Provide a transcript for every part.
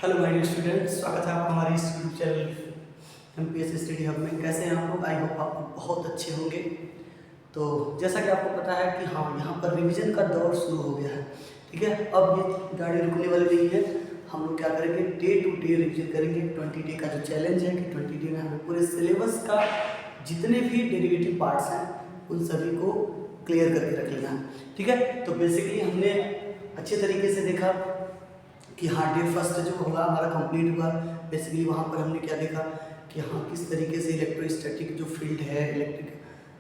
Hello my dear students, स्वागत है आपका हमारे इस YouTube channel MPSC study hub में। कैसे हैं आप लोग? आई होप आप बहुत अच्छे होंगे। तो जैसा कि आपको पता है कि हाँ, यहाँ पर रिवीजन का दौर शुरू हो गया है। ठीक है, अब ये गाड़ी रुकने वाली नहीं है। हम लोग क्या करेंगे, डे टू डे रिवीजन करेंगे। 20 डे का जो चैलेंज है कि 20 डे में हमें पूरे सिलेबस का जितने भी डेरिवेटिव पार्ट्स हैं उन सभी को क्लियर करके रख लेना है। ठीक है, तो बेसिकली हमने अच्छे तरीके से देखा कि हाँ, डे फर्स्ट जो होगा हमारा कंप्लीट हुआ। बेसिकली वहाँ पर हमने क्या देखा कि हाँ, किस तरीके से इलेक्ट्रोस्टैटिक जो फील्ड है, इलेक्ट्रिक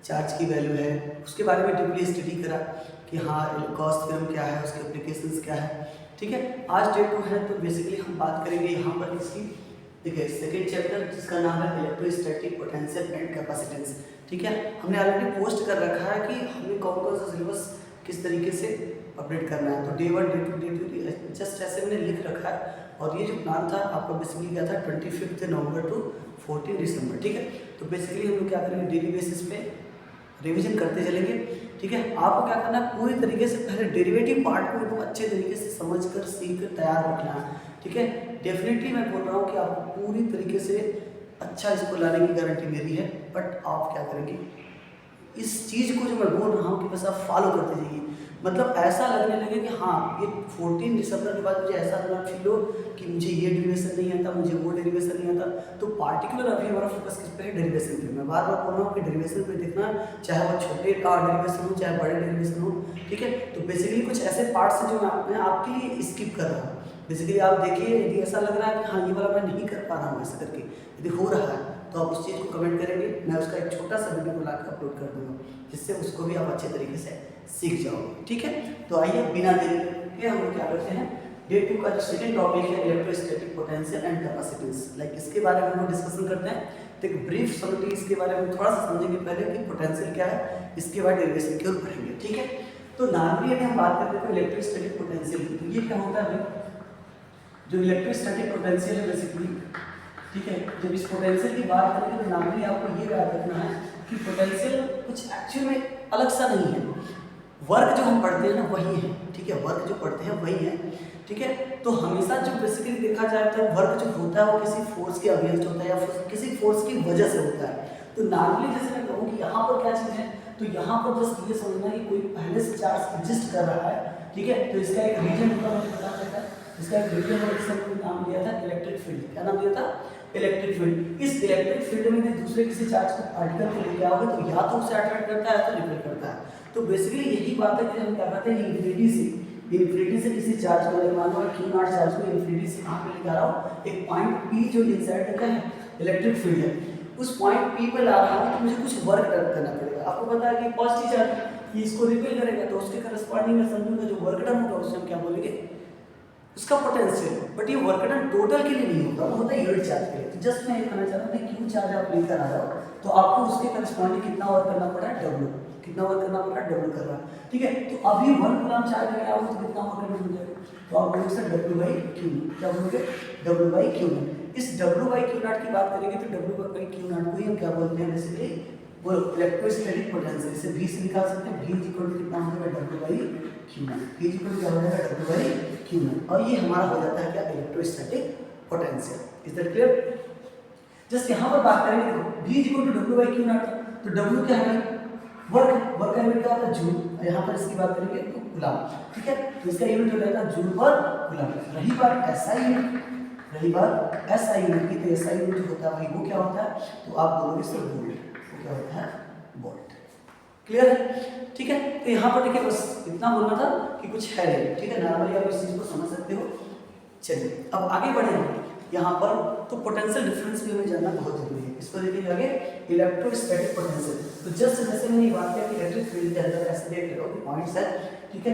चार्ज की वैल्यू है, उसके बारे में डीपली स्टडी करा कि हाँ, गॉस थ्योरम क्या है, उसके एप्लीकेशंस क्या है। ठीक है, आज डे 2 है, तो बेसिकली हम बात करेंगे यहाँ पर इसकी। देखिए, सेकेंड चैप्टर जिसका नाम है इलेक्ट्रोस्टैटिक पोटेंशियल एंड कैपेसिटेंस। ठीक है, हमने ऑलरेडी पोस्ट कर रखा है कि हमें कौन कौन सा सिलेबस किस तरीके से अपडेट करना है। तो डे 1, डे 2, डे 3 जस्ट ऐसे मैंने लिख रखा है। और ये जो प्लान था आपका बेसिकली क्या था, 25 नवंबर टू 14 दिसंबर। ठीक है, तो बेसिकली हम लोग क्या करेंगे, डेली बेसिस पे रिवीजन करते चलेंगे। ठीक है, आपको क्या करना है, पूरी तरीके से पहले डेरिवेटिव पार्ट को एकदम अच्छे तरीके से समझकर सीख कर तैयार रखना है। ठीक है, डेफिनेटली मैं बोल रहा हूँ कि आपको पूरी तरीके से अच्छा इसको लाने की गारंटी मेरी है। बट आप क्या करेंगे, इस चीज़ को जो मैं बोल रहा हूँ कि बस आप फॉलो करते जाइए। मतलब ऐसा लगने लगे कि हाँ, ये 14 दिसंबर के बाद मुझे ऐसा ना फील हो कि मुझे ये डेरिवेशन नहीं आता, मुझे वो डेरिवेशन नहीं आता। तो पार्टिकुलर अभी हमारा फोकस किस पे है, डेरिवेशन पे। मैं बार बार बोल रहा हूँ कि डेरिवेशन पे देखना, चाहे वो छोटे डेरिवेशन हो चाहे बड़े डेरिवेशन हो। ठीक है, तो बेसिकली कुछ ऐसे पार्ट्स हैं जो मैं आपके लिए स्किप कर रहा हूँ। बेसिकली आप देखिए, यदि ऐसा लग रहा है कि हाँ, ये वाला मैं नहीं कर पा रहा हूँ ऐसा करके, यदि हो रहा है तो आप उस चीज़ को कमेंट करेंगे, मैं उसका एक छोटा सा वीडियो बना के अपलोड कर दूँगा, जिससे उसको भी आप अच्छे तरीके से सीख जाओगे। ठीक है, तो आइए बिना देरी के हम लोग क्या करते हैं, डे 2 का जो सेकंड टॉपिक है इलेक्ट्रोस्टैटिक पोटेंशियल एंड कैपेसिटेंस। इसके बारे में हम लोग डिस्कशन करते हैं। तो एक ब्रीफ समरी इसके बारे में थोड़ा सा समझेंगे पहले कि पोटेंशियल क्या है, इसके बाद डेरिवेशन की ओर बढ़ेंगे। ठीक है, तो नॉर्मली यदि हम बात करते हैं इलेक्ट्रोस्टैटिक पोटेंशियल की, तो ये क्या होता है, जो इलेक्ट्रोस्टैटिक पोटेंशियल है बेसिकली। ठीक है, जब इस पोटेंशियल की बात करेंगे तो नॉर्मली आपको ये याद रखना है कि पोटेंशियल कुछ एक्चुअल में अलग सा नहीं है। वर्क जो हम पढ़ते हैं ना वही है। ठीक है, वर्क जो पढ़ते हैं वही है। ठीक है, तो हमेशा जो बेसिकली देखा जाए तो वर्क जो होता है वो किसी फोर्स के अगेंस्ट होता है या फिर किसी फोर्स की वजह से होता है। तो नॉर्मली जैसे मैं कहूँ कि यहाँ पर क्या चीज़ है, तो यहाँ पर बस ये समझना है कि कोई पहले से चार्ज एग्जिस्ट कर रहा है। ठीक है, तो इसका एक रीजन होता है, मुझे पता चलता है। इसका एक रीजन और इसका नाम दिया था इलेक्ट्रिक फील्ड। क्या नाम दिया था, इलेक्ट्रिक फील्ड। इस इलेक्ट्रिक फील्ड में दूसरे किसी चार्ज को पार्टिकल को लेके आओगे तो या तो उसे अट्रैक्ट करता है या तो रिपेल करता है। तो बेसिकली यही बात है कि हम क्या कहते हैं, इन्फिनिटी से किसी चार्ज को लेकर, मान लो Q0 चार्ज को इन्फिनिटी से कहाँ पे लेकर आ रहा हूँ, एक पॉइंट P जो इनसाइड का है इलेक्ट्रिक फील्ड है, उस पॉइंट P पे ला रहा हूँ तो मुझे कुछ वर्क करना पड़ेगा। आपको पता है कि पॉजिटिव चार्ज इसको रिपेल करेगा तो उसके करस्पॉन्डिंग में समझूंगा जो वर्क डन होगा उसे हम क्या बोलेंगे, उसका पोटेंशियल। बट ये वर्क डन टोटल के लिए नहीं होता, वो होता है यूनिट चार्ज के लिए। तो जस्ट मैं ये कहना चाह रहा हूँ कि Q चार्ज आप लेकर आ जाओ तो आपको उसके करस्पॉन्डिंग कितना वर्क करना पड़ा है, W। कितना वर्क करना पड़ा है, W कर रहा है। ठीक है, तो अभी 1 कूलम चार्ज लेकर आओगे तो कितना वर्क करना हो जाएगा, तो आप बोलोगे सर W/Q। क्या बोलोगे, W/Q0। इस W/Q0 की बात करेंगे तो W/Q0 को ही हम क्या बोलते हैं, बेसिकली वो इलेक्ट्रोस्टैटिक पोटेंशियल। इसे V से निकाल सकते हैं। V कितना हो जाएगा, W/Q0। V क्या हो जाएगा, W/Q0। और ये हमारा हो जाता है क्या, electrostatic potential. Is that clear? Just यहाँ पर बात करेंगे, देखो V W/Q0, तो W क्या है, वर्क का यूनिट क्या होता है, जूल। यहाँ पर इसकी बात करेंगे तो कूलम। ठीक है, तो इसका यूनिट हो जाएगा जूल पर कूलम। रही बात SI यूनिट, की, तो SI यूनिट जो होता है भाई वो क्या होता है, तो आप बोलोगे सर वोल्ट। वो क्या होता है, वोल्ट। क्लियर है? ठीक है, तो यहाँ पर देखिए बस इतना बोलना था कि कुछ है नहीं। ठीक है, नॉर्मली आप इस चीज़ को समझ सकते हो। चलिए अब आगे बढ़ेंगे यहाँ पर, तो पोटेंशियल डिफरेंस भी हमें जानना बहुत जरूरी है। इसको देखिए आगे, इलेक्ट्रोस्टैटिक पोटेंशियल। तो जस्ट जैसे मैंने बात किया कि इलेक्ट्रिक फील्ड के अंदर ऐसे देख रहे हो कि पॉइंट्स है। ठीक है,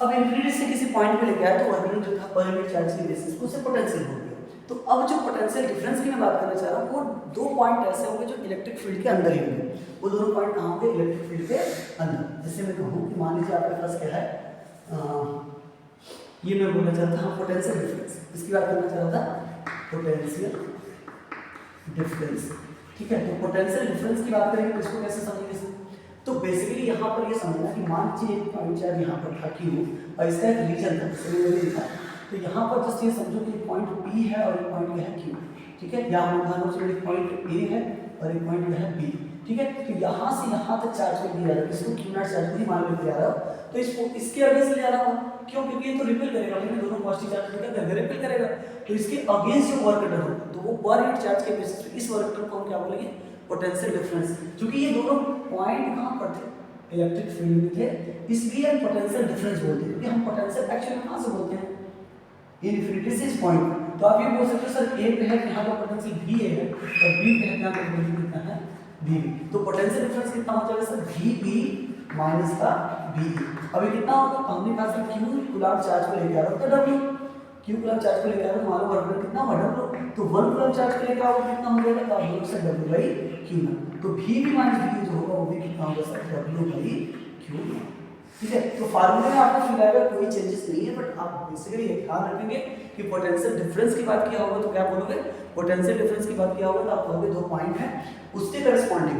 अब इन्फिनिटी से किसी पॉइंट पे लेके आया तो वर्क जो था पर यूनिट चार्ज की बेसिस पे उसे पोटेंशियल बोल दिया। तो अब जो पोटेंशियल डिफरेंस की मैं बात करना चाह रहा हूँ, वो 2 पॉइंट ऐसे होंगे जो इलेक्ट्रिक फील्ड के अंदर ही होंगे। वो दोनों पॉइंट कहाँ होंगे, इलेक्ट्रिक फील्ड के अंदर। जैसे मैं कहूँ कि मान लीजिए आपके पास क्या है, ये मैं बोलना चाहता हूँ पोटेंशियल डिफरेंस। इसकी बात करना चाह रहा था, पोटेंशियल डिफरेंस। ठीक है, तो पोटेंशियल डिफरेंस की बात करेंगे तो इसको कैसे समझेंगे, तो बेसिकली यहाँ पर ये समझना कि मान लीजिए एक पॉइंट चार्ज यहाँ पर था Q और इसका एक रीजन था, इसलिए मैंने लिखा तो यहाँ पर जस्ट ये समझो कि एक पॉइंट P है और एक पॉइंट है Q, ठीक है। यहाँ उदाहरण से एक पॉइंट A है और एक पॉइंट है B, ठीक है। तो यहाँ से यहाँ तक चार्ज कर दिया जा रहा है, इसको Q नॉट चार्ज नहीं मान लेते आ रहा हो, तो इसको इसके अगेंस्ट ले आ रहा हूँ, क्यों? क्योंकि ये तो रिपेल करेगा, लेकिन दोनों पॉजिटिव चार्ज क्या करेगा, रिपेल करेगा। तो इसके अगेंस्ट जो वर्क डन होगा, तो वो पर यूनिट चार्ज के बेसिस पे इस वर्क डन को हम क्या बोलेंगे, पोटेंशियल डिफरेंस। क्योंकि ये दोनों पॉइंट कहाँ पर थे, इलेक्ट्रिक फील्ड में थे, इसलिए हम पोटेंशियल डिफरेंस बोलते हैं। क्योंकि हम पोटेंशियल एक्चुअली कहाँ से बोलते हैं, इनफिनिटी से इस पॉइंट। तो आप ये बोल सकते हो सर ए पे है यहाँ का पोटेंशियल VA है और B पे है यहाँ का पोटेंशियल कितना है VB। तो पोटेंशियल डिफरेंस कितना हो जाएगा सर, VB माइनस का VE। अभी कितना होगा, हमने कहा सर Q कूलम्ब चार्ज को लेके आ रहा है, तो W Q कूलम्ब चार्ज को लेके आ रहा है, मान लो वर्क डन कितना होगा W, तो 1 कूलम्ब चार्ज को लेके आओगे कितना हो जाएगा, तो आप बोलोगे सर W/Q0। तो VB माइनस VE जो होगा वो भी कितना होगा सर, W/Q0, ठीक है। तो फार्मूले में आपको फिल आएगा, कोई चेंजेस नहीं है, बट आप बेसिकली ये ध्यान रखेंगे कि पोटेंशियल डिफरेंस की बात किया होगा तो क्या बोलोगे, पोटेंशियल डिफरेंस की बात किया होगा तो आप कहोगे दो पॉइंट है उसके करस्पॉन्डिंग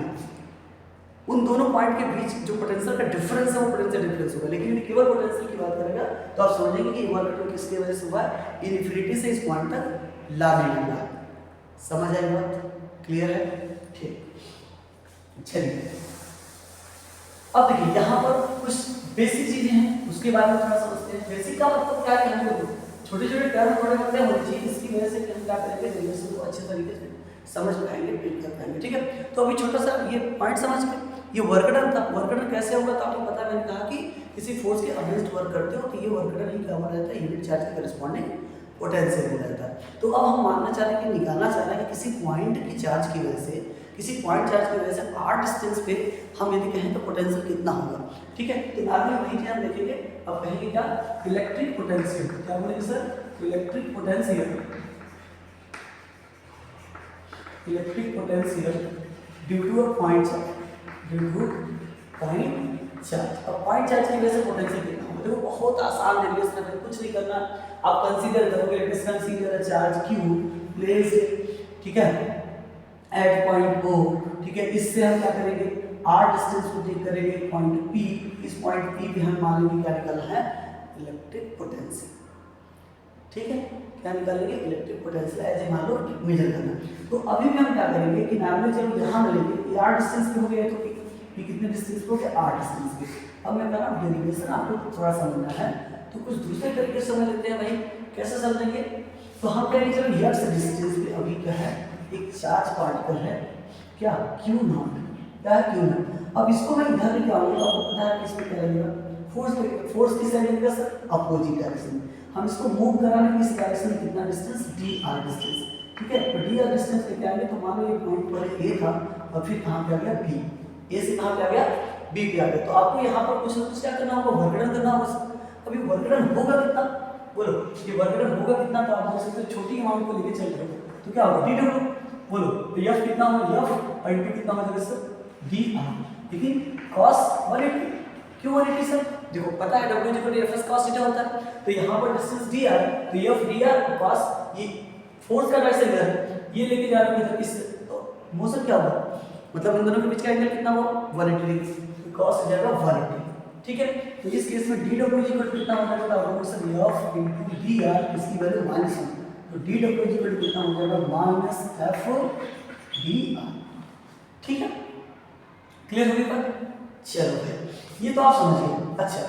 उन दोनों पॉइंट के बीच जो पोटेंशियल का डिफरेंस है वो पोटेंशियल डिफरेंस होगा। लेकिन यदि केवल पोटेंशियल की बात करेगा तो आप समझेंगे कि वर्क डन किसकी वजह से हुआ है, इनफिनिटी से इस पॉइंट तक लाने लगा। समझ आई बात, क्लियर है, ठीक। चलिए अब देखिए यहाँ पर कुछ बेसिक चीजें हैं, उसके बारे में थोड़ा समझते हैं। बेसिक का मतलब क्या है, छोटे छोटे टर्म थोड़े बड़े होने चाहिए, इसकी वजह से हम क्या करेंगे, रिलेशन को अच्छे तरीके से समझ पाएंगे, बिल्ड कर पाएंगे, ठीक है। तो अभी छोटा सा ये पॉइंट समझ के, ये वर्क डन था, वर्क डन कैसे होगा तो आपको पता है, मैंने कहा कि किसी फोर्स के अगेंस्ट वर्क करते हो तो ये वर्क डन ही क्या हो रहता है, यूनिट चार्ज के करस्पॉन्डिंग पोटेंशियल हो रहता है। तो अब हम मानना चाह रहे हैं कि निकालना चाह रहे हैं कि किसी पॉइंट की चार्ज की वजह से, किसी पॉइंट चार्ज की वजह से r डिस्टेंस पे हम यदि कहें तो पोटेंशियल कितना होगा, ठीक है। तो नॉर्मली वही चीज हम देखेंगे। अब कहेंगे क्या, इलेक्ट्रिक पोटेंशियल, क्या बोलेंगे sir, electric potential, electric potential due to a point charge, due to point charge. अब पॉइंट चार्ज की वजह से पोटेंशियल कितना होगा, देखो बहुत आसान डेरिवेशन है, कुछ नहीं करना, आप कंसीडर करोगे distance consider charge Q placed, ठीक है, एट पॉइंट O, ठीक है। इससे हम क्या करेंगे, r डिस्टेंस को टेक करेंगे पॉइंट P, इस पॉइंट P पे हम मानेंगे क्या निकलना है, इलेक्ट्रिक पोटेंशियल, ठीक है। क्या निकालेंगे, इलेक्ट्रिक पोटेंशियल एज ए मान लो मेजर करना। तो अभी भी हम क्या करेंगे कि नॉर्मली जब यहाँ मिलेंगे, ये r डिस्टेंस पे हो गया तो P कितने डिस्टेंस पे हो गया, r डिस्टेंस पे। अब मैं कह रहा हूँ डेरिवेशन आपको थोड़ा समझना है, तो कुछ दूसरे तरीके से समझ लेते हैं भाई, कैसे समझेंगे। तो हम कहेंगे चलो x डिस्टेंस पे अभी क्या है, एक चार्ज पार्टिकल है क्या, Q0, क्या है Q0। अब इसको मैं इधर लेके आऊंगा तो आपको पता है कि इसमें क्या लगेगा, फोर्स किस साइड लगेगा सर, अपोजिट डायरेक्शन। हम इसको मूव कराने किस डायरेक्शन में, कितना डिस्टेंस, dr डिस्टेंस, ठीक है। तो dr डिस्टेंस लेके आएंगे तो मान लो ये पॉइंट पर A था और फिर कहाँ पे आ गया B, A से कहाँ पे आ गया, B पे आ गया। तो आपको यहाँ पर कुछ ना कुछ क्या करना होगा, वर्क डन करना होगा। अभी वर्क डन होगा कितना, बोलो, ये वर्क डन होगा कितना, तो आप बोल सकते हो छोटी अमाउंट को लेके चल रहे हो तो क्या होगा, dw, बोलो, तो F कितना होगा, F और इनटू कितना हो जाएगा सर, dr, लेकिन cos 180, क्यों 180 सर, देखो पता है W F cos थीटा होता है, तो यहाँ पर डिस्टेंस dr, तो F dr cos, ये फोर्स का डायरेक्शन है, ये लेके जा रहे हैं इस, तो मोशन क्या होगा, मतलब इन दोनों के बीच का एंगल कितना होगा, 180 डिग्री, तो cos हो जाएगा 180, ठीक है। तो इस केस में dw कितना हो जाएगा, तो सर F into dr, इसकी वैल्यू -1, तो dw कितना हो जाएगा, -f dr, ठीक है। क्लियर हो गई बात, चलो भाई ये तो आप समझिए। अच्छा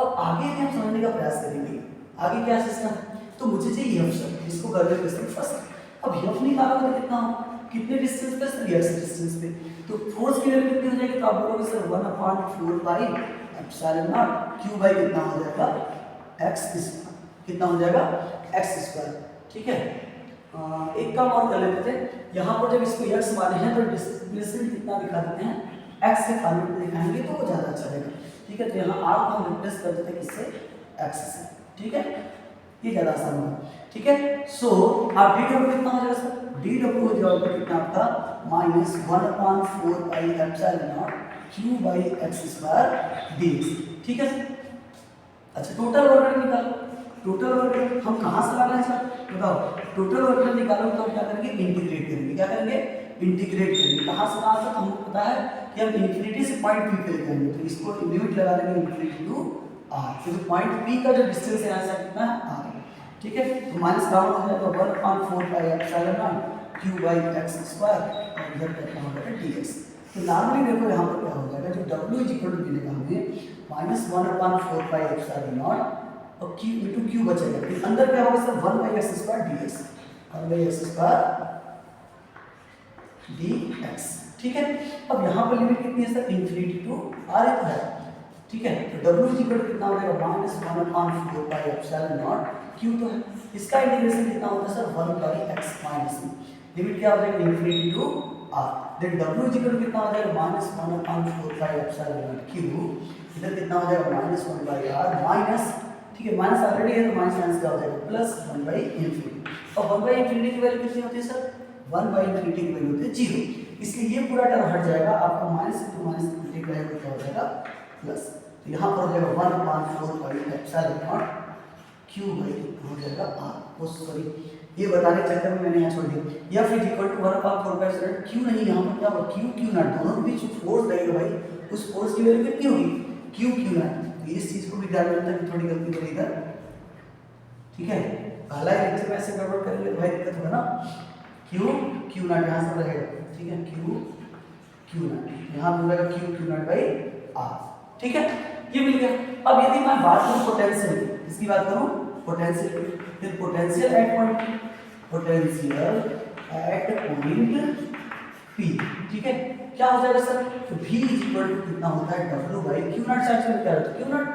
अब आगे हम समझने का प्रयास करेंगे, आगे क्या सिस्टम है, तो मुझे चाहिए f सर, इसको कर लेते हैं फर्स्ट। अब f निकालो तो कितना हो, कितने डिस्टेंस पे सर, x डिस्टेंस पे, तो फोर्स की वैल्यू कितनी हो जाएगी, तो आप बोलोगे sir 1/4 pi epsilon naught q by कितना हो जाएगा, x स्क्वायर, कितना हो जाएगा, x स्क्वायर, ठीक है। एक काम और कर लेते थे, यहाँ पर जब इसको x माने हैं तो डिस्प्लेसमेंट कितना दिखा देते हैं, x के फॉर्मेट में दिखाएंगे तो वो ज़्यादा अच्छा रहेगा, ठीक है। तो यहाँ r को हम रिप्लेस कर देते हैं किससे, x से, ठीक है, ये ज़्यादा आसान होगा, ठीक है। सो आप dw कितना हो जाएगा सर, dw हो जाएगा कितना आपका, -1/4 pi epsilon naught q by x square dx, ठीक है। अच्छा टोटल वर्क डन निकालो, टोटल वर्क डन हम कहाँ से लाना है सर, बताओ, टोटल वर्क डन निकालो तो हम क्या करेंगे, इंटीग्रेट करेंगे, क्या करेंगे, इंटीग्रेट करेंगे, कहाँ से कहाँ तक, हमको पता है कि हम इन्फिनिटी से पॉइंट P पे लेंगे, तो इसको लिमिट लगा लेंगे इन्फिनिटी टू r, तो पॉइंट P का जो डिस्टेंस है यहाँ से कितना है r, ठीक है, तो माइनस राउंड हो जाएगा 1/4 क्यू बाई एक्स स्क्वायर और इधर क्या हो जाएगा dx। तो नॉर्मली देखो यहाँ पर क्या हो जाएगा, जो w इज इक्वल टू मिलेगा हमें -1/4 और q इंटू q बचेगा, फिर अंदर क्या होगा sir 1/x square dx, 1/x square dx। ठीक है, अब यहाँ पर लिमिट कितनी है सर, इन्फिनिटी टू r है। ठीक है, तो w इज इक्वल टू कितना हो जाएगा -1/4 q तो है, इसका इंटीग्रेशन कितना होता है सर 1/x माइनस लिमिट क्या हो जाएगा infinity to r, then w is equal to कितना हो जाएगा -1/4 q, इधर कितना हो जाएगा -1/r माइनस, ठीक है माइनस ऑलरेडी है तो माइनस क्या हो जाएगा प्लस 1/इंफिनिटी, और 1/इंफिनिटी की वैल्यू कितनी होती है सर 1/इंफिनिटी की वैल्यू होती है 0, इसलिए ये पूरा टर्म हट जाएगा, आपका माइनस इंटू माइनस मल्टीप्लाई क्या हो जाएगा प्लस, तो यहाँ पर हो जाएगा 1/4 q हो जाएगा r, वो सॉरी ये बताने के चक्कर में मैंने यहाँ छोड़ दिया, या फिर इक्वल टू 1/4 q नहीं, यहाँ पर क्या होगा q नॉट, दोनों के बीच फोर्स लगेगा भाई, उस फोर्स की वैल्यू कितनी होगी q नॉट, तो इस चीज को भी ध्यान रखना कि थोड़ी गलती करी इधर। ठीक है, पहला लेक्चर में ऐसे गड़बड़ करेंगे तो भाई दिक्कत होगा ना, q नॉट यहाँ से रहेगा। ठीक है, q नॉट यहाँ पर रहेगा q नॉट बाई r। ठीक है, ये मिल गया। अब यदि मैं बात करूं पोटेंशियल, इसकी बात करूं पोटेंशियल, फिर पोटेंशियल एट पॉइंट P। ठीक है, क्या हो जाएगा सर, तो V इज इक्वल टू कितना होता है W by Q nought, charge में क्या होता है Q नॉट,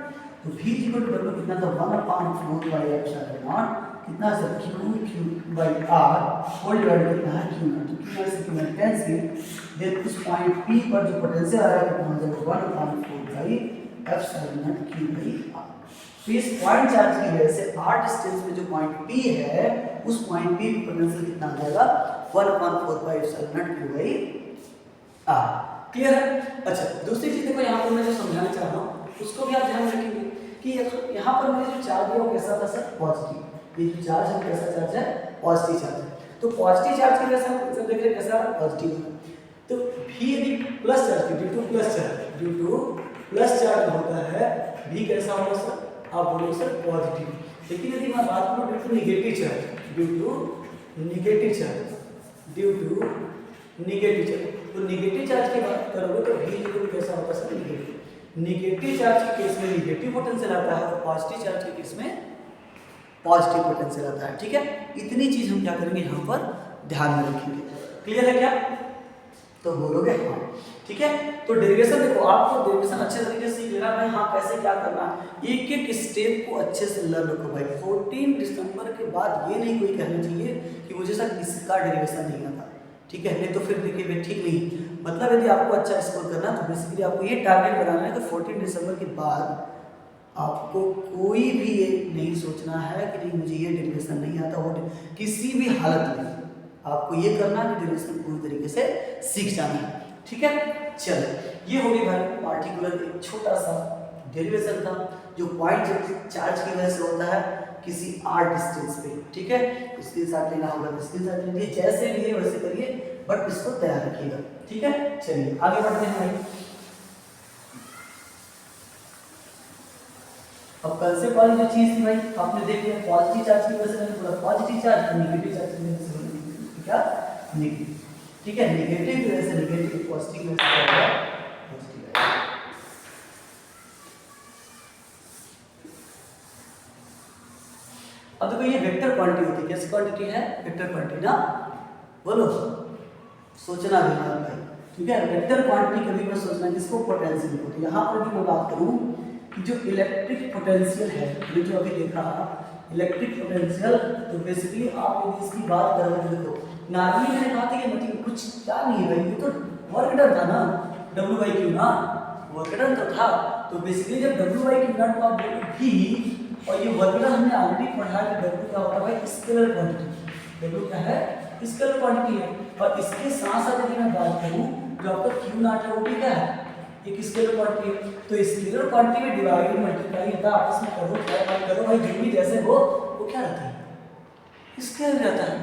तो V is equal to W कितना था 1/4 कितना sir Q by R whole divide कितना है Q नॉट, तो Q नॉट से Q नॉट कैंसिल, देन उस पॉइंट P पर जो पोटेंशियल आ रहा है कितना हो जाएगा 1/4 Q बाई R। तो इस पॉइंट चार्ज की वजह से r डिस्टेंस में जो पॉइंट P है उस पॉइंट P की पोटेंशियल कितना आ जाएगा 1/4 Q बाई R। क्लियर है? अच्छा, दूसरी चीज देखो यहाँ पर मैं जो समझाना चाह रहा हूँ उसको भी आप ध्यान रखेंगे कि यहाँ पर मैंने जो चार्ज दिया वो कैसा था सर पॉजिटिव, ये जो चार्ज है कैसा चार्ज है पॉजिटिव चार्ज है, तो पॉजिटिव चार्ज की वजह से हम सब देख रहे हैं कैसा पॉजिटिव है, तो V यदि plus charge due two plus charge होता है V कैसा होगा सर, आप बोलोगे सर पॉजिटिव, लेकिन यदि मैं बात करूं ड्यू टू नेगेटिव चार्ज, तो नेगेटिव चार्ज की बात करोगे तो V कैसा होता है सर नेगेटिव चार्ज के केस में नेगेटिव पोटेंशियल आता है और पॉजिटिव चार्ज के केस में पॉजिटिव पोटेंशियल आता है। ठीक है, इतनी चीज हम क्या करेंगे यहाँ पर ध्यान में रखेंगे। क्लियर है क्या, तो बोलोगे हाँ। ठीक है, तो डेरिवेशन देखो, आपको डेरिवेशन अच्छे तरीके से सीख लेना भाई, हाँ कैसे क्या करना, एक एक स्टेप को अच्छे से लर्न रखो भाई। 14 दिसंबर के बाद ये नहीं कोई कहना चाहिए कि मुझे सर इसका डेरिवेशन नहीं आता। ठीक है, नहीं तो फिर देखिए भाई ठीक नहीं, मतलब यदि आपको अच्छा स्कोर करना तो बेसिकली आपको ये टारगेट बनाना है कि 14 दिसंबर के बाद आपको कोई भी ये नहीं सोचना है कि नहीं मुझे ये डेरिवेशन नहीं आता, और किसी भी हालत में आपको ये करना है कि डेरिवेशन पूरी तरीके से सीख जाना है। ठीक है, चलो ये हो गई भाई पार्टिकुलर एक छोटा सा डेरिवेशन था जो पॉइंट चार्ज की वजह से होता है किसी r डिस्टेंस पे। ठीक है, इसके साथ लेना होगा तो इसके साथ लीजिए, जैसे लिए वैसे करिए, बट इसको तैयार रखिएगा। ठीक है, चलिए आगे बढ़ते हैं भाई। अब कल से वाली जो चीज थी भाई आपने देख लिया, पॉजिटिव चार्ज की वजह से मैंने बोला पॉजिटिव चार्ज, नेगेटिव चार्ज की वजह से क्या नेगेटिव। ठीक है, नेगेटिव की वजह से नेगेटिव, पॉजिटिव की वजह से क्या पॉजिटिव है। अब देखो ये वेक्टर क्वांटिटी होती है, कैसी क्वांटिटी है वेक्टर क्वांटिटी ना, बोलो सोचना भी ना भाई। ठीक है, वेक्टर क्वांटिटी कभी मत सोचना जिसको पोटेंशियल होती है। यहाँ पर भी मैं बात करूँ कि जो इलेक्ट्रिक पोटेंशियल है, ये जो अभी देखा इलेक्ट्रिक पोटेंशियल, तो बेसिकली आप यदि इसकी बात करोगे तो देखो नॉर्मली मैंने कहा था कि मतलब कुछ क्या नहीं है भाई, ये तो वर्क डन था ना W/Q ना, वर्क डन तो था, तो बेसिकली जब W/Q नॉट को आप बोलोगे भी, और ये वर्क डन हमने ऑलरेडी पढ़ा कि W क्या होता है भाई स्केलर क्वांटिटी, W क्या है स्केलर क्वांटिटी है, और इसके साथ साथ यदि मैं बात करूँ जो आपका Q नॉट है वो भी क्या है एक स्केलर क्वांटिटी है, तो स्केलर क्वांटिटी में डिवाइड मल्टीप्लाई का आपस में करो भाई, जो भी जैसे हो वो क्या रहता है स्केलर रहता है।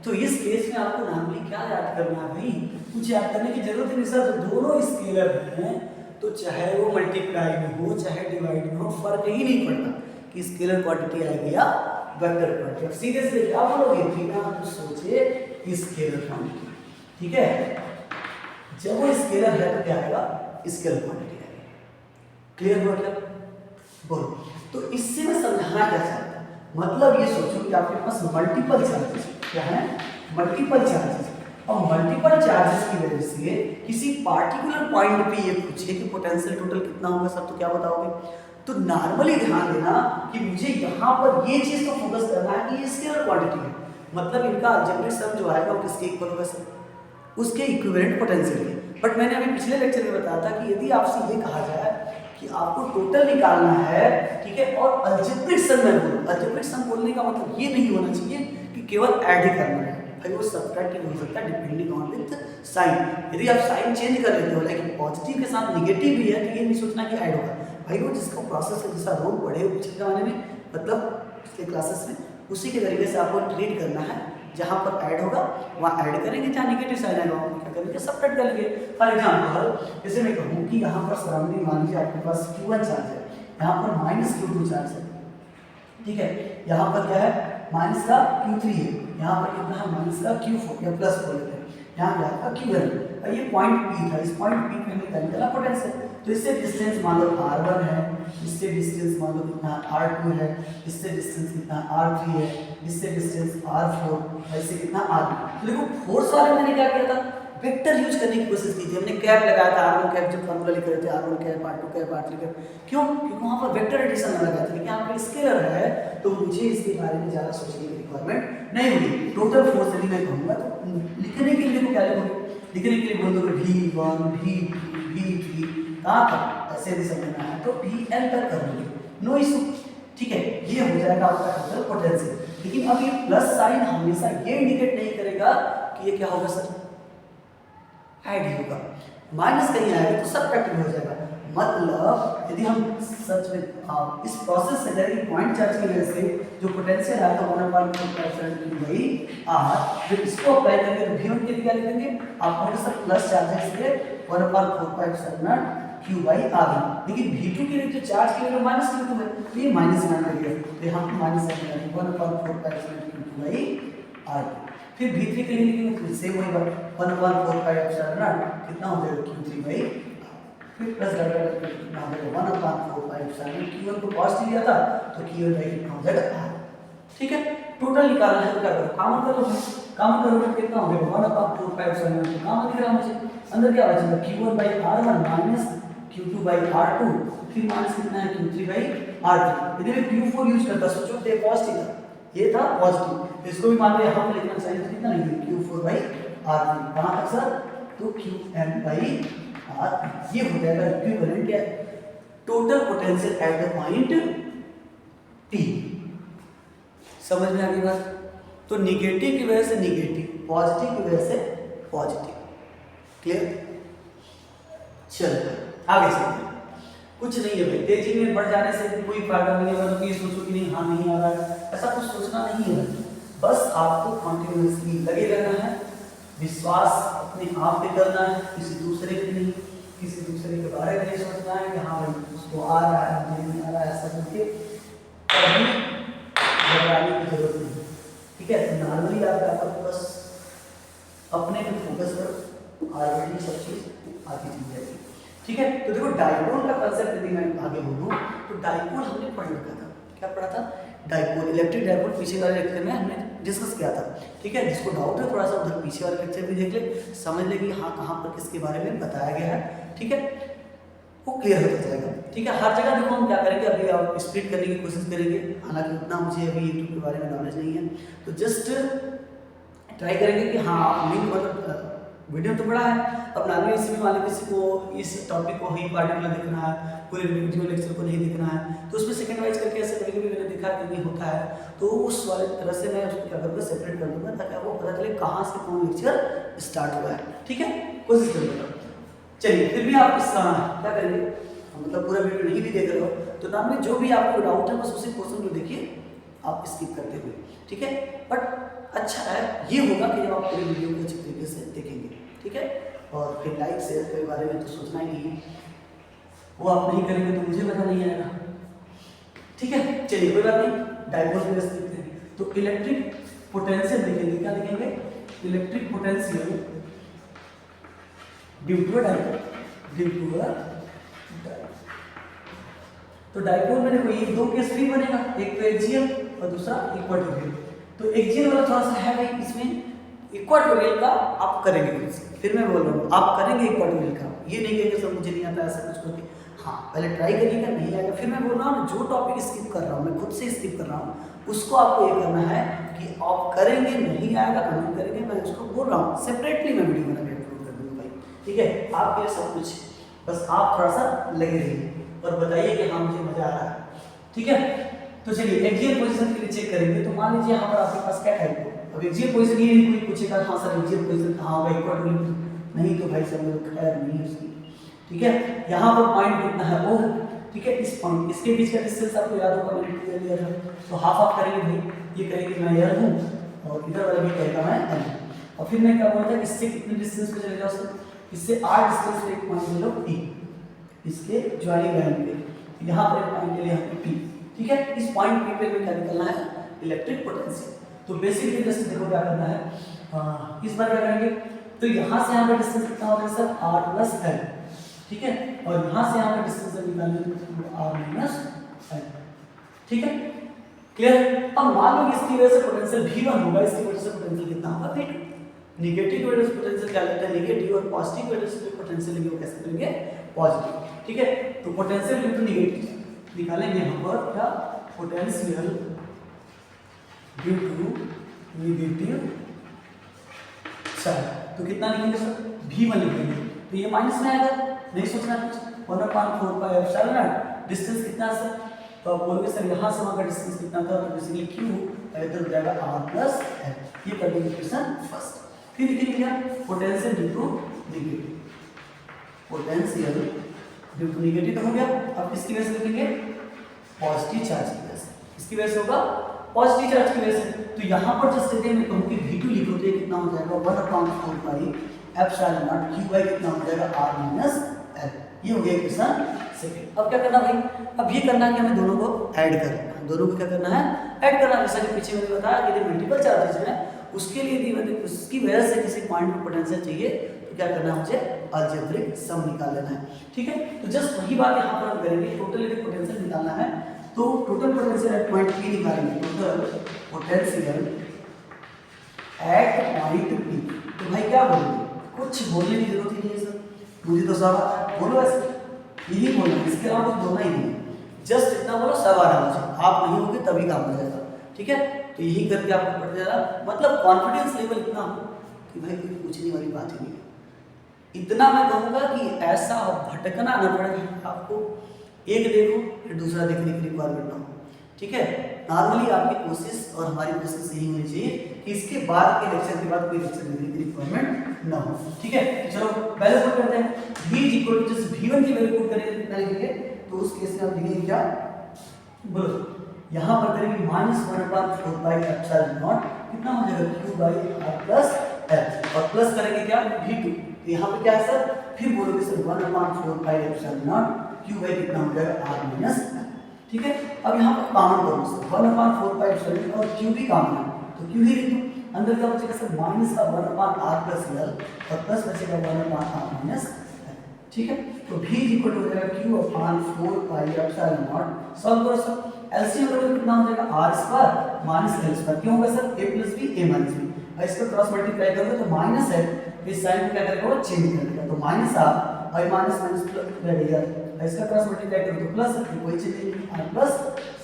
तो इस केस में आपको नॉर्मली क्या याद करना है भाई, कुछ याद करने की जरूरत नहीं सर, दोनों स्केलर हैं तो चाहे वो मल्टीप्लाई में हो चाहे डिवाइड में हो, फर्क ही नहीं पड़ता कि स्केलर क्वांटिटी आएगी या वेक्टर क्वांटिटी। अब सीधे सीधे क्या बोलोगे, बिना कुछ सोचे स्केलर क्वांटिटी। ठीक है, जब वो स्केलर है तो क्या आएगा, स्केलर क्वांटिटी आएगी। क्लियर हो गया? बोलो। तो इससे मैं समझाना क्या चाहता हूं, मतलब ये सोचो कि आपके पास मल्टीपल चार्जेस, क्या है, मल्टीपल चार्जेस, और मल्टीपल चार्जेस की वजह से किसी पार्टिकुलर पॉइंट पे ये पूछे कि पोटेंशियल टोटल कितना होगा सर, तो क्या बताओगे? तो नॉर्मली ध्यान देना कि मुझे यहाँ पर ये चीज तो फोकस करना है कि ये स्केलर क्वांटिटी है, मतलब इनका अलजेब्रिक सम जो आएगा वो किसके इक्वल होगा सर, उसके इक्विवेलेंट पोटेंशियल के। बट मैंने अभी पिछले लेक्चर में बताया था कि यदि आपसे ये कहा जाए कि आपको टोटल निकालना है, ठीक है, और अलजेब्रिक सम में बोलो, अलजेब्रिक सम बोलने का मतलब ये नहीं होना चाहिए कि केवल ऐड ही करना है, भाई वो सब्ट्रैक्ट हो सकता है डिपेंडिंग ऑन विद साइन। यदि आप साइन चेंज कर लेते हो, लाइक पॉजिटिव के साथ नेगेटिव भी है, तो ये नहीं सोचना कि ऐड होगा, भाई वो जिसका प्रोसेस है, जैसा रोल पढ़े पिछले जमाने में, मतलब पिछले क्लासेस में, उसी के तरीके से आपको ट्रीट करना है। जहाँ पर ऐड होगा वहाँ ऐड करेंगे, जहाँ नेगेटिव साइन आएगा वहाँ क्या करेंगे, सब्ट्रैक्ट करेंगे। फॉर एग्जाम्पल जैसे मैं कहूँ कि यहाँ पर सराउंडिंग मान लीजिए आपके पास Q1 चार्ज है, यहाँ पर -Q2 चार्ज है, ठीक है, यहाँ पर क्या है, माइनस का Q3 है, यहाँ पर कितना है, माइनस का Q4 या प्लस बोल लेते हैं, यहाँ पे आपका Q1 है, ये पॉइंट P था, इस पॉइंट P पे हमें निकाला पोटेंशियल, तो इससे डिस्टेंस मान लो R1 है, इससे डिस्टेंस मान लो कितना R2 है, इससे डिस्टेंस कितना R3 है, इससे डिस्टेंस R4, ऐसे कितना R। तो देखो फोर्स वाले मैंने क्या किया था, वेक्टर यूज करने की कोशिश की थी, हमने कैप लगाया था, R1 कैप जब फॉर्मूला लिख रहे थे, R1 cap R2 cap R3 cap, क्यों, क्योंकि वहाँ पर वेक्टर एडिशन में लगाया था, लेकिन यहाँ पे स्केलर है तो मुझे इसके बारे में ज़्यादा सोचने की रिक्वायरमेंट नहीं हुई। टोटल फोर्स यदि मैं कहूँगा तो लिखने के लिए देखो क्या लिखोगे, लिखने के लिए बोल दोगे V1 V2 V3, कहाँ तक ऐसे भी समझना है तो VN तक कर लोगे, नो इशू, ठीक है, ये हो जाएगा आपका टोटल पोटेंशियल। लेकिन अब ये प्लस साइन हमेशा ये इंडिकेट नहीं करेगा कि ये क्या होगा सर, ऐड ही होगा, माइनस कहीं आएगा तो सब्ट्रैक्ट हो जाएगा। मतलब यदि हम सच में इस प्रोसेस से करें कि पॉइंट चार्ज की वजह से जो पोटेंशियल आता है 1/4 वही R, जब इसको अप्लाई करेंगे तो V1 के लिए क्या लिखेंगे, आप हमेशा प्लस चार्जेस के 1/4 Q/R, लेकिन V2 के लिए जो चार्ज के लिए माइनस Q2 है, तो ये माइनस मान लगेगा, तो यहाँ पे माइनस आएगा 1/4 Q2/R। फिर V3 के लिए लिखेंगे तो सेम वही बात 1/4 कितना हो जाएगा Q3/R, फिर प्लस डाटा कितना हो जाएगा 1/4 Q1 को पॉजिटिव लिया था तो Q1 कितना हो जाएगा R, ठीक है। टोटल निकालना है तो क्या करो, कॉमन कर लो, कॉमन करोगे तो कितना हो जाएगा 1/4 कॉमन दिख रहा मुझे, अंदर क्या बचेगा Q1/R1 माइनस Q2/R2, फिर माइनस कितना है Q3/R3। यदि मैं Q4 यूज करता, सोचो ये पॉजिटिव था, ये था पॉजिटिव, इसको भी मान लो यहाँ पे लिखना चाहिए, तो कितना लिखेंगे Q4/R3, कहाँ तक सर, तो Qn/R, ये हो जाएगा इक्विवेलेंट क्या, total potential at the point P। समझ में आ गई बात? तो निगेटिव की वजह से निगेटिव, पॉजिटिव की वजह से पॉजिटिव, क्लियर? चलो आगे चलते हैं। कुछ नहीं है भाई, तेजी में बढ़ जाने से कोई फायदा नहीं है, तो ये सोचो कि नहीं हाँ नहीं आ रहा है, ऐसा कुछ सोचना नहीं है, बस आपको कॉन्टिन्यूसली लगे रहना है, विश्वास अपने आप पे करना है, किसी दूसरे पे नहीं, किसी दूसरे के बारे में नहीं सोचना है कि हाँ भाई उसको आ रहा है मुझे नहीं आ रहा है, ऐसा करके कभी घबराने की जरूरत नहीं, ठीक है। नॉर्मली आप बस अपने पे फोकस करो, ऑलरेडी सब चीज आती चीज जाएगी, ठीक है। तो देखो डाइपोल का कंसेप्ट यदि मैं आगे बोलूँ तो डाइपोल हमने पढ़ रखा था, क्या पढ़ा था, डाइपोल, इलेक्ट्रिक डाइपोल, पीछे वाले लेक्चर में हमने डिस्कस किया था, ठीक है। जिसको डाउट है थोड़ा सा उधर पीछे वाले लेक्चर भी देख ले, समझ ले कि हाँ कहाँ पर किसके बारे में बताया गया है, ठीक है, वो क्लियर होता जाएगा, ठीक है। हर जगह देखो हम क्या करेंगे, अभी आप स्प्लिट करने की कोशिश करेंगे, हालांकि उतना मुझे अभी यूट्यूब के बारे में नॉलेज नहीं है, तो जस्ट ट्राई करेंगे कि हाँ आप लिंक, मतलब वीडियो तो बड़ा है, अब नॉर्मली इसमें मान लो किसी को इस टॉपिक को ही पार्टिकुलर देखना है, पूरे वीडियो लेक्चर को नहीं देखना है, तो उसमें सेकंड वाइज करके ऐसे कभी मैंने देखा कभी होता है, तो उस वाले तरह से मैं उसको क्या करूँगा, सेपरेट कर दूँगा ताकि आपको पता चले कहाँ से कौन लेक्चर स्टार्ट हुआ है, ठीक है, कोशिश करूँगा। चलिए फिर भी आप इसका क्या करेंगे, मतलब पूरा वीडियो नहीं भी देख रहे हो तो नॉर्मली जो भी आपको डाउट है बस उसी क्वेश्चन को देखिए आप स्किप करते हुए, ठीक है। बट अच्छा है ये होगा कि जब आप पूरी वीडियो को अच्छी तरीके से देखेंगे, ठीक है। और फिर लाइक शेयर के बारे में तो सोचना ही नहीं है, वो आप नहीं करेंगे तो मुझे मजा नहीं आएगा, ठीक है। चलिए कोई बात नहीं, डाइपोल की वजह से लिखते हैं। तो इलेक्ट्रिक पोटेंशियल लिखेंगे, क्या लिखेंगे? Electric potential due to a dipole, due to a dipole. तो डाइपोल में देखो ये दो केस भी बनेगा, एक तो एक्सियल और दूसरा इक्वाटोरियल। तो एक्सियल वाला थोड़ा सा है भाई, इसमें इक्वाटोरियल का आप करेंगे। फिर मैं बोल रहा हूँ आप करेंगे इक्वाटोरियल का, ये नहीं कहेंगे सर मुझे नहीं आता ऐसा कुछ करके। हाँ पहले ट्राई करिएगा, नहीं आएगा फिर मैं बोल रहा हूँ जो टॉपिक स्किप कर रहा हूँ, मैं खुद से स्किप कर रहा हूँ, उसको आपको ये करना है कि आप करेंगे, नहीं आएगा कमेंट करेंगे, मैं उसको बोल रहा हूँ सेपरेटली मैं वीडियो बना के अपलोड कर दूँगा भाई, ठीक है? आपके लिए सब कुछ, बस आप थोड़ा सा लगे रहिए और बताइए कि हाँ मुझे मजा आ रहा है, ठीक है? तो चलिए एक्सियल पोजीशन के लिए चेक करेंगे। तो मान लीजिए यहाँ पर आपके पास क्या टाइप हो, अब एक्सियल पोजीशन ये कोई पूछेगा हाँ सर एक्सियल पोजीशन कहाँ होगा, इक्वाटोरियल नहीं तो भाई सब लोग खैर नहीं है उसकी, ठीक है? यहाँ पर पॉइंट कितना है वो, ठीक है? इस पॉइंट इसके बीच का डिस्टेंस आपको याद होगा, मैंने क्लियर लिया था। तो हाफ हाफ करेंगे भाई, ये कहेंगे मैं एल हूँ और इधर वाला भी कहेगा मैं एल। और फिर मैं क्या बोला था, इससे कितने डिस्टेंस पे चले जाओ सर, इससे r डिस्टेंस पे एक पॉइंट ले लो P, इसके ज्वाइनिंग लाइन पे यहाँ पर एक पॉइंट ले लिया हमने P, ठीक है? इस पॉइंट P पे हमें क्या निकलना है, इलेक्ट्रिक पोटेंशियल। तो बेसिक तरीके से देखो क्या करना है, इस बार क्या करेंगे, तो यहाँ से यहाँ का डिस्टेंस कितना होगा सर r प्लस l, ठीक है? और यहाँ से यहाँ का डिस्टेंस निकालेंगे r माइनस l, ठीक है? क्लियर? अब मान लो इसकी वजह से पोटेंशियल V1 होगा, इसकी वजह से पोटेंशियल कितना होगा V2। नेगेटिव की वजह से पोटेंशियल क्या लेते हैं नेगेटिव, और पॉजिटिव की वजह से पोटेंशियल लेंगे वो कैसे करेंगे पॉजिटिव, ठीक है? तो पोटेंशियल ड्यू टू नेगेटिव निकालेंगे यहाँ पर क्या, potential due to negative charge. तो कितना लिखेंगे सर, V1 लिखेंगे। तो ये माइनस में आएगा, नहीं सोचना कुछ, 1/4 पाई एप्सिलॉन नॉट। डिस्टेंस कितना है सर, तो आप बोलोगे सर यहाँ से वहाँ का डिस्टेंस कितना था, तो बेसिकली Q इधर हो जाएगा r प्लस l। ये कर देंगे क्वेश्चन फर्स्ट। फिर लिखेंगे क्या, potential due to negative, potential due to negative हो गया। अब किसकी वजह से लिखेंगे, पॉजिटिव चार्ज की वजह से, इसकी वजह से होगा पॉजिटिव चार्ज की वजह से। तो यहाँ पर जस्ट यदि मैं कहूँ कि V2 लिखो तो ये कितना हो जाएगा 1/4 pi epsilon naught Q by कितना हो जाएगा r माइनस l। ये हो गया क्वेश्चन सेकंड। अब क्या करना भाई, अब ये करना है कि हमें दोनों को ऐड करना है, दोनों को क्या करना है ऐड करना है। जैसा कि पीछे मैंने बताया कि यदि मल्टीपल चार्जेस हैं उसके लिए यदि उसकी वजह से किसी पॉइंट में पोटेंशियल चाहिए तो क्या करना है, मुझे अलजेब्रिक सम निकाल लेना है, ठीक है? तो जस्ट वही बात यहाँ पर हम करेंगे, टोटल यदि पोटेंशियल निकालना है तो total potential at point P निकालेंगे, total potential at point P। तो भाई क्या बोलेंगे, कुछ बोलने की जरूरत ही नहीं है सर, मुझे तो सब आता है, बोलो ऐसे यही बोलना है, इसके अलावा कुछ बोलना ही नहीं है। जस्ट इतना बोलो सब आ रहा है मुझे, आप नहीं होगे तभी काम हो जाएगा, ठीक है? तो यही करके आपको पड़ जाएगा, मतलब कॉन्फिडेंस लेवल इतना हो कि भाई कोई पूछने वाली बात ही नहीं है। इतना मैं कहूँगा कि ऐसा भटकना न पड़े आपको, एक देखो फिर दूसरा देखने की रिक्वायरमेंट ना हो, ठीक है? नॉर्मली आपकी कोशिश और हमारी कोशिश यही होनी चाहिए कि इसके बाद के लेक्चर के बाद कोई लेक्चर देखने की रिक्वायरमेंट ना हो, ठीक है? तो चलो पहले पुट करते हैं, V equal to just V1 की वैल्यू पुट करेंगे कितना लिखेंगे, तो उस केस में आप लिखेंगे क्या, बोलो यहाँ पर करेंगे -1/4 पाई एप्सिलॉन नॉट, कितना हो जाएगा Q by r plus l, और प्लस करेंगे क्या V2। तो यहाँ पे क्या है सर, फिर बोलोगे sir 1/4 pi epsilon naught Q by कितना हो जाएगा r माइनस l, ठीक है? अब यहाँ पर कॉमन करो सर 1/4 पाई एप्सिलॉन और Q भी कॉमन है तो Q ही लिख दो, अंदर क्या बचेगा सर माइनस का 1/r प्लस l और प्लस बचेगा 1/r माइनस l, ठीक है? तो V इक्वल टू हो जाएगा Q/4 pi epsilon not. Solve करो सर, एलसीएम करोगे कितना हो जाएगा r square minus l square, क्यों होगा sir a plus b a minus b, और इसको क्रॉस मल्टीप्लाई करोगे तो माइनस है, इस साइन को क्या करेगा वो चेंज कर देगा, तो माइनस r और माइनस माइनस प्लस रहेगा, इसका क्रॉस मल्टीप्लाई करो तो प्लस, कोई चीज नहीं r प्लस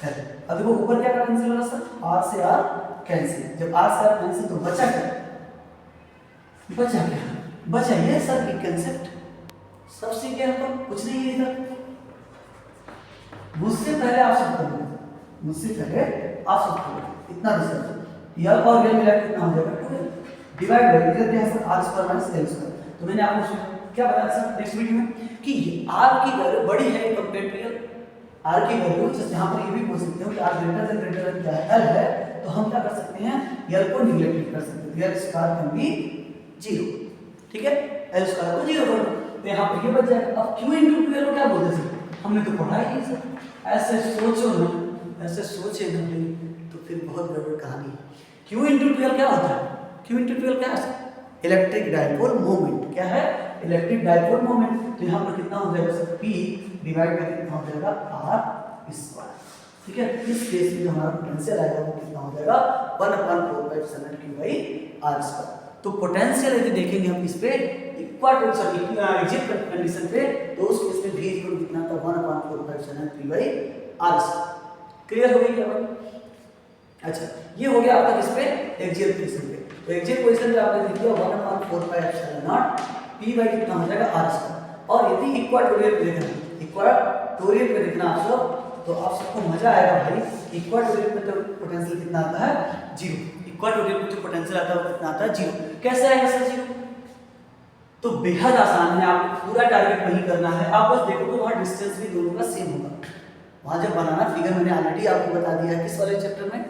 l। अब देखो ऊपर क्या कैंसिल होगा सर, r से r कैंसिल, जब r से r कैंसिल तो बचा क्या, बचा ये सर की कंसेप्ट, सब सीख गए हम, कुछ नहीं है इधर। मुझसे पहले आप सब करोगे, मुझसे पहले आप सब करोगे, इतना रिसर्च यल और यल मिला के कितना हो जाएगा 2l डिवाइड बाय इधर क्या है sir r square minus l square. तो मैंने आपको क्या बताया सर नेक्स्ट वीडियो में कि r की वैल्यू बड़ी है कंपेयर टू यल, r की वैल्यू जैसे यहाँ पर ये भी बोल सकते हो कि r ग्रेटर देन क्या है l है, तो हम क्या कर सकते हैं यल को निगलेक्ट कर सकते हैं, यल स्क्वायर कैन बी 0, ठीक है? l स्क्वायर को 0 कर दो तो यहाँ पर ये बच जाएगा। अब q इनटू 2l क्या बोलते हैं, हमने तो पढ़ा ही सर, ऐसे सोचो ना, ऐसे सोचे ना, फिर बहुत गड़बड़ कहानी है। Q इंटू 12 क्या होता है? Q इंटू 12 क्या है? Electric dipole moment. क्या है? Electric dipole moment. तो यहाँ पर कितना हो जाएगा सर? P डिवाइड बाय कितना हो जाएगा? R square. ठीक है, इस केस में जो हमारा पोटेंशियल आएगा वो कितना हो जाएगा? 1/4π r स्क्वायर। तो पोटेंशियल यदि देखेंगे हम इस पे इक्विवेलेंट कंडीशन पे, तो उस केस में v इक्वल कितना था? 1/4πr square. क्लियर हो गई क्या भाई? अच्छा, ये हो गया आपका किस पे? एक्सियल पोजीशन पे। तो एक्सियल पोजीशन पे आपने लिख दिया 1/4π0 p बाय कितना हो जाएगा? r square. और यदि इक्वाटोरियल पे देखना आप सब, तो आप सबको मजा आएगा भाई। इक्वाटोरियल पे तो पोटेंशियल कितना आता है? 0। इक्वाटोरियल पे जो पोटेंशियल आता है वो कितना आता है? 0। कैसे आएगा सर 0? तो बेहद आसान है, आपको पूरा टारगेट वही करना है। आप बस देखो तो वहां डिस्टेंस भी दोनों का सेम होगा। वहां जब बनाना फिगर मैंने ऑलरेडी आपको बता दिया है किस वाले चैप्टर में?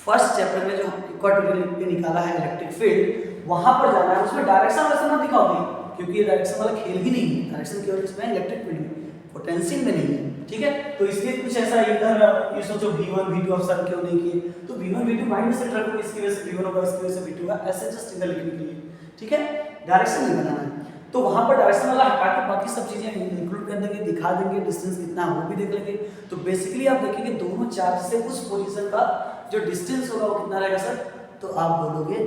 फर्स्ट चैप्टर में जो इक्वाटोरियल पे निकाला है इलेक्ट्रिक फील्ड, वहां पर जाना है। उसमें डायरेक्शन वैसे मत दिखाओगे, क्योंकि ये डायरेक्शन वाला खेल ही नहीं है। डायरेक्शन केवल किसमें? इलेक्ट्रिक फील्ड में, पोटेंशियल में नहीं है। ठीक है, तो इसलिए कुछ ऐसा इधर ये सोचो v1 v2 आप सर क्यों नहीं किए, तो v1 v2 माइंड में सेट रखो, इसकी वजह से v1 होगा, इसकी वजह से v2 होगा, ऐसे जस्ट इधर लिखने के लिए। ठीक है, डायरेक्शन नहीं बनाना है। तो वहां पर डायरेक्शन वाला हटा के बाकी सब चीजें इंक्लूड कर देंगे, दिखा देंगे, डिस्टेंस कितना है वो भी देख लेंगे। तो बेसिकली आप देखेंगे दोनों चार्ज से उस पोजीशन का जो डिस्टेंस होगा वो कितना रहेगा सर? तो आप बोलोगे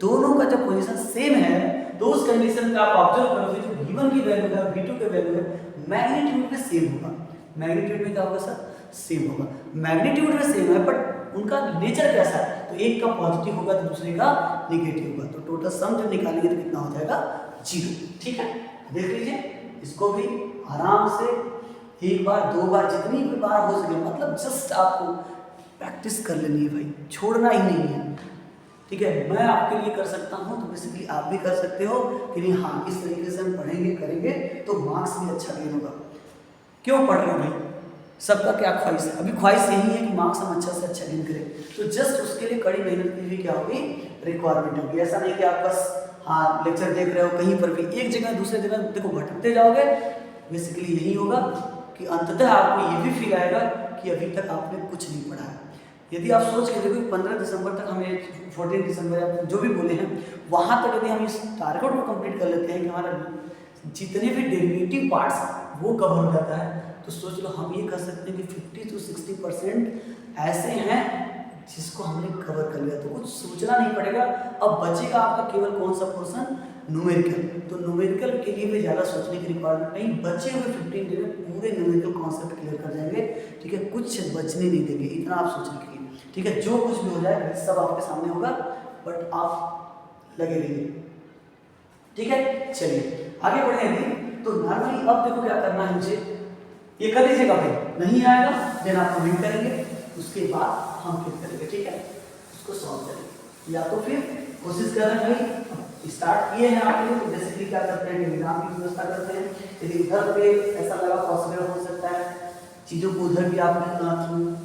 दोनों का जब पोजीशन सेम है, तो उस कंडीशन का आप ऑब्जर्व करोगे जो v1 की वैल्यू है v2 की वैल्यू है, मैग्नीट्यूड में सेम होगा। मैग्नीट्यूड में क्या होगा सर? सेम होगा। मैग्नीट्यूड में सेम है, बट उनका नेचर कैसा है? तो एक का पॉजिटिव होगा तो दूसरे का नेगेटिव होगा। तो टोटल सम जब निकालेंगे तो कितना हो जाएगा? 0। ठीक है, देख लीजिए इसको भी आराम से एक बार, दो बार, जितनी भी बार हो सके, मतलब जस्ट आपको प्रैक्टिस कर लेनी है भाई, छोड़ना ही नहीं है। ठीक है, मैं आपके लिए कर सकता हूँ तो बेसिकली आप भी कर सकते हो कि नहीं। हाँ, इस तरीके से हम पढ़ेंगे करेंगे तो मार्क्स भी अच्छा गेन होगा। क्यों पढ़ रहे हो भाई? सबका क्या ख्वाहिश है? अभी ख्वाहिश यही है कि मार्क्स हम अच्छा से अच्छा गेन करें। तो जस्ट उसके लिए कड़ी मेहनत की भी क्या होगी? रिक्वायरमेंट होगी। ऐसा नहीं कि आप बस हाँ लेक्चर देख रहे हो, कहीं पर भी एक जगह दूसरे जगह देखो भटकते जाओगे। बेसिकली यही होगा कि अंततः आपको ये भी फील आएगा कि अभी तक आपने कुछ नहीं पढ़ा है। यदि आप सोच के देखो 15 दिसंबर तक हमें 14 दिसंबर जो भी बोले हैं वहाँ तक यदि हम इस टारगेट को कंप्लीट कर लेते हैं कि हमारा जितने भी डेरिवेटिव पार्ट्स वो कवर हो जाता है, तो सोच लो हम ये कर सकते हैं कि 50 to 60% ऐसे हैं जिसको हमने कवर कर लिया। तो कुछ सोचना नहीं पड़ेगा। अब बचेगा आपका केवल कौन सा पोर्शन? न्यूमेरिकल। तो न्यूमेरिकल के लिए भी ज़्यादा सोचने की रिक्वायरमेंट नहीं। बचे हुए 15 डे में पूरे न्यूमेरिकल कॉन्सेप्ट क्लियर कर जाएंगे। ठीक है, कुछ बचने नहीं देंगे, इतना आप सोचने के लिए। ठीक है, जो कुछ भी हो जाए सब आपके सामने होगा, बट आप लगे रहिए। ठीक है, चलिए आगे बढ़ेंगे। तो नॉर्मली अब देखो क्या करना है मुझे, ये कर लीजिएगा भाई, नहीं आएगा देन आप कमेंट करेंगे, उसके बाद हम फिर करेंगे। ठीक है, उसको सॉल्व करेंगे या तो फिर कोशिश कर रहे हैं भाई स्टार्ट किए हैं आपके लिए। तो बेसिकली क्या करते हैं, एग्जाम की व्यवस्था करते हैं। यदि उधर पे ऐसा लगा पॉसिबल हो सकता है चीज़ों को उधर भी आपने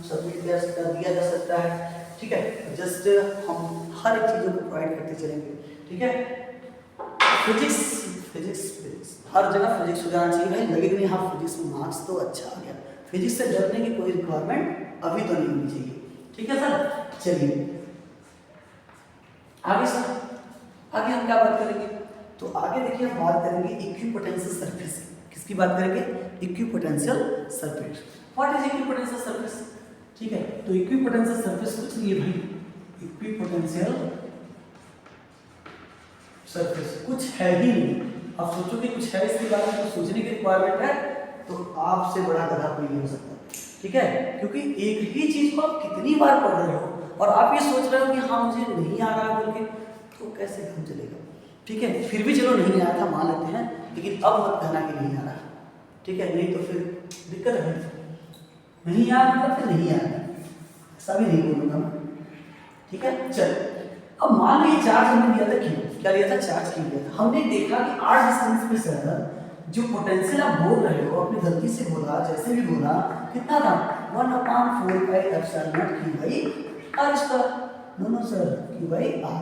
सबमिट कर दिया जा सकता है। ठीक है, जस्ट हम हर एक चीज़ों को प्रोवाइड करते चलेंगे। ठीक है, फिजिक्स फिजिक्स फिजिक्स हर जगह फिजिक्स हो जाना चाहिए भाई। लगे कि नहीं हाँ फिजिक्स में मार्क्स तो अच्छा आ गया, फिजिक्स से डरने की कोई रिक्वायरमेंट अभी तो नहीं होनी चाहिए। ठीक है सर, चलिए आगे सर, आगे हम क्या बात करेंगे? तो आगे देखिए हम बात करेंगे इक्विपोटेंशियल सरफेस। किसकी बात करेंगे? Equipotential surface. What is equipotential surface? ठीक है, तो इक्विपोटेंशियल सरफेस कुछ नहीं है भाई। इक्विपोटेंशियल सरफेस कुछ है ही नहीं। आप सोचो कि कुछ है, इसके बारे में तो सोचने की रिक्वायरमेंट है, तो आपसे बड़ा गधा कोई नहीं हो सकता। ठीक है, क्योंकि एक ही चीज को आप कितनी बार पढ़ रहे हो और आप ये सोच रहे हो कि हाँ मुझे नहीं आ रहा है बोल के, तो कैसे काम चलेगा? ठीक है, फिर भी चलो नहीं आया था मान लेते हैं, लेकिन अब मत कहना कि नहीं आ रहा। ठीक है, नहीं तो फिर दिक्कत है। नहीं आया मतलब फिर नहीं आया, ऐसा भी नहीं बोलूँगा मैं। ठीक है, चलो अब मान लो ये चार्ज हमने दिया था, क्यों क्या लिया था? चार्ज क्यों लिया था? हमने देखा कि r डिस्टेंस पे सर जो पोटेंशियल आप बोल रहे हो, अपनी गलती से बोला, जैसे भी बोला, कितना था? 1/4πε0 q by r square. No sir, q by r।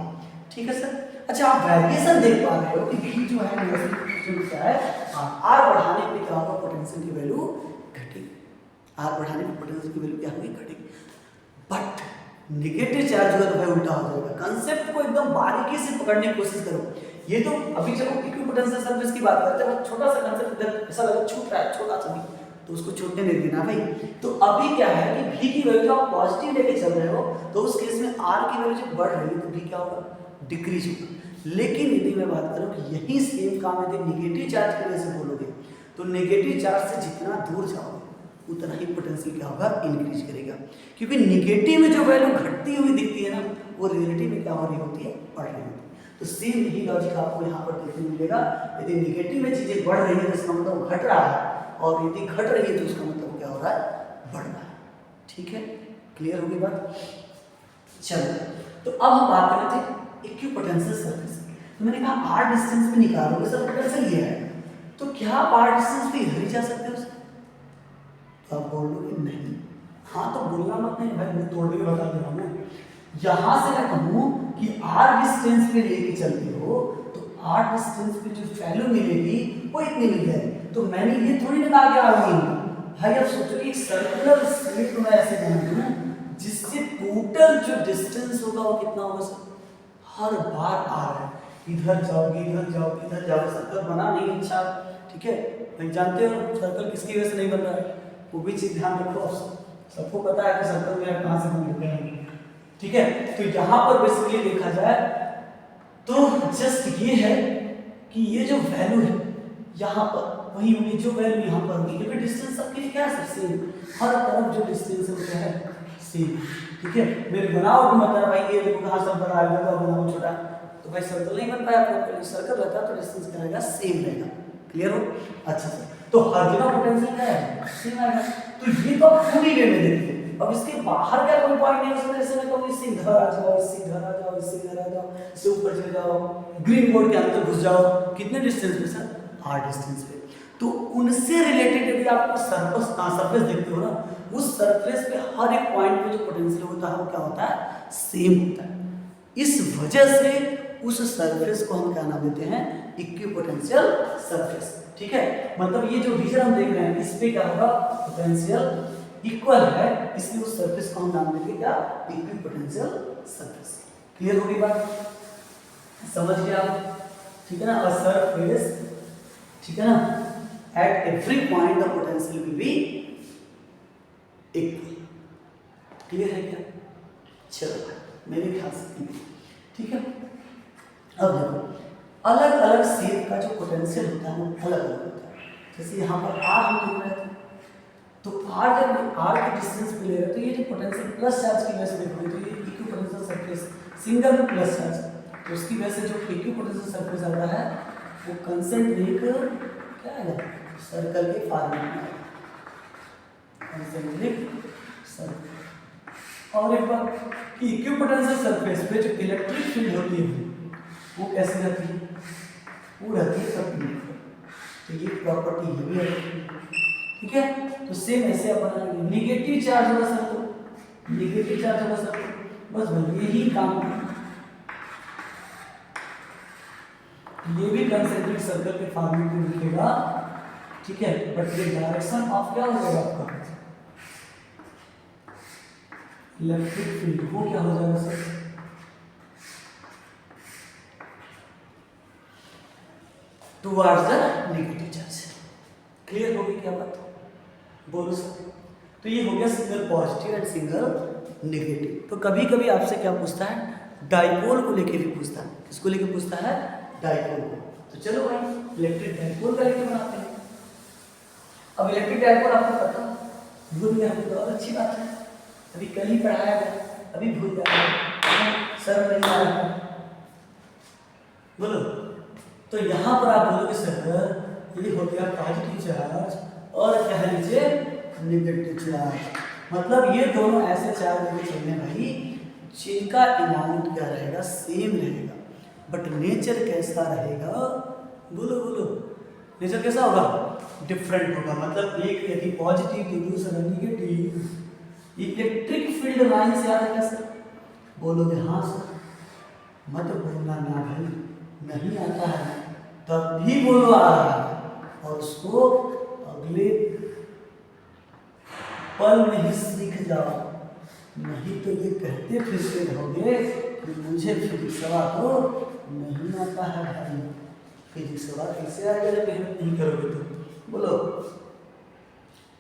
ठीक है सर। अच्छा, आप वेरिएशन देख पा रहे हो कि v जो है क्या है, r बढ़ाने पे क्या होगा? पोटेंशियल की वैल्यू घटेगी। r बढ़ाने पे पोटेंशियल की वैल्यू क्या होगी? घटेगी। बट नेगेटिव चार्ज होगा तो भाई उल्टा हो जाएगा। कंसेप्ट को एकदम बारीकी से पकड़ने की कोशिश करो। ये तो अभी जब इक्विपोटेंशियल सरफेस की बात करते हैं, छोटा सा कंसेप्ट इधर ऐसा लगा छूट रहा है, छोटा सा भी, तो उसको छूटने नहीं देना भाई। तो अभी क्या है कि v की वैल्यू आप पॉजिटिव लेके चल रहे हो, तो उस केस में r की वैल्यू जब बढ़ रही है तो v क्या होगा, डिक्रीज होगा। लेकिन यदि मैं बात करूं कि यही सेम काम यदि नेगेटिव चार्ज की वजह से बोलोगे, तो नेगेटिव चार्ज से जितना दूर जाओगे उतना ही पोटेंशियल क्या होगा, इंक्रीज करेगा। क्योंकि नेगेटिव में जो वैल्यू घटती हुई दिखती है ना, वो रिलेटिव में क्या हो रही होती है, बढ़ रही होती है। तो सेम यही लॉजिक आपको यहाँ पर देखने मिलेगा। यदि नेगेटिव में चीजें बढ़ रही है तो इसका मतलब घट रहा है, और यदि घट रही है तो उसका मतलब क्या हो रहा है, बढ़ रहा है। ठीक है, क्लियर होगी बात। चलो, तो अब हम बात कर रहे थे इक्विपोटेंशियल सरफेस। तो मैंने कहा r डिस्टेंस पे निकालोगे सर पोटेंशियल ये है, तो क्या आप r डिस्टेंस पे इधर ही जा सकते हो? तो आप बोलोगे नहीं। हाँ, तो बोलना मत नहीं भाई, मैं तोड़ के बता दे रहा हूँ। यहाँ से मैं कहूँ कि r डिस्टेंस पे लेके चलते हो तो r डिस्टेंस पे जो वैल्यू मिलेगी वो इतनी मिल जाएगी। तो मैंने ये थोड़ी ना कहा कि आ गई भाई। अब सोचो कि एक सर्कुलर स्लिट में ऐसे बना दूं जिससे टोटल जो डिस्टेंस होगा वो कितना होगा सर, हर बार आ रहा है, इधर जाओगे इधर जाओगे इधर जाओगे। सर्कल बना नहीं अच्छा, ठीक है भाई, जानते हो सर्कल किसकी वजह से नहीं बन रहा है, वो भी चीज ध्यान रखो। सबको पता है कि सर्कल मेरा कहाँ से बन रहा है, ठीक है। तो यहाँ पर बेसिकली देखा जाए तो जस्ट ये है कि ये जो वैल्यू है यहाँ पर वही होगी जो वैल्यू यहाँ पर होगी, क्योंकि डिस्टेंस सबके लिए क्या है, सेम। हर तरफ जो डिस्टेंस है वो क्या है, सेम। ठीक है, मेरे बनाओ को मतलब भाई ये देखो कहाँ सब बड़ा है, बनाओ छोटा, तो भाई सर्कल नहीं बन पाया। आपको सर्कल रहता है तो डिस्टेंस क्या रहेगा, सेम रहेगा। क्लियर हो? अच्छा सर, तो हर जगह पोटेंशियल क्या है, सेम आएगा। तो ये तो आप पूरी वे में देखते हैं। अब इसके बाहर क्या कोई पॉइंट नहीं हो सकता, जैसे मैं कहूँ इससे इधर आ जाओ, इससे इधर आ जाओ, इससे इधर आ जाओ, इससे ऊपर चले जाओ, ग्रीन बोर्ड के अंदर घुस जाओ, कितने डिस्टेंस पे सर, r डिस्टेंस पे। तो उनसे रिलेटेड यदि आप सरफेस देखते हो ना, उस सरफेस पे हर एक पॉइंट पे जो पोटेंशियल होता है वो क्या होता है, सेम होता है। इस वजह से उस सरफेस को हम क्या नाम देते हैं, इक्विपोटेंशियल सरफेस। ठीक है, मतलब ये जो रीजन हम देख रहे हैं इस पे क्या होगा, पोटेंशियल इक्वल है, इसलिए उस सरफेस को हम नाम देंगे क्या, इक्विपोटेंशियल सरफेस। क्लियर होगी बात, समझ गए आप? ठीक है ना, और सरफेस, ठीक है ना, at every point the potential will be equal. Clear है क्या? चलो मेरे ख्याल से ठीक है। अब देखो अलग अलग शेप का जो पोटेंशियल होता है वो अलग अलग होता है। जैसे यहाँ पर r हम लिख रहे थे, तो r जब r के डिस्टेंस पे ले रहे हैं तो ये जो पोटेंशियल प्लस चार्ज की वजह से देखोगे तो ये इक्विपोटेंशियल सरफेस सिंगल में प्लस चार्ज, तो उसकी वजह से जो इक्विपोटेंशियल सरफेस आ रहा है वो कंसेंट्रिक क्या है, सर्कल के फॉर्मेट में, कंसेंट्रिक सर्कल। और एक बात कि इक्विपोटेंशियल सरफेस पे जो इलेक्ट्रिक फील्ड होती है वो कैसे रहती है, वो रहती है परपेंडिकुलर। तो ये प्रॉपर्टी ये भी है, ठीक है। तो सेम ऐसे अपन नेगेटिव चार्ज होगा सर, तो नेगेटिव चार्ज होगा सर, बस भाई यही काम है। ये भी कंसेंट्रिक सर्कल के फॉर्मेट में लिखेगा, ठीक है, बट ये डायरेक्शन ऑफ क्या हो जाएगा आपका, इलेक्ट्रिक फील्ड, वो क्या हो जाएगा sir, towards the negative charge. Clear होगी क्या बात, बोलो सर। तो ये हो गया single positive and single negative. तो कभी कभी आपसे क्या पूछता है, डाइपोल को लेके भी पूछता है। किसको लेके पूछता है, डाइपोल को। तो चलो भाई इलेक्ट्रिक डाइपोल का लेके बनाते हैं। अब इलेक्ट्रिक डाइपोल आपको पता भूल गया तो और अच्छी बात है, अभी कल ही पढ़ाया गया, अभी भूल गया सर नहीं आया, बोलो। तो यहाँ पर आप बोलोगे सर ये हो गया पॉजिटिव चार्ज और कह लीजिए नेगेटिव चार्ज, मतलब ये दोनों ऐसे चार्ज लेके चलने भाई जिनका अमाउंट क्या रहेगा, सेम रहेगा, बट नेचर कैसा रहेगा, बोलो बोलो, नेचर कैसा होगा, डिफरेंट होगा। मतलब एक यदि पॉजिटिव तो दूसरा नेगेटिव। इलेक्ट्रिक फील्ड लाइन से आ रहा है सर, बोलोगे हाँ सर, मत बोलना ना भाई नहीं आता है, तब भी बोलो आ रहा है, और उसको अगले पल में ही सीख जाओ। नहीं तो ये कहते फिर से रहोगे कि मुझे फिजिक्स तो नहीं आता है भाई। फिजिक्स कैसे आएगा जब मेहनत नहीं करोगे तो, बोलो।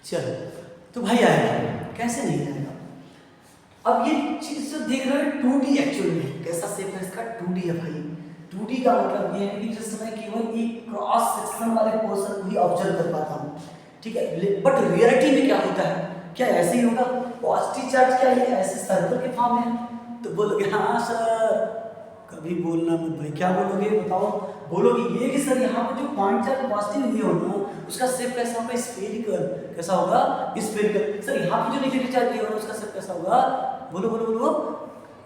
चलो तो भाई आएगा, कैसे नहीं आएगा। अब ये चीज जो देख रहे हो 2D एक्चुअली में कैसा शेप है इसका, 2D है भाई। 2D का मतलब ये है कि जिस समय केवल एक क्रॉस सेक्शन वाले पोर्शन को ही ऑब्जर्व कर पाता हूँ, ठीक है। बट रियलिटी में क्या होता है, क्या ऐसे ही होगा? पॉजिटिव चार्ज क्या ये ऐसे सर्कल के फॉर्म में है? तो बोलोगे हाँ सर, कभी बोलना मत भाई। क्या बोलोगे बताओ? बोलोगे ये कि सर यहाँ पर जो पॉइंट चार्ज पॉजिटिव नहीं होगा उसका शेप कैसा होगा? स्फेरिकल। कैसा होगा? स्फेरिकल। सर यहाँ पे जो नेगेटिव चार्ज नहीं होगा उसका शेप कैसा होगा? बोलो बोलो बोलो,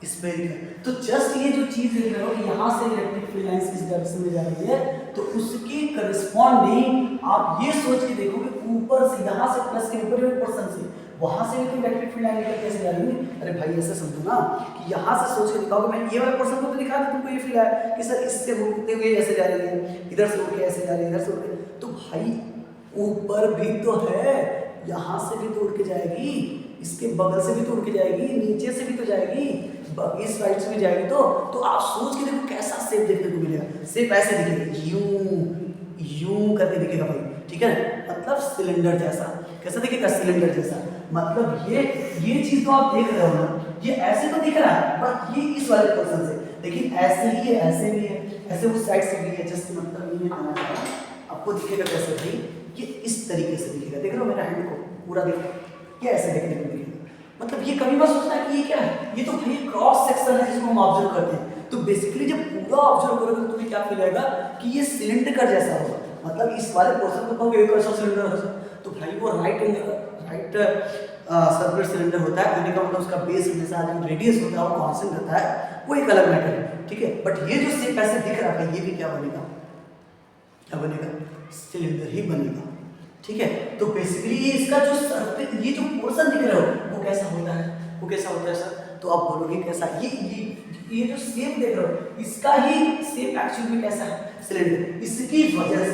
स्फेरिकल। तो जस्ट ये जो चीज देख रहे हो कि यहाँ से इलेक्ट्रिक फील्ड लाइंस इस डायरेक्शन में जा रही है, तो उसके करस्पॉन्डिंग आप ये सोच के देखोगे ऊपर से, यहाँ से प्लस के ऊपर पोर्शन से वहां से भी तो इलेक्ट्रिक फील्ड लाइन निकल कैसे जा रही है। अरे भाई ऐसे समझो ना कि यहाँ से सोच के दिखाओगे, मैं ये वाले पोर्शन को तो दिखा दूं तुमको, ये फील है कि सर इससे होते हुए ऐसे जा रही है, इधर से होके ऐसे जा रही है, इधर से होके। तो भाई ऊपर भी तो है, यहाँ से भी तो उड़ के जाएगी, इसके बगल से भी तो उड़ के जाएगी, नीचे से भी तो जाएगी, इस साइड से भी जाएगी। तो आप सोच के देखो कैसा शेप देखने को मिलेगा। शेप ऐसे दिखेगा, यूं यूं करके दिखेगा भाई, ठीक है। मतलब सिलेंडर जैसा। कैसा दिखेगा? सिलेंडर जैसा। मतलब ये चीज तो आप देख रहे हो ना, ये ऐसे तो दिख रहा है बट ये इस वाले पोर्शन से, लेकिन ऐसे ही है, ऐसे भी है, ऐसे उस साइड से भी है। जस्ट मतलब ये कहना चाह रहा हूं, आपको दिखेगा कैसे भाई? ये इस तरीके से दिखेगा। देख रहे हो मेरा हैंड को पूरा? देखो ये ऐसे दिखने को दिखेगा। मतलब ये कभी मत सोचना कि ये क्या है, ये तो भाई क्रॉस सेक्शन है जिसको हम ऑब्जर्व करते हैं। तो बेसिकली जब पूरा ऑब्जर्व करोगे तो तुम्हें क्या फील आएगा कि ये सिलेंडर जैसा होगा। मतलब इस वाले पोर्शन को कहोगे एक ऐसा सिलेंडर है, तो भाई वो राइट सर्कुलर सिलेंडर होता है। कहने का मतलब उसका बेस हमेशा जो रेडियस होता है वो कांस्टेंट रहता है, वो एक अलग मैटर है, ठीक है। बट ये जो शेप ऐसे दिख रहा है ये भी क्या बनेगा? क्या बनेगा? सिलेंडर ही बनेगा, ठीक है। तो बेसिकली ये इसका जो सरफेस, ये जो पोर्शन दिख रहा हो वो कैसा होता है? वो कैसा होता है सर? तो आप बोलोगे कैसा? ये जो शेप देख रहे हो इसका ही शेप एक्चुअली में कैसा है? सिलेंडर। इसकी वजह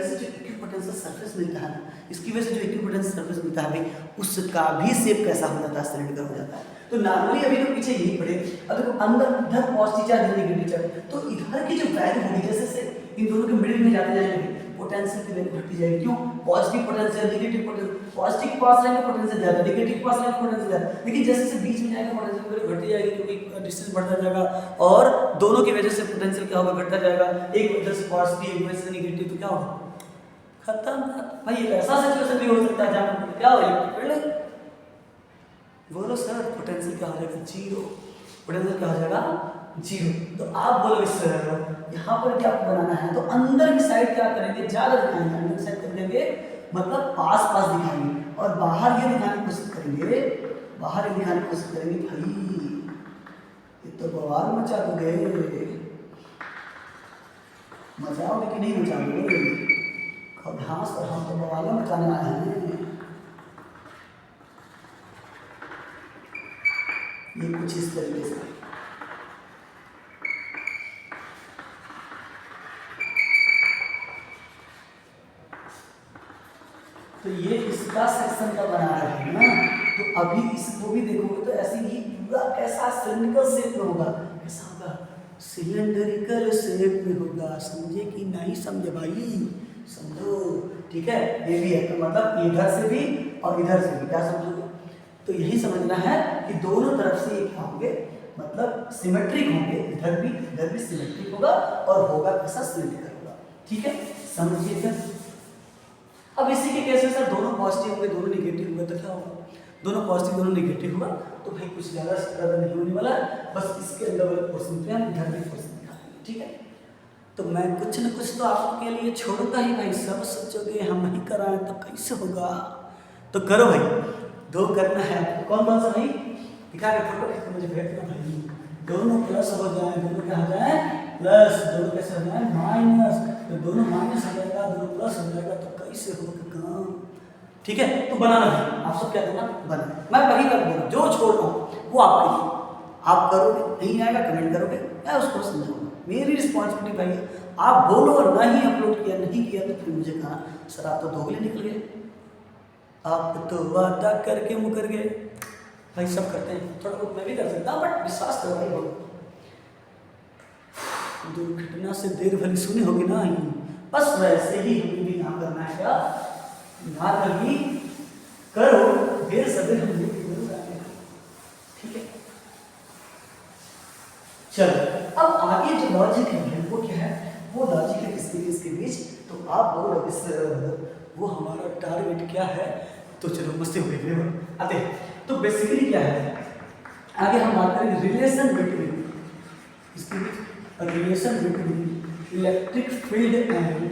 से जो इक्विपोटेंशियल सरफेस मिलता है ना, इसकी वजह से जो इक्विपोटेंशियल सरफेस मिलता है भाई, उसका भी शेप कैसा हो जाता है? सिलेंडर हो जाता है। तो नॉर्मली अभी तो पीछे यही पड़े, अगर अंदर इधर पॉजिटिव चार्ज नेगेटिव चार्ज, तो इधर की जो वैल्यू होगी जैसे इन दोनों के मिडिल में जाते जाएंगे पोटेंशियल की वैल्यू घटती जाएगी। क्यों? Positive potential negative potential, positive के पास रहेंगे पोटेंशियल ज्यादा, नेगेटिव के पास रहेंगे पोटेंशियल ज्यादा। लेकिन जैसे जैसे बीच में जाएगा पोटेंशियल की वैल्यू घटती जाएगी क्योंकि डिस्टेंस बढ़ता जाएगा और दोनों की वजह से पोटेंशियल क्या होगा? घटता जाएगा। एक वजह से पॉजिटिव, एक वजह से नेगेटिव, तो क्या होगा? खत्म भाई। ऐसा सिचुएशन भी हो सकता है जहां क्या होगा? बोलो सर पोटेंशियल क्या हो जाएगा? जीरो। पोटेंशियल क्या हो जाएगा? जीरो। तो आप बोलो इस तरह यहाँ पर क्या बनाना है, तो अंदर की साइड क्या करेंगे? ज्यादा दिखाएंगे, अंदर की साइड कर देंगे, मतलब पास पास दिखाएंगे, और बाहर ये दिखाने की कोशिश करेंगे, बाहर ये दिखाने की कोशिश करेंगे भाई ये तो बवाल मचा दोगे। मचाओगे कि नहीं मचाओगे? हाँ सर हम तो बवाल मचाने आए हैं। ये कुछ इस तरीके से। तो ये इसका सेक्शन का बना रहे हैं ना, तो अभी इसको भी देखोगे तो ऐसे ही पूरा कैसा सिलिंड्रिकल शेप में होगा। कैसा होगा? सिलिंड्रिकल शेप में होगा। समझे कि नहीं समझे भाई? समझो, ठीक है। ये भी है, तो मतलब इधर से भी और इधर से भी, क्या समझोगे? तो यही समझना है कि दोनों तरफ से एक होंगे, मतलब सिमेट्रिक होंगे, इधर भी सिमेट्रिक होगा और होगा कैसा? सिलिंड्रिकल होगा, ठीक है। समझिए। अब इसी के केस में सर दोनों पॉजिटिव होंगे दोनों नेगेटिव होंगे, तो क्या होगा? दोनों पॉजिटिव दोनों नेगेटिव हुआ तो भाई कुछ ज़्यादा नहीं होने वाला, बस इसके अंदर वाले पोर्शन पे हम इधर भी पोर्शन दिखाएंगे, ठीक है। तो मैं कुछ न कुछ तो आपके लिए छोड़ूंगा ही भाई। सब सोचोगे हम नहीं कराएं तो कैसे होगा? तो करो भाई, दो करना है। कौन कौन सा भाई? दिखा के फोटो खींच के मुझे भेज देना भाई। दोनों प्लस हो जाए, दोनों क्या हो जाए? प्लस। दोनों कैसे हो जाए? माइनस। तो दोनों माइनस हो जाएगा, दोनों प्लस हो जाएगा, तो कैसे होगा काम? ठीक है। तो बनाना है, आप सब क्या करना? बना। मैं वही कर बोलूँ, जो छोड़ रहा हूँ वो आपके लिए। आप करोगे, नहीं आएगा कमेंट करोगे, मैं उसको समझाऊंगा। मेरी रिस्पॉन्सिबिलिटी भाई है। आप बोलो और नहीं अपलोड किया, नहीं किया तो फिर मुझे कहा सर आप तो दोगले निकल गए, आप तो वादा करके मुकर गए। भाई सब करते हैं, थोड़ा बहुत मैं भी कर सकता हूँ, बट विश्वास करो भाई बहुत। दुर्घटना से देर भली सुनी होगी ना, बस वैसे ही हमें भी यहाँ करना है क्या, ना कभी करो देर सवेर हम लोग जरूर आएंगे, ठीक है। चलो अब आगे जो लॉजिक है वो क्या है, वो लॉजिक है इसके बीच। तो आप बोलो इस वो हमारा टारगेट क्या है, तो चलो मस्ती हो गई आते हैं। तो बेसिकली क्या है, आगे हम बात करेंगे रिलेशन बिटवीन, इसके बीच relation between electric field and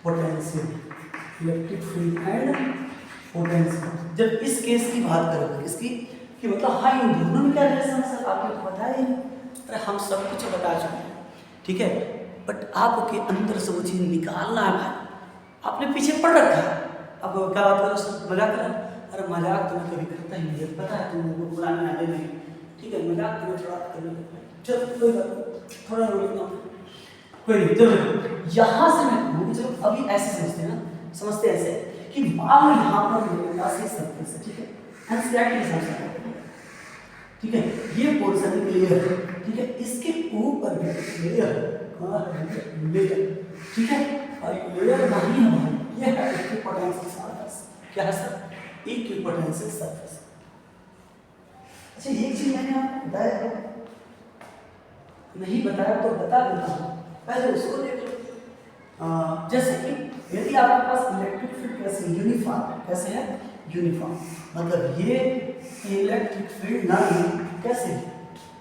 potential, electric field and potential. जब इस केस की बात करोगे इसकी कि मतलब हाँ इन दोनों में क्या रिलेशन है सर, आपने तो बताया ही नहीं। अरे हम सब कुछ बता चुके हैं, ठीक है, बट आपके अंदर से वो चीज़ निकालना है भाई, आपने पीछे पढ़ रखा है। अब क्या बात करो सर, मजाक करो, अरे मजाक तो मैं कभी करता ही नहीं, पता है तुम लोगों को बुलाने आते नहीं, ठीक है, मजाक तो मैं थोड़ा करने लगता है, चलो कोई बात नहीं, थोड़ा रोकना कोई नहीं। चलो यहाँ से मैं कहूँ, चलो अभी ऐसे समझते हैं ना, समझते ऐसे कि मान लो यहाँ पर मेरे पास एक सर्फेस है, ठीक है, एंड समझ, ठीक है, ये पोर्शन क्लियर है, ठीक है, इसके ऊपर भी लेयर लेयर, ठीक है, और लेयर नहीं हमारी ये है इक्विपोटेंशियल सरफेस। क्या है सर, इक्विपोटेंशियल सरफेस। अच्छा एक चीज मैंने आपको बताया है, नहीं बताया तो बता देता हूँ, पहले उसको देख लो। जैसे कि यदि आपके पास इलेक्ट्रिक फील्ड कैसे यूनिफॉर्म, कैसे है यूनिफॉर्म, मतलब ये इलेक्ट्रिक फील्ड ना कैसे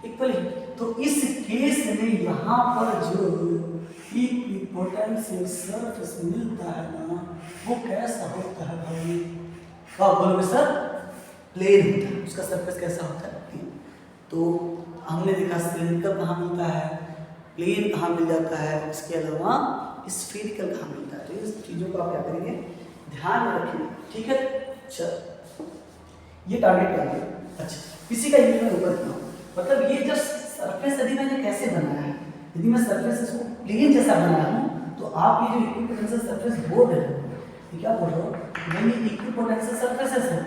इक्वली, तो इस केस में यहाँ पर जो इक्विपोटेंशियल सरफेस मिलता है ना, वो कैसा होता है भाई, क्या बोलोगे सर, प्लेन होता है, उसका सरफेस कैसा होता है। तो हमने देखा सिलिंड्रिकल कहाँ मिलता है, प्लेन कहाँ मिल जाता है, इसके अलावा स्फीरिकल कहाँ मिलता है। तो इस चीज़ों को आप क्या करेंगे, ध्यान में रखेंगे, ठीक है। चल ये टारगेट क्या है, अच्छा किसी का ये मैं ऊपर किया, मतलब ये जो सरफेस यदि मैंने कैसे बनाया है, यदि मैं सरफेस इसको प्लेन जैसा बनाया हूँ, तो आप ये जो इक्विपोटेंशियल सरफेस बोल रहे हो, ये क्या बोल रहे हो, मैं इक्विपोटेंशियल सरफेसेस है,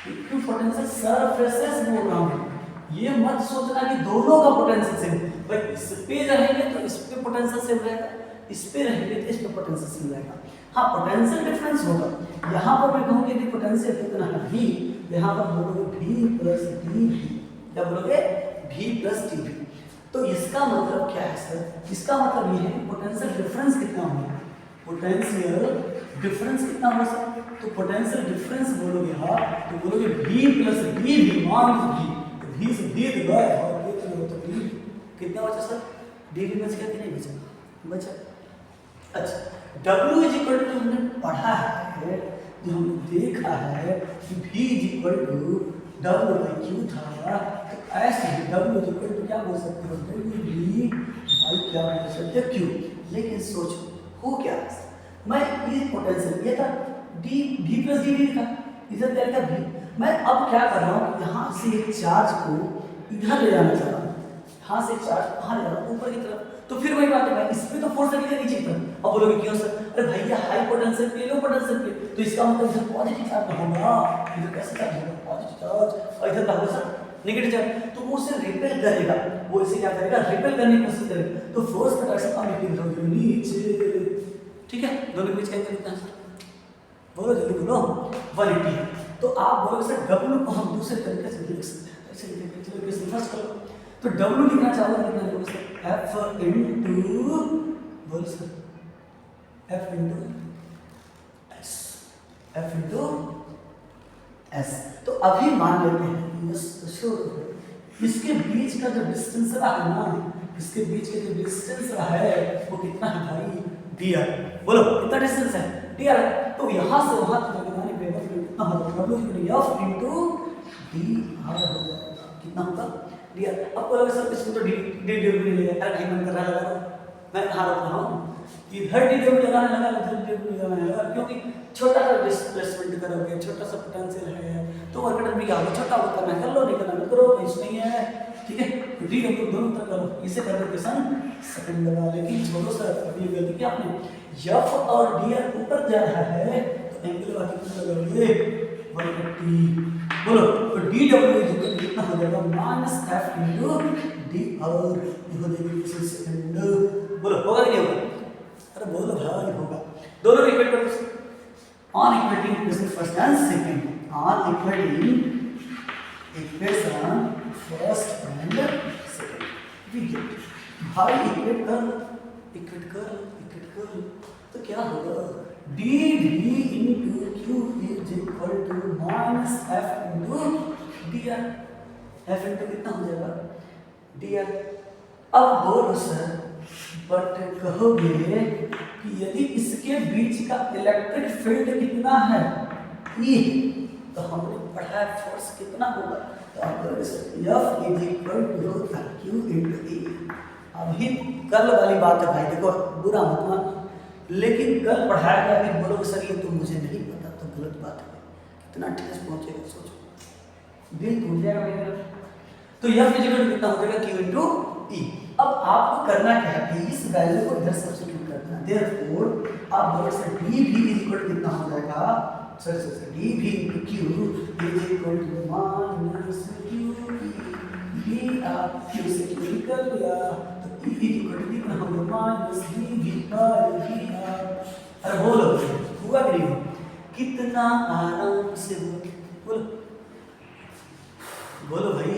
इक्विपोटेंशियल सरफेसेस बोल रहा हूँ। ये मत सोचना कि दोनों का पोटेंशियल सेम, भाई इस पे रहेंगे तो इस पे पोटेंशियल सेम रहेगा, इस पे रहेंगे तो इस पे पोटेंशियल सेम रहेगा। हाँ पोटेंशियल डिफरेंस होगा, यहाँ पर मैं कहूँ कि पोटेंशियल कितना है V, यहाँ पर बोलोगे V प्लस डी वी, क्या बोलोगे V प्लस डी वी। तो इसका मतलब क्या है सर, इसका मतलब ये है कि पोटेंशियल डिफरेंस कितना होगा, पोटेंशियल डिफरेंस कितना हो सर, तो पोटेंशियल डिफरेंस बोलोगे हाँ, तो बोलोगे V प्लस डी वी, मान लीजिए V से D गए और ये तो होता D कितना बचा सर, D भी बच गया कि नहीं बचा, बचा। अच्छा W इज इक्वल टू हमने पढ़ा है, जो हमने देखा है कि V is equal to W by Q था, तो ऐसे ही W इज इक्वल टू क्या बोल सकते हो, W बाई क्या बोल सकते हो Q। लेकिन सोचो हो क्या, मैं ये पोटेंशियल ये था D V प्लस डी था, इधर क्या था V, मैं अब क्या कर रहा हूँ, यहाँ से एक चार्ज को इधर ले जाना चाह रहा हूँ, यहाँ से चार्ज कहाँ ले जा रहा हूँ, ऊपर की तरफ। तो फिर वही बात है भाई, इस पे तो फोर्स लगेगा नीचे की तरफ। अब बोलोगे क्यों सर, अरे भैया हाई पोटेंशियल पे लो पोटेंशियल पे, तो इसका मतलब इधर पॉजिटिव चार्ज होगा, इधर कैसे चार्ज होगा, पॉजिटिव चार्ज, और इधर क्या होगा सर नेगेटिव चार्ज, तो वो उसे रिपेल करेगा, वो इसे क्या करेगा, रिपेल करने की कोशिश करेगा, तो फोर्स का डायरेक्शन पॉजिटिव होगा नीचे, ठीक है। दोनों के बीच क्या कितना है सर, बोलो जल्दी बोलो, 180 है। तो आप बोलोगे सर W को हम दूसरे तरीके से लिख सकते हैं, ऐसे लिखेंगे, चलो इसे फर्स्ट करो, तो W लिखना चाहोगे कितना लिखोगे सर, F इनटू बोल sir F into S, F into S। तो अभी मान लेते हैं इसके बीच का जो डिस्टेंस रहा है ना, इसके बीच का जो डिस्टेंस रहा है वो कितना है भाई, dr, बोलो कितना डिस्टेंस है dr। तो यहाँ से वहाँ तक लगाने पे कितना होगा, F इनटू dr हो जाएगा, कितना होगा dr। अब बोलोगे सर इसको तो dw लेगा, अरे भाई मन कर रहा लगा, मैं कहाँ रोक रहा हूँ, इधर dw लगाने लगा, उधर dw लगाने लगा, क्योंकि छोटा सा डिस्प्लेसमेंट करोगे, छोटा सा पोटेंशियल है, तो वर्क डन भी क्या होगा, छोटा होगा, करना कर लो, नहीं करना मत करो, कुछ नहीं है, ठीक है। dw दोनों तरफ करो, इसे करने के सन सेकंड लगा, लेकिन छोड़ो सर अभी गलती क्या आपने, F और dr ऊपर जा रहा है, तो एंगल वाली कितना लगाओगे 180। बोलो तो डी डब्ल्यू इक्वल कितना हो जाएगा माइनस एफ इंटू डी और ये हो जाएगी सेकंड। बोलो होगा कि नहीं होगा? अरे बोलो भाई होगा। दोनों इक्वेट करो on equating equation first and second on equating equation first and second we get भाई इक्वेट कर तो क्या होगा D V into Q is equal to minus F into D R. F into कितना हो जाएगा डी आर। अब बोलो सर बट कहोगे कि यदि इसके बीच का इलेक्ट्रिक फील्ड कितना है ई, तो हमने पढ़ा है फोर्स कितना होगा, तो आप F is equal to Q into E। अभी कल वाली बात है भाई, देखो बुरा मत मान, लेकिन कल पढ़ाया गया कि बोलोगे सर ये तो मुझे नहीं पता, तो गलत बात है। कितना ठेस पहुंचेगा सोचो, दिल टूट जाएगा मेरा। तो F इज इक्वल टू कितना हो जाएगा Q इंटू E। अब आपको करना क्या है कि इस वैल्यू को इधर सब्स्टिट्यूट करना है। देयरफॉर आप बोलो सर डी भी इज इक्वल टू कितना हो जाएगा, सर डी भी into Q is equal to minus Q D आप Q से Q निकल गया, तो E इज इक्वल टू कितना होगा माइनस डी भी बाय डी आर। अरे बोलो हुआ कि नहीं, कितना आराम से बोलो बोलो भाई,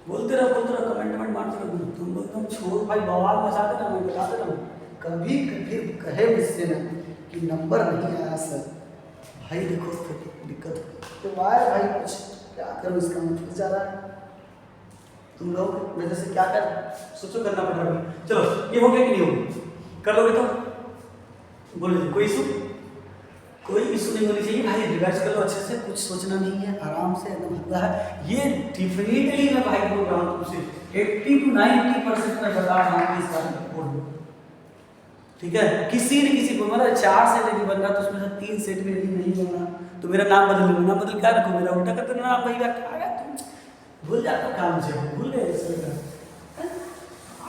बोलते रहो कमेंट मारते रहो। तुम लोग तुम छोड़ भाई बवाल मचा देना, मैं बता दे रहा हूँ। कभी फिर कहे मुझसे ना कि नंबर नहीं आया सर, भाई देखो दिक्कत हो तो आए भाई, कुछ क्या करो इसका मतलब जा रहा है। तुम लोग मेरे से क्या कर सोचो, करना पड़ रहा है। चलो ये हो गया कि नहीं होगा, कर लोगे तो बोलो कोई इशू, कोई इशू नहीं होनी चाहिए भाई। रिवाइज कर लो अच्छे से, कुछ सोचना नहीं है, आराम से एकदम हल्का है। ये डेफिनेटली मैं भाई बोल रहा हूँ तुमसे 80 to 90% मैं बता रहा हूँ इस बारे में बोल, ठीक है। किसी न किसी को मतलब 4 सेट यदि बन रहा तो उसमें से 3 सेट में यदि नहीं बन रहा तो मेरा नाम बदल लो, नाम बदल क्या रखो, मेरा उल्टा कर देना नाम, भाई आ गया तुम भूल जाता काम से, भूल गए सर।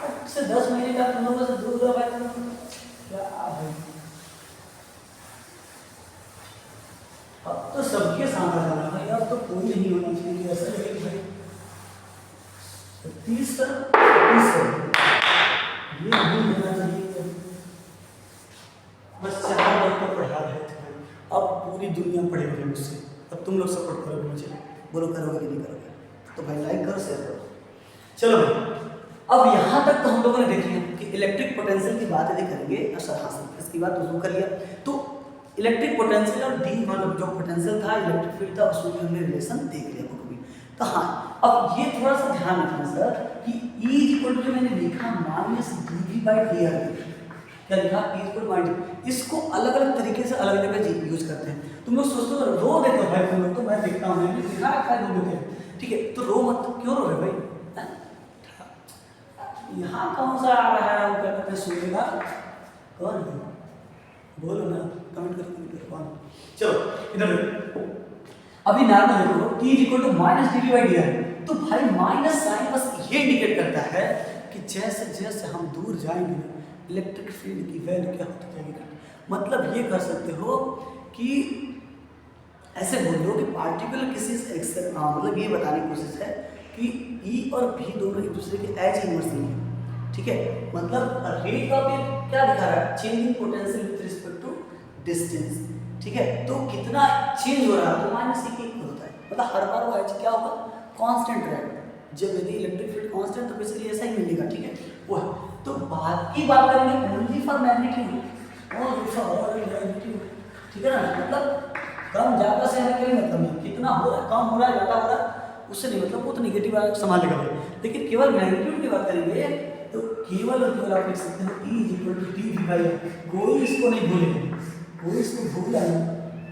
8 से 10 महीने का तुम लोगों से दूर रहा भाई, क्या भाई अब तो सबके साथ आ जाना भाई, अब तो कोई नहीं होना चाहिए ऐसा है भाई। 30 ये नहीं होना चाहिए, बस 4 लोग को पढ़ा रहे थे भाई, अब पूरी दुनिया पढ़े हुए मुझसे। अब तुम लोग सपोर्ट करोगे मुझे, बोलो करोगे कि नहीं करोगे, तो भाई लाइक करो शेयर करो। चलो भाई अब यहाँ तक तो हम लोगों ने देख लिया कि इलेक्ट्रिक पोटेंशियल की बात यदि करेंगे, अच्छा हाँ इसकी बात तो कर लिया। तो इलेक्ट्रिक पोटेंशियल और डी मतलब जो पोटेंशियल था इलेक्ट्रिक फील्ड था उसमें हमने रिलेशन देख लिया बुक में। तो हाँ अब ये थोड़ा सा ध्यान रखना सर कि E इक्वल टू जो मैंने लिखा minus dv by D are, क्या लिखा E इक्वल माइनस, इसको अलग अलग तरीके से अलग अलग यूज करते हैं। तुम लोग सोचते हो रो देते हो भाई, तुम लोग तो मैं देखता हूँ मैंने लिखा रखा है रो देते हैं, ठीक है। तो रो मत, क्यों रो रहे भाई, यहाँ कौन सा आ रहा है वो क्या कहते हैं सुनेगा कौन है, बोलो ना कमेंट करके कौन। चलो इधर देखो, अभी नॉर्मल देखो T equal to minus D by D R, तो भाई माइनस साइन बस ये इंडिकेट करता है कि जैसे जैसे हम दूर जाएंगे इलेक्ट्रिक फील्ड की वैल्यू क्या होती जाएगी। मतलब ये कर सकते हो कि ऐसे बोल दो कि पार्टिकुलर किसी से मतलब ये बताने की कोशिश है कि E और V दोनों एक दूसरे के एज इनवर्स नहीं है, ठीक है। मतलब रेट ऑफ क्या दिखा रहा है, changing potential with respect to distance, ठीक है। तो कितना चेंज हो रहा है तो माइनस E के इक्वल होता है, मतलब हर बार वो एच क्या होगा कांस्टेंट रहेगा। जब यदि इलेक्ट्रिक फील्ड कांस्टेंट तो बेसिकली ऐसा ही मिलेगा, ठीक है वो है। तो बाकी बात करेंगे ओनली फॉर मैग्नीट्यूड, ठीक है ना। मतलब कम ज़्यादा से आने के लिए मतलब नहीं, कितना हो रहा है कम हो रहा है ज़्यादा हो रहा है उससे नहीं मतलब, वो तो निगेटिव संभालेगा भाई। लेकिन केवल मैग्नीट्यूड की बात करेंगे तो केवल और केवल आप लिख सकते हो E equal to D V by, कोई इसको नहीं भूलेगा, कोई इसको भूला ना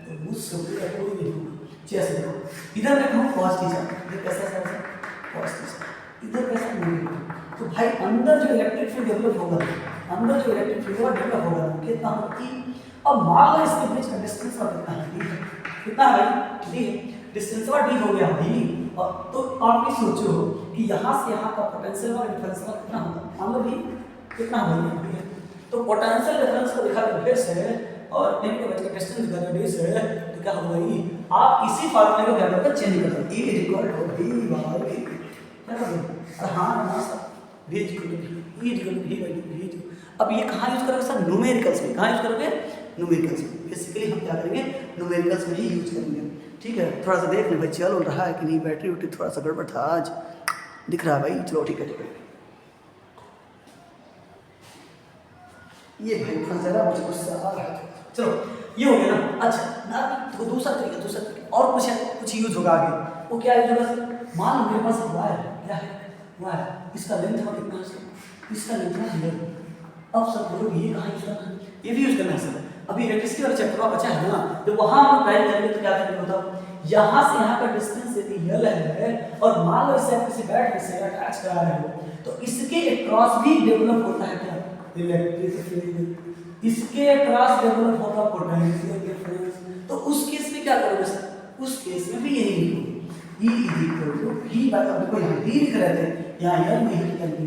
तो मुझसे भूला कोई नहीं भूला। जैसे देखो इधर देखो कॉस थीटा, इधर कैसा है कॉस थीटा, इधर कैसा नहीं, तो भाई अंदर जो इलेक्ट्रिक फील्ड डेवलप होगा, अंदर जो इलेक्ट्रिक फील्ड होगा डेवलप होगा कितना होगा E। अब मान लो इसके बीच का डिस्टेंस और कितना है, कितना है भाई D, डिस्टेंस और D हो गया भाई। और तो आप भी सोचो कि यहाँ से यहाँ का पोटेंशियल और डिफरेंस कितना होगा, मान लो भी कितना होगा, तो पोटेंशियल डिफरेंस को दिखा के फिर से और n के बच्चे का डिस्टेंस का रेडियस है तो क्या होगा ये, आप इसी फार्मूले को क्या करोगे चेंज कर दो, e equal to v by क्या करोगे, हां ना sir v equal to v, e equal to v by v। अब ये कहाँ यूज करोगे सर, न्यूमेरिकल्स में। कहाँ यूज करोगे, न्यूमेरिकल्स में। बेसिकली हम क्या करेंगे, न्यूमेरिकल्स में ही यूज करेंगे। ठीक है, थोड़ा सा देख लें भाई चल रहा है कि नहीं, बैटरी उटरी थोड़ा सा गड़बड़ था आज, दिख रहा है भाई, चलो ठीक है ठीक है। ये भाई फंस जरा मुझे गुस्सा आ रहा है। चलो ये हो गया ना। अच्छा ना तो दूसरा तरीका और कुछ यूज होगा आगे। वो क्या यूज होगा सर, मान लो मेरे पास वायर क्या है, वायर, इसका लेंथ है कितना है, इसका लेंथ है। अब सब लोग ये कहाँ यूज करना है, ये भी यूज करना है सर। अभी इलेक्ट्रिसिटी वाला चैप्टर बचा है ना, तो वहां हम ट्राई करेंगे तो क्या करेंगे बताओ, यहाँ से यहाँ का डिस्टेंस यदि यल है और मान लो इसे आप किसी बैटरी से अटैच करा रहे हो तो इसके अक्रॉस भी डेवलप होता है क्या, इलेक्ट्रिक फील्ड। इसके अक्रॉस डेवलप होगा पोटेंशियल डिफरेंस। तो उस केस में क्या करोगे सर, उस केस में भी यही लिखोगे, E is equal to V by, अब यहाँ D लिख रहे थे, यहाँ यल में ही लिख देंगे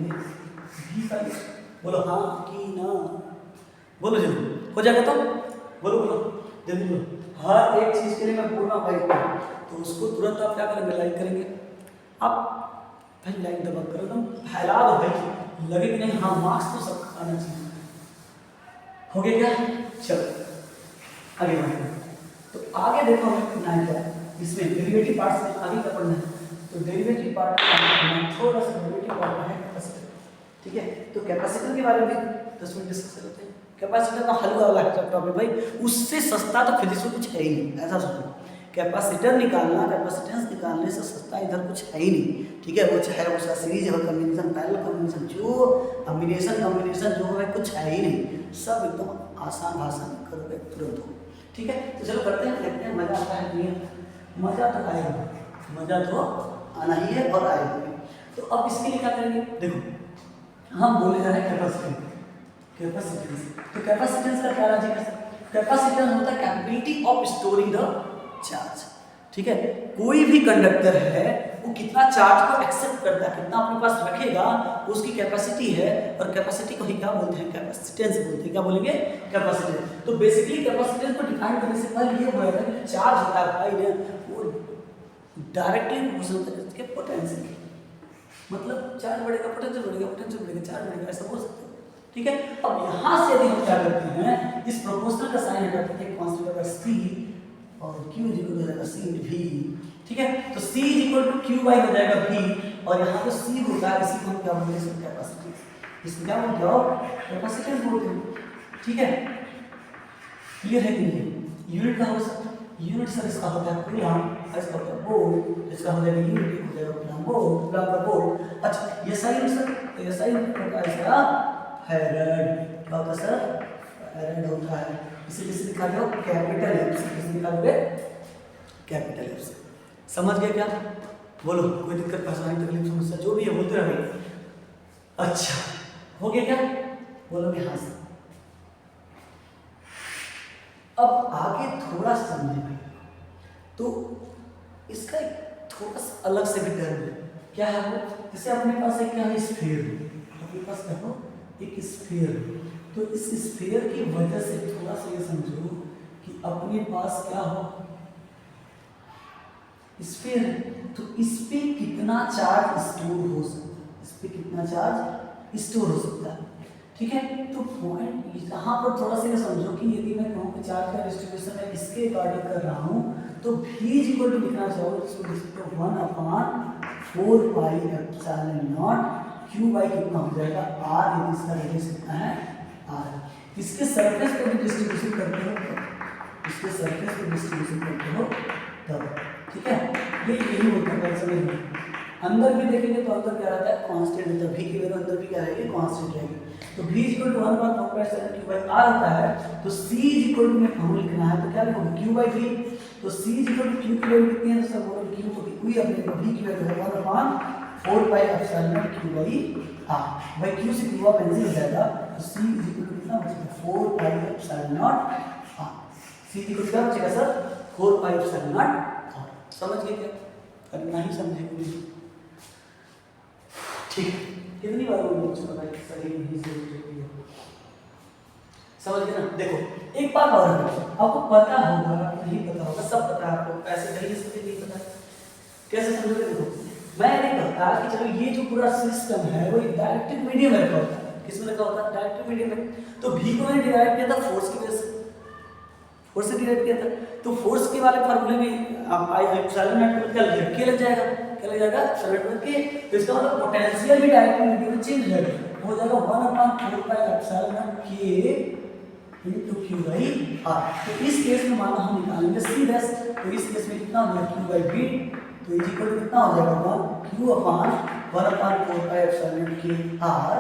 V बाय, बोलो हाँ कि ना, बोलो जल्दी हो जाएगा तो बोलो जल्दी बोलो। हर एक चीज के लिए मैं बोल रहा हूँ भाई, तो उसको तुरंत आप क्या करेंगे, लाइक करेंगे। आप भाई लाइक दबा करो, एकदम फैला दो भाई, लगे कि नहीं हाँ मार्क्स तो सबका आना चाहिए। हो गया क्या, चलो आगे बढ़ेंगे। तो आगे देखो हमें करना है क्या, इसमें डेरिवेटिव पार्ट से आगे का पढ़ना है। तो डेरिवेटिव पार्ट थोड़ा सा डेरिवेटिव पार्ट है कैपेसिटर। ठीक है, तो कैपेसिटर के बारे में 10 मिनट डिस्कस करते हैं। कैपेसिटर का हल्का वाला टॉपिक भाई, उससे सस्ता तो फिजिक्स में कुछ है ही नहीं, ऐसा सोचो। कैपेसिटर निकालना, कैपेसिटेंस निकालने से सस्ता इधर कुछ है ही नहीं। ठीक है, वो चाहे उसका सीरीज हो, कॉम्बिनेशन, पैरेलल कॉम्बिनेशन, जो कॉम्बिनेशन जो है कुछ है ही नहीं, सब एकदम आसान भाषण करोगे तुरंत हो। ठीक है, तो चलो करते हैं, देखते हैं मजा आता है नहीं, मजा तो आएगा, मजा तो आना ही है और आएगा। तो अब इसके लिए क्या करेंगे, देखो हम बोले जा रहे हैं कैपेसिटेंस। तो कैपेसिटेंस का क्या राजी कर सकते, कैपेसिटेंस होता है capability of storing the charge. ठीक है, कोई भी कंडक्टर है वो कितना चार्ज को एक्सेप्ट करता है, कितना अपने पास रखेगा, उसकी कैपेसिटी है। और कैपेसिटी को ही क्या बोलते हैं, कैपेसिटेंस बोलते हैं। क्या बोलेंगे, कैपेसिटेंस। तो बेसिकली कैपेसिटेंस को डिफाइन करने से पहले ये बोला था कि चार्ज होता है भाई ने वो डायरेक्टली प्रोपोर्शनल होता है इसके पोटेंशियल, मतलब चार्ज बढ़ेगा पोटेंशियल बढ़ेगा, पोटेंशियल बढ़ेगा चार्ज बढ़ेगा, ऐसा बोल सकते हो। ठीक है, अब यहाँ से यदि हम क्या करते हैं, इस प्रोपोर्शनल का साइन हटाते हैं, कांस्टेंट होगा c और q इक्वल हो जाएगा c v। ठीक है, तो c equal to q by हो जाएगा v, और यहाँ पे c होता है, इसी को हम क्या बोलते हैं, कैपेसिटेंस। इसको क्या बोलते हो, कैपेसिटेंस बोलते हैं। ठीक है, क्लियर है कि नहीं। यूनिट का हो सकता है, यूनिट सर इसका होता है कूलम, इसका होता है वोल्ट, इसका हो जाएगा यूनिट हो जाएगा कूलम वोल्ट। अच्छा ये साइन सर, तो ये साइन होता है इसका फैराड। क्या होता है सर, फैराड होता है। इसे किसी लिखा दो कैपिटल एफ से, किसी लिखा दोगे कैपिटल एफ से। समझ गए क्या, बोलो कोई दिक्कत परेशानी तकलीफ समस्या जो भी है बोलते रहो। अच्छा हो गया क्या, बोलो यहाँ से। अब आगे थोड़ा सा समझे भाई, तो इसका एक थोड़ा सा अलग से भी टर्म है। क्या है वो, जैसे अपने पास एक क्या है, स्फीयर। अपने पास क्या हो, एक स्फीयर। तो इस स्फीयर की वजह से थोड़ा सा ये समझो कि अपने पास क्या हो, स्फीयर। तो इस पे कितना चार्ज स्टोर हो सकता है, इस पे कितना चार्ज स्टोर हो सकता है। ठीक है, तो पॉइंट यहाँ पर थोड़ा सा ये समझो कि यदि मैं कहूँ कि चार्ज का डिस्ट्रीब्यूशन मैं इसके अकॉर्डिंग कर रहा हूँ, तो v इक्वल टू लिखना चाहोगे इसको 1/4 pi epsilon naught q by कितना हो जाएगा r, यदि इसका रेडियस कितना है r। इसके सरफेस पे भी डिस्ट्रीब्यूशन करते हो, इसके सरफेस पे डिस्ट्रीब्यूशन करते हो तब। ठीक है, ये यही होता है समझ में। अंदर भी देखेंगे तो अंदर क्या रहता है, कांस्टेंट रहता है। v की वैल्यू अंदर भी क्या रहेगी, कांस्टेंट रहेगी। तो v equal to 1/4 q by r होता है। तो c इक्वल टू में हम लिखना है तो क्या लिखोगे, q बाई v। तो c इक्वल टू q की वैल्यू कितनी है, तो सब बोलो q को q अपने को v की वैल्यू है 1/4 pi epsilon naught q by r। भाई q से q कैंसिल हो जाएगा, तो c इक्वल टू कितना बचेगा, 4 pi epsilon naught r। c equal to क्या बचेगा sir, 4 pi epsilon naught r। समझ गए क्या, अरे नहीं समझे ठीक है, कितनी बार बोल चुका भाई, सही नहीं समझ गए ना। देखो एक बात और है, आपको पता होगा नहीं पता होगा, सब पता है आपको, ऐसे कहीं से भी नहीं पता। कैसे समझोगे? देखो मैं नहीं कहता कि चलो ये जो पूरा सिस्टम है वो डायरेक्टिव मीडियम में रखा होता है। किसमें रखा होता है? डायरेक्टिव मीडियम में। तो भी को मैंने डिराइव किया था फोर्स की वजह से, फोर्स से डिराइव किया था। तो फोर्स के वाले फार्मूले में आप आई एप्सिलॉन नॉट क्या लग जाएगा? के लग जाएगा, क्या लग जाएगा? एप्सिलॉन नॉट के। तो इसका मतलब पोटेंशियल भी डायरेक्टिव मीडियम में चेंज हो जाएगा, हो जाएगा 1/4 पाई एप्सिलॉन नॉट के इनटू q बाई r। तो इस केस में मानो हम निकालेंगे c डैश, तो इस केस में कितना होगा q बाई b, तो इज इक्वल टू कितना हो जाएगा 1 q upon 1/4 pi epsilon naught K r,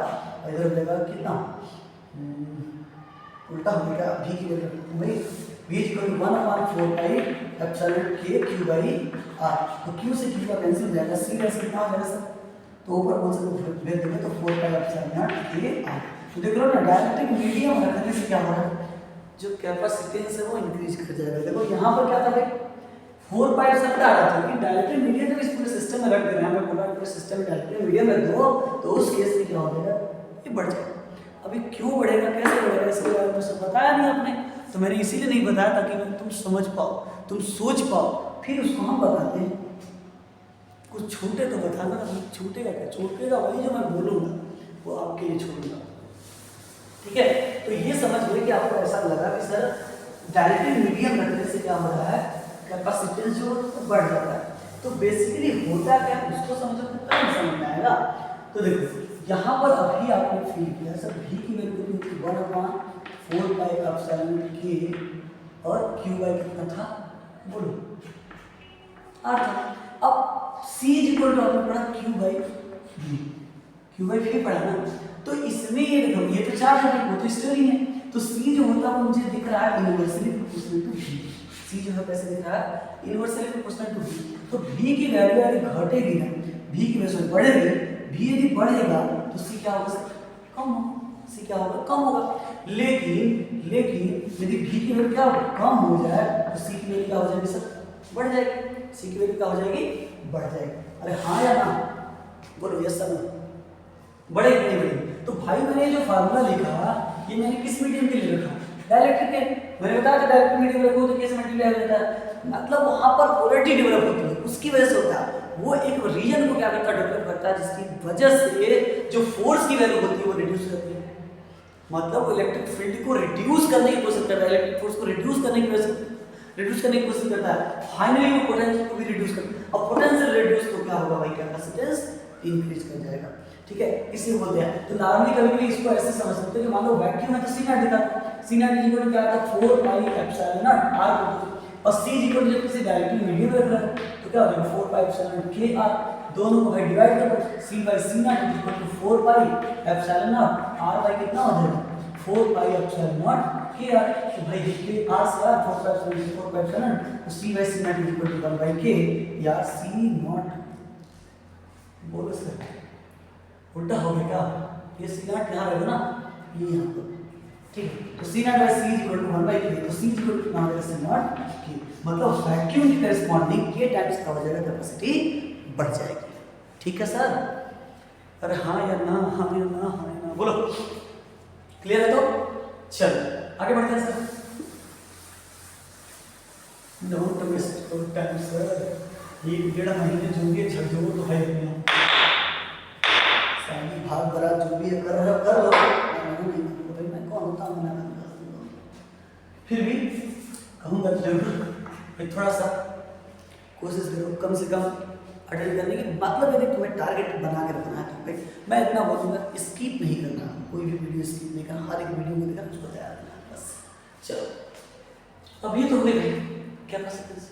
इधर हो जाएगा कितना उल्टा हो गया v की वैल्यू भाई v is equal to 1/4 pi epsilon naught K q by r। तो q से q का कैंसिल हो जाएगा, c डैश कितना हो जाएगा सर? तो ऊपर कौन सा भेज देंगे तो 4 pi epsilon naught K r। तो देख लो ना डायरेक्टिव मीडियम रखने से क्या हो रहा है, जो कैपेसिटेंस है वो इंक्रीज कर जाएगा। देखो यहाँ पर क्या था भाई 4 पाई से हटा रहा था, लेकिन डायरेक्टिव मीडियम जब इस पूरे सिस्टम में रख दे रहे हैं, हमें पूरा पूरे सिस्टम में डायरेक्टिव मीडियम रख दो तो उस केस में क्या हो जाएगा? ये बढ़ जाएगा। अभी क्यों बढ़ेगा, कैसे बढ़ेगा, इसके बारे में मुझे बताया नहीं आपने, तो मैंने इसीलिए नहीं बताया ताकि मैं तुम समझ पाओ, तुम सोच पाओ, फिर उसको हम बताते हैं। कुछ छूटे तो बताना, छूटेगा क्या? छूटेगा वही जो मैं बोलूँगा वो आपके लिए छोड़ूंगा, ठीक है? तो ये समझ लो कि आपको ऐसा लगा कि सर डायरेक्टिव मीडियम रखने से क्या हो रहा है, कैपेसिटेंस जो बढ़ जाता है। तो बेसिकली होता क्या है उसको समझो तो तब समझ में आएगा। तो देखो यहाँ पर अभी आपने फील किया सर v की वैल्यू 1/4 पाई एप्सिलॉन के और q बाई कितना था बोलो r था। अब c इक्वल टू आपने पढ़ा q by v, q by v पढ़ा ना, तो इसमें ये देखो ये तो चार्ज है वो तो स्टियरिंग है, तो c जो होता है वो मुझे दिख रहा है inversely proportional to v। c जो है कैसे दिख रहा है? Inversely proportional to v। तो v की वैल्यू यदि घटेगी ना, v की वैल्यू बढ़ेगी, v यदि बढ़ेगा तो c क्या होगा? कम होगा। c क्या होगा? कम होगा। लेकिन यदि v की वैल्यू क्या कम हो जाए तो c की वैल्यू क्या हो जाएगी सर? बढ़ जाएगी। c की वैल्यू क्या हो जाएगी? बढ़ जाएगी। अरे हाँ या ना बोलो, यस सर बढ़ेगी नहीं बढ़ेगी? तो भाई मैंने जो फार्मूला लिखा ये मैंने किस मीडियम के लिए रखा? डायरेक्टिव के। मैंने बताया था डायरेक्टिव मीडियम रखो तो कैसे मल्टीप्लाई हो जाता है, मतलब वहां पर पोलैरिटी डेवलप होती है, उसकी वजह से होता है। वो एक रीजन को क्या करता है? डेवलप करता है, जिसकी वजह से जो फोर्स की वैल्यू होती है वो रिड्यूस करती है। मतलब इलेक्ट्रिक फील्ड को रिड्यूस करने की कोशिश करता है, इलेक्ट्रिक फोर्स को रिड्यूस करने की कोशिश करता है। फाइनली वो पोटेंशियल को भी रिड्यूस करता है। अब पोटेंशियल रिड्यूस तो क्या होगा भाई? कैपेसिटेंस इंक्रीज कर जाएगा, ठीक है? इसलिए बोलते हैं। तो नॉर्मली कभी-कभी इसको ऐसे समझ सकते हैं कि मान लो वैक्यूम है तो c नॉट दिखा, c नॉट इक्वल टू क्या था? 4 पाई एप्सिलॉन नॉट r, और c इक्वल टू जब किसी डायरेक्टिव मीडियम रख रहा है तो क्या हो जाएगा? 4 pi epsilon naught K r। दोनों को भाई डिवाइड कर दो, c by c naught equal to 4 pi epsilon naught r by कितना हो जाएगा? 4 pi epsilon naught K r। तो भाई के r से r 4 पाई एप्सिलॉन, तो c by c naught equal to 1 by k, या c नॉट बोलो सर उल्टा हो गया क्या? ये सी नॉट यहाँ रहेगा ना, ये यहाँ पर, ठीक है? तो C naught by C equal to 1 by K, तो सी इक्वल टू कितना हो जाएगा? सी नॉट के। मतलब वैक्यूम की करेस्पॉन्डिंग के टाइम्स का हो जाएगा, कैपेसिटी बढ़ जाएगी, ठीक है सर? अरे हाँ या ना, हाँ या ना, हाँ या ना बोलो, क्लियर है? तो चलो आगे बढ़ते हैं sir. Don't waste your time sir, 1-1.5 महीने जो भी झकझोर तो है अपने शादी भाग भरा जो भी कर रहा कर लो, भाई मैं कौन होता हूँ मना करने, फिर भी कहूँगा जरूर भाई थोड़ा सा कोशिश करो कम से कम अटेंड करने की। मतलब यदि तुम्हें टारगेट बना के रखना है तो भाई मैं इतना बोलूँगा स्किप नहीं करना, कोई भी वीडियो स्किप नहीं करना, हर एक वीडियो को देखना, उसको तैयार करना बस। चलो अब ये तो हो गई कैपेसिटेंस।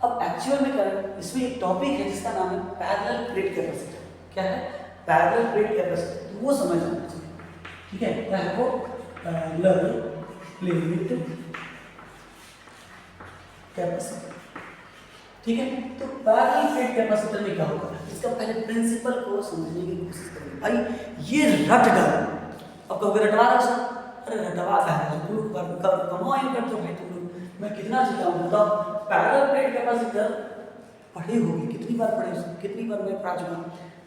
अब एक्चुअल में क्या है, इसमें एक टॉपिक है जिसका नाम है पैरेलल प्लेट कैपेसिटर। क्या है? Parallel plate capacitor. तो वो समझ आना चाहिए, ठीक है? क्या है वो? पैरेलल प्लेट कैपेसिटर, ठीक है? तो पैरेलल प्लेट कैपेसिटर में क्या होगा, इसका पहले प्रिंसिपल को समझने की कोशिश करेंगे। भाई ये रट गए, अब कहोगे रटवा रहा सर, अरे रटवा का है कमाओ ही करते हो भाई तुम लोग, मैं कितना सिखाऊं? मतलब पैरेलल प्लेट कैपेसिटर पढ़े होगी, कितनी बार पढ़े, कितनी बार मैं पढ़ा चुका।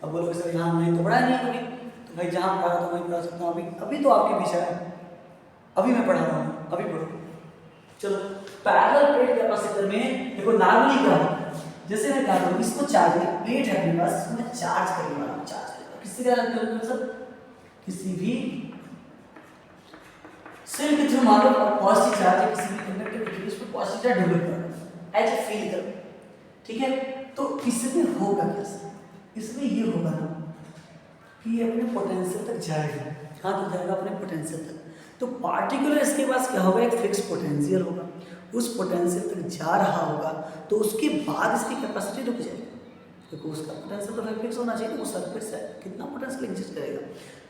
अब बोलोगे सर यहाँ नहीं तो पढ़ा नहीं कभी, तो भाई जहाँ पढ़ा तो वहीं पढ़ा सकता हूँ। अभी तो आपके विषय है, अभी मैं पढ़ा रहा हूँ, अभी पढ़ो। चलो पैरेलल प्लेट कैपेसिटर में देखो नॉर्मली क्या होता है, जैसे मैं क्या करूँ, इसको चार्ज है, प्लेट है अपने पास, इसको मैं चार्ज करने वाला हूँ, चार्ज करेगा किससे चार्ज करूँगा सर, किसी भी सेल के थ्रू, मान लो पॉजिटिव चार्ज है किसी भी कंडक्टर के थ्रू, इसको पॉजिटिव चार्ज डेवलप करना एज ए फील कर, ठीक है। तो इसमें होगा क्या सर, इसमें ये होगा ना कि ये अपने पोटेंशियल तक जाएगा, कहाँ तक जाएगा, अपने पोटेंशियल तक। तो पार्टिकुलर इसके पास क्या होगा, एक फिक्स पोटेंशियल होगा, उस पोटेंशियल तक जा रहा होगा, तो उसके बाद इसकी कैपेसिटी रुक जाएगी, क्योंकि उसका पोटेंशियल तो फिक्स होना चाहिए, तो वो सरफेस है कितना पोटेंशियल एग्जिस्ट करेगा,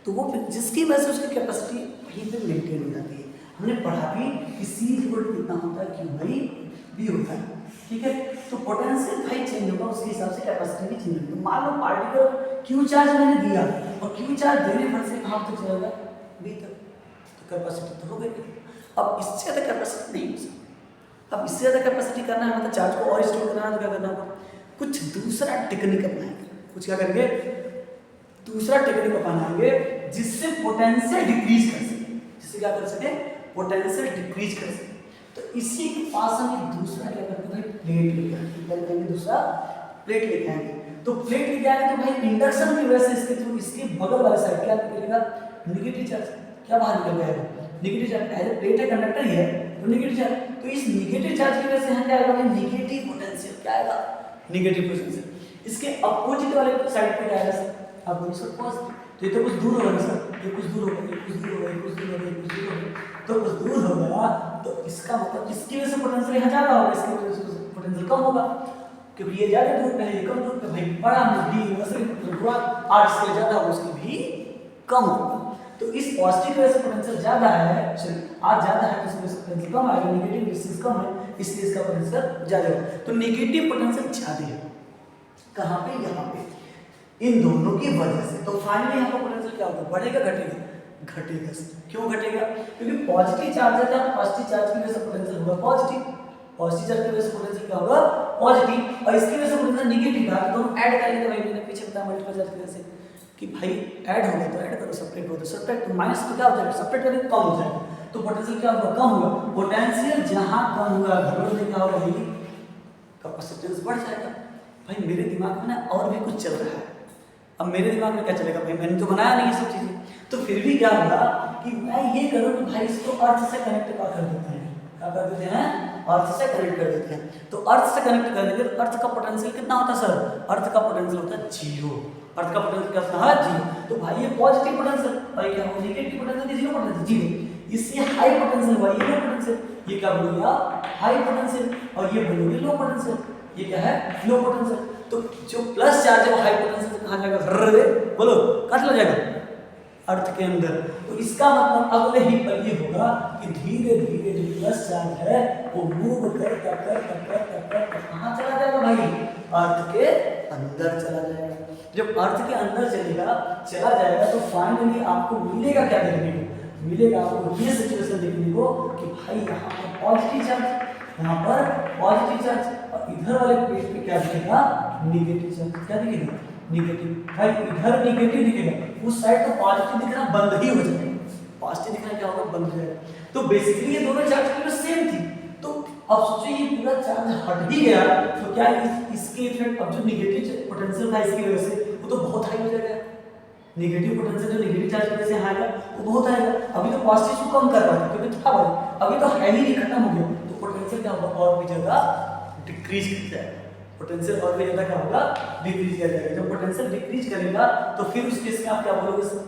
तो वो जिसकी वजह से उसकी कैपेसिटी वहीं पे मेंटेन हो जाती है। हमने पढ़ा भी कि C कितना होता है, Q बाई V होता है, ठीक है। तो पोटेंशियल भाई चेंज होगा, उसके हिसाब से कैपेसिटी भी चेंज होगी। मान लो पार्टिकल Q चार्ज मैंने दिया और Q चार्ज देने पर से कहाँ तक जाएगा, V तक, तो कैपेसिटी तो हो गई। अब इससे ज़्यादा कैपेसिटी नहीं हो सकती, अब इससे ज़्यादा कैपेसिटी करना है, मतलब चार्ज को और स्टोर करना है, तो क्या करना होगा, कुछ दूसरा टेक्निक अपनाएंगे, कुछ क्या करेंगे, दूसरा टेक्निक अपनाएंगे जिससे पोटेंशियल डिक्रीज कर सके, जिससे क्या कर सके, पोटेंशियल डिक्रीज कर सके। तो इसी के पास हम एक दूसरा क्या करते हैं भाई, प्लेट लेके आएंगे, दूसरा प्लेट लेके आएंगे। तो प्लेट लेके आएंगे तो भाई इंडक्शन की वजह से इसके थ्रू इसके बगल वाले साइड क्या निकलेगा, नेगेटिव चार्ज, क्या बाहर निकल जाएगा, negative charge, as a plate है, कंडक्टर ही है, तो नेगेटिव चार्ज, तो इस नेगेटिव चार्ज की वजह से यहाँ क्या आएगा भाई, नेगेटिव पोटेंशियल, क्या आएगा, नेगेटिव पोटेंशियल। इसके अपोजिट वाले साइड पे क्या आएगा सर, अब इसको पॉजिटिव, तो ये तो कुछ दूर होगा सर, ये कुछ दूर होगा, ये कुछ दूर होगा, ये कुछ दूर होगा, ये कुछ दूर होगा, तो कुछ दूर हो गया, तो इसका मतलब इसकी वजह से पोटेंशियल यहाँ ज़्यादा होगा, इसकी वजह से पोटेंशियल कम होगा, क्योंकि ये ज़्यादा दूर पे है, ये कम दूर पे, भाई बड़ा भी वैसे आर स्केल ज़्यादा होगा, उसकी भी कम होगा। तो इस पॉजिटिव की वजह से पोटेंशियल ज़्यादा है, आर ज़्यादा है, तो इसकी वजह से पोटेंशियल कम आएगा, नेगेटिव डिस्टेंस कम है, इसलिए इसका पोटेंशियल ज़्यादा होगा। तो नेगेटिव पोटेंशियल ज़्यादा है, कहाँ पे, यहाँ पे, इन दोनों की वजह से। तो फाइनली यहाँ पर पोटेंशियल क्या होगा, बढ़ेगा घटेगा, घटेगा। क्यों घटेगा, क्योंकि पॉजिटिव चार्ज है, तो पॉजिटिव चार्ज की वजह से पोटेंशियल होगा पॉजिटिव, पॉजिटिव चार्ज की वजह से पोटेंशियल क्या होगा, पॉजिटिव, और इसकी वजह से पोटेंशियल नेगेटिव है, तो दोनों ऐड करेंगे, तो भाई मैंने पीछे बताया मल्टीपल चार्ज की वजह से कि भाई ऐड हो गया तो ऐड करो, सब्ट्रैक्ट हो तो सब्ट्रैक्ट, तो माइनस तो क्या हो जाएगा, सब्ट्रैक्ट करेंगे कम हो जाएगा, तो पोटेंशियल क्या होगा, कम होगा। पोटेंशियल जहाँ कम होगा, घटने में क्या होगा भाई, कैपेसिटेंस बढ़ जाएगा। भाई मेरे दिमाग में ना और भी कुछ चल रहा है, अब मेरे दिमाग में क्या चलेगा भाई, मैंने तो बनाया नहीं ये सब चीज़ें, तो फिर भी क्या होगा कि मैं ये करूँ कि भाई इसको अर्थ से कनेक्ट कर देते हैं, क्या कर देते हैं, अर्थ से कनेक्ट कर देते हैं। तो अर्थ से कनेक्ट करने के अर्थ का पोटेंशियल कितना होता है सर, अर्थ का पोटेंशियल होता है 0, अर्थ का पोटेंशियल क्या होता है 0। तो भाई ये पॉजिटिव पोटेंशियल, भाई क्या होगा, नेगेटिव पोटेंशियल 0 पोटेंशियल 0, इससे हाई पोटेंशियल हुआ, ये लो पोटेंशियल, ये क्या बोलोगे आप, हाई पोटेंशियल, और ये बोलोगे लो पोटेंशियल, ये क्या है, लो पोटेंशियल। तो जो प्लस चार्ज है वो हाई पोटेंशियल से कहाँ जाएगा, बोलो कहाँ चला जाएगा, अर्थ के अंदर। तो इसका मतलब अगले ही पल ये होगा कि धीरे धीरे जो प्लस चार्ज है वो मूव कर कहाँ चला जाएगा भाई, अर्थ के अंदर चला जाएगा। जब अर्थ के अंदर चला जाएगा तो फाइनली आपको मिलेगा क्या देखने को, मिलेगा आपको ये सिचुएशन देखने को कि भाई यहाँ पर पॉजिटिव चार्ज, यहाँ पर पॉजिटिव चार्ज, और इधर वाले प्लेट पे क्या दिखेगा, नेगेटिव चार्ज, क्या दिखेगा, नेगेटिव। भाई इधर नेगेटिव दिखेगा, उस साइड तो पॉजिटिव दिखना बंद ही हो जाएगा, पॉजिटिव दिखना क्या होगा, बंद हो जाएगा। तो बेसिकली ये दोनों चार्ज की सेम थी, तो अब सोचो ये पूरा चार्ज हट ही गया, तो क्या इसके इफेक्ट, अब जो नेगेटिव पोटेंशियल था इसकी वजह से वो तो बहुत हाई हो जाएगा, नेगेटिव पोटेंशियल जो नेगेटिव चार्ज की वजह से आएगा वो बहुत आएगा। अभी तो पॉजिटिव को कम कर रहा था क्योंकि था भाई, अभी तो है ही नहीं, खत्म हो गया, तो पोटेंशियल क्या होगा, और भी ज़्यादा डिक्रीज कर जाएगा, पोटेंशियल और भी ज़्यादा क्या होगा, डिक्रीज कर जाएगा। जब पोटेंशियल डिक्रीज करेगा तो फिर उस केस में आप क्या बोलोगे सर,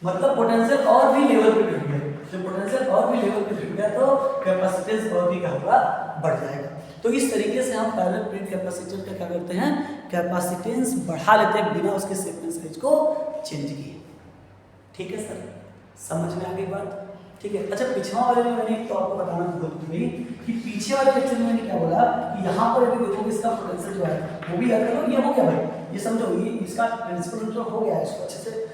मतलब पोटेंशियल और भी लेवल पे घट गया, जब पोटेंशियल और भी लेवल पे घट गया तो कैपेसिटेंस और भी क्या होगा, बढ़ जाएगा। तो इस तरीके से हम पैरेलल प्लेट कैपेसिटर का क्या करते हैं, कैपेसिटेंस बढ़ा लेते हैं बिना उसके सीक्वेंस साइज को चेंज किए। ठीक है सर, समझ में आ गई बात, ठीक है। अच्छा पिछवा वाले में मैंने तो आपको बताना भूल गई कि पीछे वाले लेक्चर में मैंने क्या बोला कि यहाँ पर अभी देखोगे इसका पोटेंशियल जो है वो भी याद करो, ये हो गया भाई, ये समझो, ये इसका प्रिंसिपल जो हो गया है, इसको अच्छे से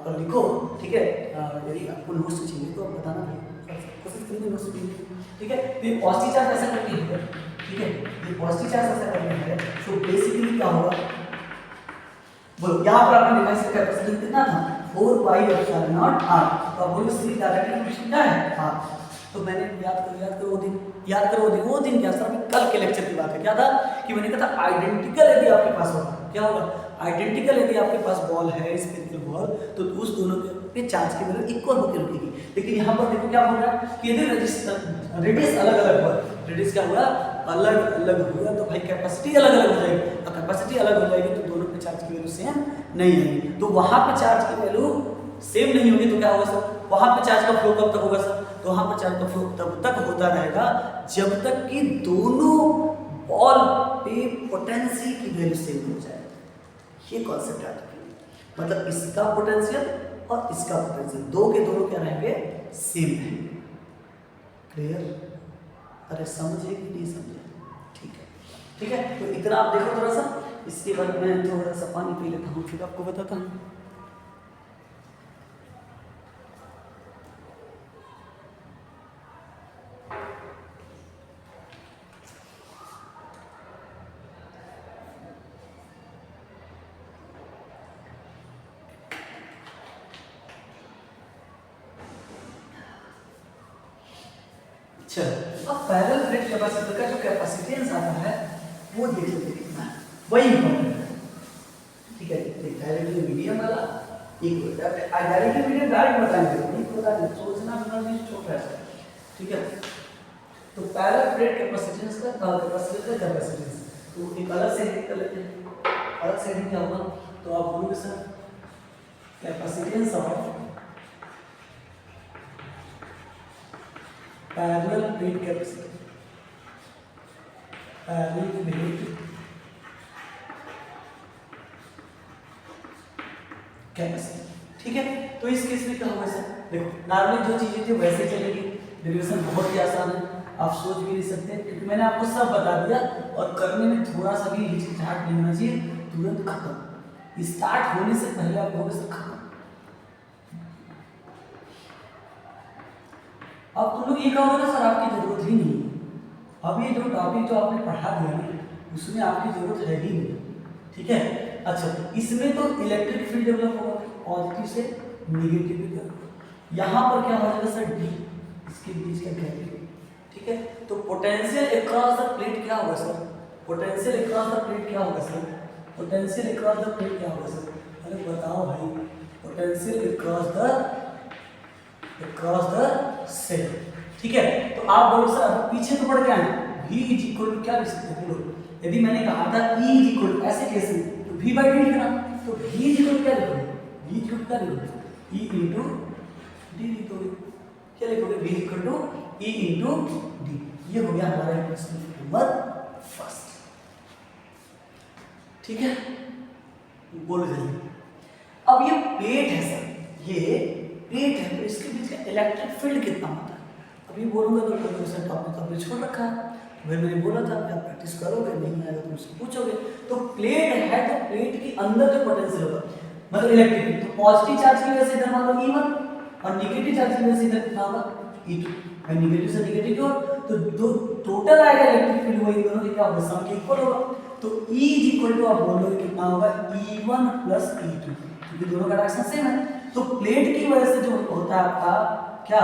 पर लिखो, ठीक है। यदि आपको नोट्स चाहिए तो बताना भाई, कोशिश करिए नोट्स चाहिए, ठीक है। तो ये पॉजिटिव चार्ज ऐसा करके है, ठीक है, ये पॉजिटिव चार्ज ऐसा करके है, तो बेसिकली क्या होगा, बोलो यहाँ पर आपने देखा इसका कैपेसिटेंस कितना था, 4 पाई एप्सिलॉन नॉट आर, तो अब बोलो सी डायरेक्टली क्या है, आर। तो मैंने याद करो वो दिन क्या सर, अभी कल के लेक्चर की बात है, क्या था कि मैंने कहा था आइडेंटिकल यदि आपके पास होगा, क्या होगा, आइडेंटिकल यदि आपके पास बॉल है स्फेरिकल बॉल, तो उस दोनों पे चार्ज की वैल्यू इक्वल होकर रुकेगी। लेकिन यहाँ पर देखो क्या हो रहा है कि यदि रेडियस अलग अलग हुआ, रेडियस क्या हुआ, अलग अलग हुआ, तो भाई कैपेसिटी अलग अलग हो जाएगी, और कैपेसिटी अलग हो जाएगी तो दोनों पे चार्ज की वैल्यू सेम नहीं आएगी। तो वहाँ पे चार्ज की वैल्यू सेम नहीं होगी तो क्या होगा सर, वहाँ पे चार्ज का फ्लो कब तक होगा सर, तो वहाँ पे चार्ज का फ्लो तब तक होता रहेगा जब तक कि दोनों बॉल पे पोटेंशियल की वैल्यू सेम हो जाए। ये कॉन्सेप्ट याद रखिए, मतलब इसका पोटेंशियल और इसका पोटेंशियल दो के दोनों क्या रहेंगे, सेम रहेंगे। क्लियर? अरे समझे कि नहीं समझे? ठीक है, ठीक है, तो इतना आप देखो थोड़ा सा, इसके बाद मैं थोड़ा सा पानी पी लेता हूँ फिर आपको बताता हूँ। चलो अब पैरेलल प्लेट कैपेसिटर का जो कैपेसिटेंस आता है वो देख लेते कितना है, वही इंपॉर्टेंट है। ठीक है, डायरेक्टली मीडियम वाला एक होता है, डायरेक्टली मीडियम डायरेक्ट बताएंगे, नहीं बताएंगे, सोचना समझना छोटा है। ठीक है, तो पैरेलल प्लेट कैपेसिटेंस का कैपेसिटेंस तो एक अलग से लिख लेते हैं, अलग से क्या होगा, तो आप बोलोगे sir capacitance of parallel plate capacity, parallel plate capacity. ठीक है, तो इस केस में क्या होगा सर, देखो नॉर्मली जो चीजें थी वैसे चलेगी, डेरिवेशन बहुत ही आसान है, आप सोच भी नहीं सकते क्योंकि मैंने आपको सब बता दिया और करने में थोड़ा सा भी हिचकिचाहट नहीं होना चाहिए, तुरंत खत्म, स्टार्ट होने से पहले आप कहोगे सर खत्म। अब तुम लोग ये कहोगे ना सर आपकी जरूरत ही नहीं, अब ये जो टॉपिक जो आपने पढ़ा दिया ना उसमें आपकी जरूरत है ही नहीं। ठीक है, अच्छा इसमें तो इलेक्ट्रिक फील्ड डेवलप होगा पॉजिटिव से नेगेटिव की, यहाँ पर क्या हो जाएगा सर डी, इसके बीच का गैप। ठीक है, तो पोटेंशियल अक्रॉस द प्लेट क्या होगा sir, potential across the plate क्या होगा sir, potential across the plate क्या होगा सर, अरे बताओ भाई, पोटेंशियल अक्रॉस द सेल। ठीक है, तो आप बोलो सर पीछे तो पढ़ के आए V इज इक्वल टू क्या लिख सकते हैं, बोलो यदि मैंने कहा था E इज इक्वल ऐसे केस में तो V बाई डी लिखना, तो V इज इक्वल क्या लिखोगे, V इज इक्वल क्या लिखोगे, E इनटू D लिखोगे, क्या लिखोगे, V is equal to E into D। ये हो गया हमारा इक्वेशन नंबर फर्स्ट। ठीक है, बोलो जल्दी। अब ये प्लेट है सर, ये प्लेट है तो इसके बीच का इलेक्ट्रिक फील्ड कितना होता है, अभी बोलूंगा तो क्वेश्चन टॉपिक तो आपने छोड़ रखा है, वही मैंने बोला था कि आप प्रैक्टिस करोगे, नहीं आएगा तो मुझसे पूछोगे। तो प्लेट है तो प्लेट के अंदर जो पोटेंशियल होगा मतलब इलेक्ट्रिक, तो पॉजिटिव चार्ज की वजह से इधर मान लो E1 और नेगेटिव चार्ज की वजह से इधर कितना होगा E2, भाई नेगेटिव से नेगेटिव की ओर, तो दो टोटल आएगा इलेक्ट्रिक फील्ड वही दोनों के क्या होगा, सम के इक्वल होगा। तो E इज इक्वल टू आप बोलोगे कितना होगा E1 प्लस E2, क्योंकि दोनों का डायरेक्शन सेम है। तो प्लेट की वजह से जो होता है आपका क्या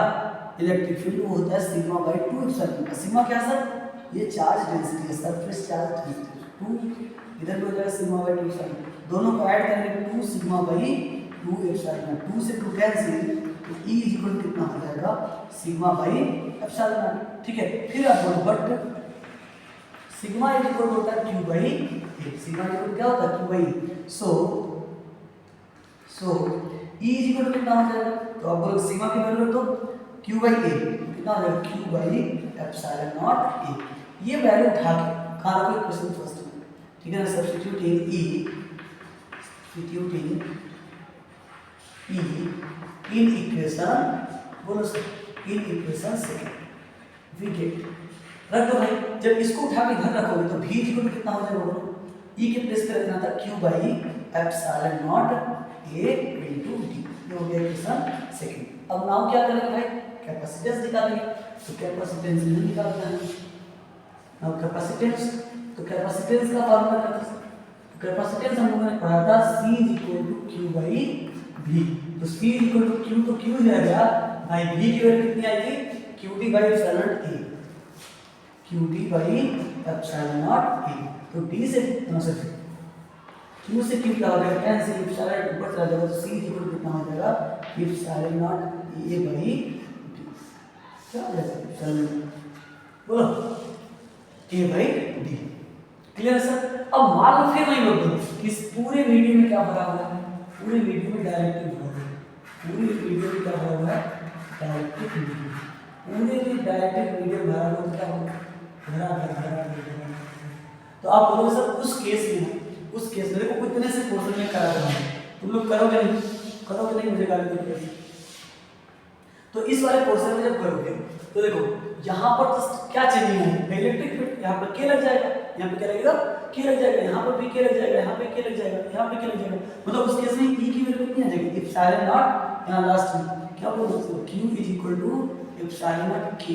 इलेक्ट्रिक फील्ड, वो होता है सिग्मा बाई 2 एप्सिलॉन। सिग्मा क्या सर, ये चार्ज डेंसिटी है, सरफेस चार्ज डेंसिटी 2, इधर भी हो जाएगा सिग्मा बाई 2 एप्सिलॉन, दोनों को ऐड करेंगे 2 सिग्मा बाई 2 एप्सिलॉन, 2 से 2 कैंसिल, तो E इज इक्वल कितना हो जाएगा सिग्मा बाई एप्सिलॉन। ठीक है, फिर आप बोलो बट सिग्मा इज इक्वल होता है Q by A, sigma is equal क्या होता है Q by A, so E is equal कितना हो जाएगा, तो आप बोलो सिग्मा की वैल्यू तो Q बाई A कितना हो जाएगा Q by epsilon naught A। ये वैल्यू उठा के कहाँ रखोगे क्वेश्चन फर्स्ट में, ठीक है ना, सब्स्टिट्यूटिंग E इन इक्वेशन, बोलो sir in equation second we get, रख दो भाई, जब इसको उठा के इधर रखोगे तो V इक्वल कितना हो जाएगा, बोलो E के प्लेस पे रखना था Q by epsilon naught A into D, ये हो गया इक्वेशन सेकंड। अब नाउ क्या करेंगे भाई, कैपेसिटेंस निकालेंगे, तो कैपेसिटेंस नहीं निकालना है, अब कैपेसिटेंस, तो कैपेसिटेंस का फॉर्मूला क्या था, कैपेसिटेंस हम लोगों ने पढ़ा था C is equal to Q by V, तो C is equal to Q, तो Q जाएगा भाई V की वैल्यू कितनी आई थी Q D by epsilon not a, Q D by epsilon not a. तो डी से क्यू से क्यू क्या हो जाएगा, टेन से एप्सिलॉन ऊपर चला जाएगा, तो सी इक्वल कितना हो जाएगा, epsilon not a by D. क्या हो जाएगा एप्सिलॉन, बोलो ए बाई डी। Clear sir. अब मान लो फिर वही बोल कि इस पूरे वीडियो में क्या भरा हुआ है, पूरे वीडियो में डायरेक्टिव भरा हुआ है, पूरे वीडियो में क्या भरा हुआ है, डायरेक्टिव वीडियो, पूरे में डायरेक्टिव वीडियो भरा हुआ क्या होगा, भरा। तो आप बोलोगे सर उस केस में देखो कितने से पोर्शन में करा रहा है, तुम लोग करोगे नहीं, मुझे गाली दोगे। तो इस वाले पोर्शन में जब करोगे तो देखो यहाँ पर तो क्या चेंजिंग है, इलेक्ट्रिक फील्ड, यहाँ पर के लग जाएगा, यहाँ पे क्या लगेगा, के लग जाएगा, यहाँ पर भी के लग जाएगा, यहाँ पे के लग जाएगा, यहाँ पे के लग जाएगा। मतलब उस केस में ई की वैल्यू कितनी आ जाएगी, एप्सिलॉन नॉट, यहाँ लास्ट में क्या बोल सकते हो, q is equal to epsilon naught K,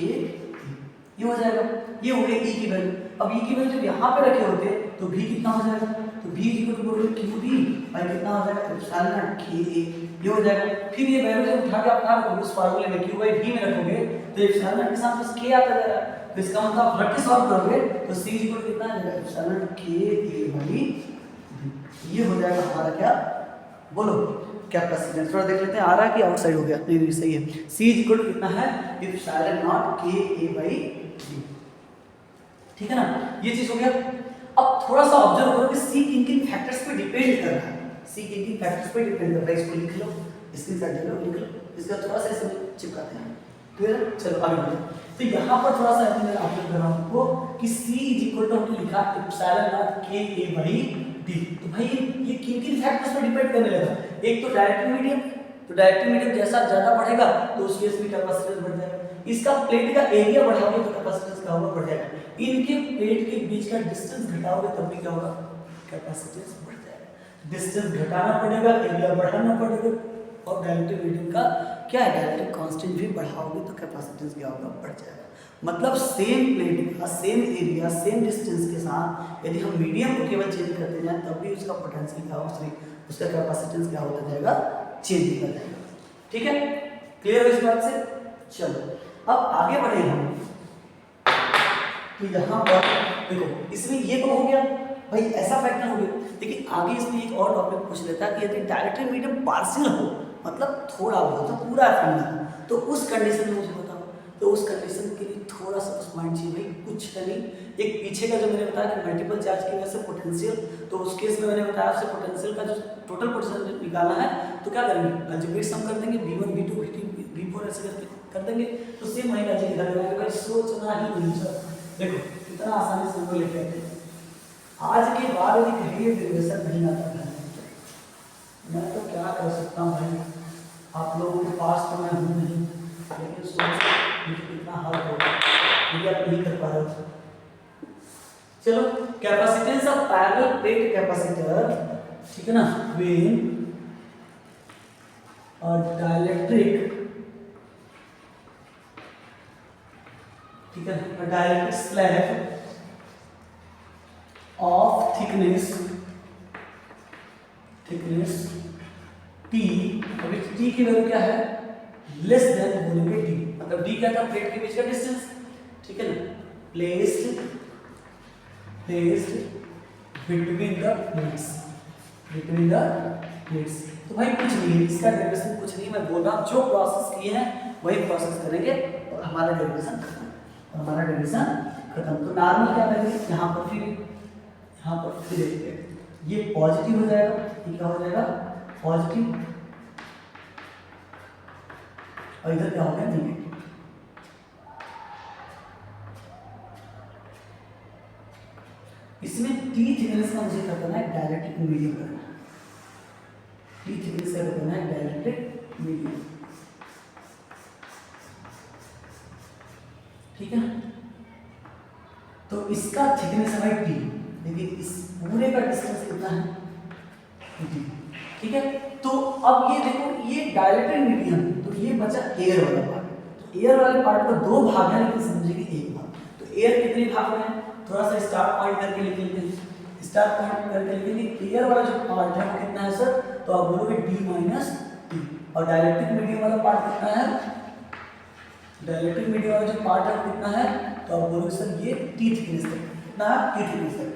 ये हो जाएगा, ये हो गया ई की वैल्यू। अब ई की वैल्यू जब यहाँ पे रखे होते तो v कितना हो जाएगा, तो v इज इक्वल टू बोलोगे q d बाई कितना हो जाएगा, एप्सिलॉन नॉट के a, ये हो जाएगा। फिर ये वैल्यू जब उठा के आप कहाँ रखोगे, उस फार्मूले में q बाई v में रखोगे तो एप्सिलॉन नॉट के साथ बस k आता जाएगा। तो इसका मतलब आप रख के सॉल्व करोगे तो c इज इक्वल कितना आ जाएगा, एप्सिलॉन नॉट के a बाई v। ये हो जाएगा हमारा क्या, बोलो कैपेसिटेंस। थोड़ा देख लेते हैं आ रहा है कि आउटसाइड हो गया, नहीं सही है। c इज इक्वल टू कितना है, एप्सिलॉन नॉट के a बाई v, ठीक है ना, ये चीज हो गया। अब थोड़ा सा ऑब्जर्व करो कि c किन फैक्टर्स पे डिपेंड कर रहा है, c किन फैक्टर्स पे डिपेंड कर रहा है, इसको लिख लो, स्क्रीनशॉट ले लो, लिख लो, इसका थोड़ा सा इसमें चिपकाते हैं। क्लियर, चलो आगे बढ़ते। तो यहाँ पर थोड़ा सा मैं आपको कर रहा हूँ आपको कि c इज इक्वल टू हमने लिखा एप्सिलॉन नॉट के a बाई d। तो भाई ये किन फैक्टर्स पे डिपेंड करने लगा, एक तो डायरेक्टिव मीडियम, तो डायरेक्टिव मीडियम जैसा ज्यादा बढ़ेगा तो उस केस में कैपेसिटेंस बढ़ जाएगा, इसका प्लेट का एरिया बढ़ाओगे तो कैपेसिटेंस क्या होगा, बढ़ जाएगा, इनके प्लेट के बीच का डिस्टेंस घटाओगे तब भी क्या होगा, कैपेसिटेंस बढ़ जाएगा। डिस्टेंस घटाना पड़ेगा, एरिया बढ़ाना पड़ेगा, और डायरेक्टिव मीडियम का क्या है, डायरेक्टिव कांस्टेंट भी बढ़ाओगे तो कैपेसिटेंस क्या होगा, बढ़ जाएगा। मतलब सेम प्लेट का सेम एरिया सेम डिस्टेंस के साथ यदि हम मीडियम को केवल चेंज करते जाएं तब भी उसका पोटेंशियल क्या होगा, उसका कैपेसिटेंस क्या होता जाएगा, चेंज होता जाएगा। ठीक है, क्लियर है इस बात से। चलो अब आगे बढ़े हम, तो यहाँ पर देखो इसमें ये तो हो गया भाई, ऐसा फैक्टर हो गया, लेकिन आगे इसमें एक और टॉपिक पूछ लेता है कि यदि डायरेक्टिव मीडियम पार्शियल हो, मतलब थोड़ा बहुत तो पूरा फैक्ट ना, तो उस कंडीशन में मुझे बताओ, तो उस कंडीशन के लिए थोड़ा सा उस माइंड चाहिए भाई, कुछ नहीं, एक पीछे का जो मैंने बताया कि मल्टीपल चार्ज की वजह से पोटेंशियल, तो उस केस में मैंने बताया आपसे पोटेंशियल का जो टोटल पोटेंशियल निकालना है तो क्या करेंगे, अलजेब्रिक सम कर देंगे, v1 v2 v3 v4 ऐसे करके कर देंगे, तो सेम वही लॉजिक इधर लगाएंगे भाई, सोचना ही नहीं सर। देखो कितना आसानी से हम लिख लेते हैं, आज के बाद यदि कहीं डेरिवेशन नहीं आता है मैं तो क्या कर सकता हूँ भाई, आप लोगों के पास तो मैं हूँ नहीं, लेकिन सोच मुझे कितना हल होगा यदि आप नहीं कर पा रहे हो। चलो capacitance of parallel plate capacitor, ठीक है ना, व्हेन और डाइलेक्ट्रिक, ठीक है, dielectric slab of thickness T, अभी T की वैल्यू क्या है, लेस देन बोलेंगे D, मतलब D क्या था, प्लेट के बीच का डिस्टेंस, ठीक है ना, प्लेस्ड बिटवीन द प्लेट्स, तो भाई कुछ नहीं है, इसका डेरिवेशन कुछ नहीं, मैं बोल रहा हूँ जो प्रोसेस किए हैं वही प्रोसेस करेंगे और हमारा डेरिवेशन खत्म। तो नॉर्मल क्या करेंगे, यहाँ पर फिर ये पॉजिटिव हो जाएगा, ये क्या हो जाएगा, पॉजिटिव, और इधर क्या हो गया, नेगेटिव। इसमें T थिकनेस का मुझे क्या करना है, डायरेक्ट्रिक मीडियम करना है, T थिकनेस का करना है डायरेक्ट्रिक मीडियम, ठीक है। तो इसका थिकनेस है भाई T, लेकिन इस पूरे का डिस्टेंस कितना है, D, ठीक है। तो अब ये देखो ये डायलेक्ट्रिक मीडियम, तो ये बचा एयर वाला पार्ट, तो एयर वाले पार्ट का दो भाग है लेकिन समझिए कि एक भाग, तो एयर कितने भाग में है, थोड़ा सा स्टार पॉइंट करके लिख लेते हैं, स्टार पॉइंट करके लिखेंगे, एयर वाला जो पार्ट है वो कितना है सर, तो आप बोलोगे D माइनस T, और डायलेक्ट्रिक मीडियम वाला पार्ट कितना है, डाइलेक्ट्रिक मीडियम का जो पार्ट है वो कितना है, तो आप बोलोगे सर ये टी थिकनेस है, कितना है, टी थिकनेस है।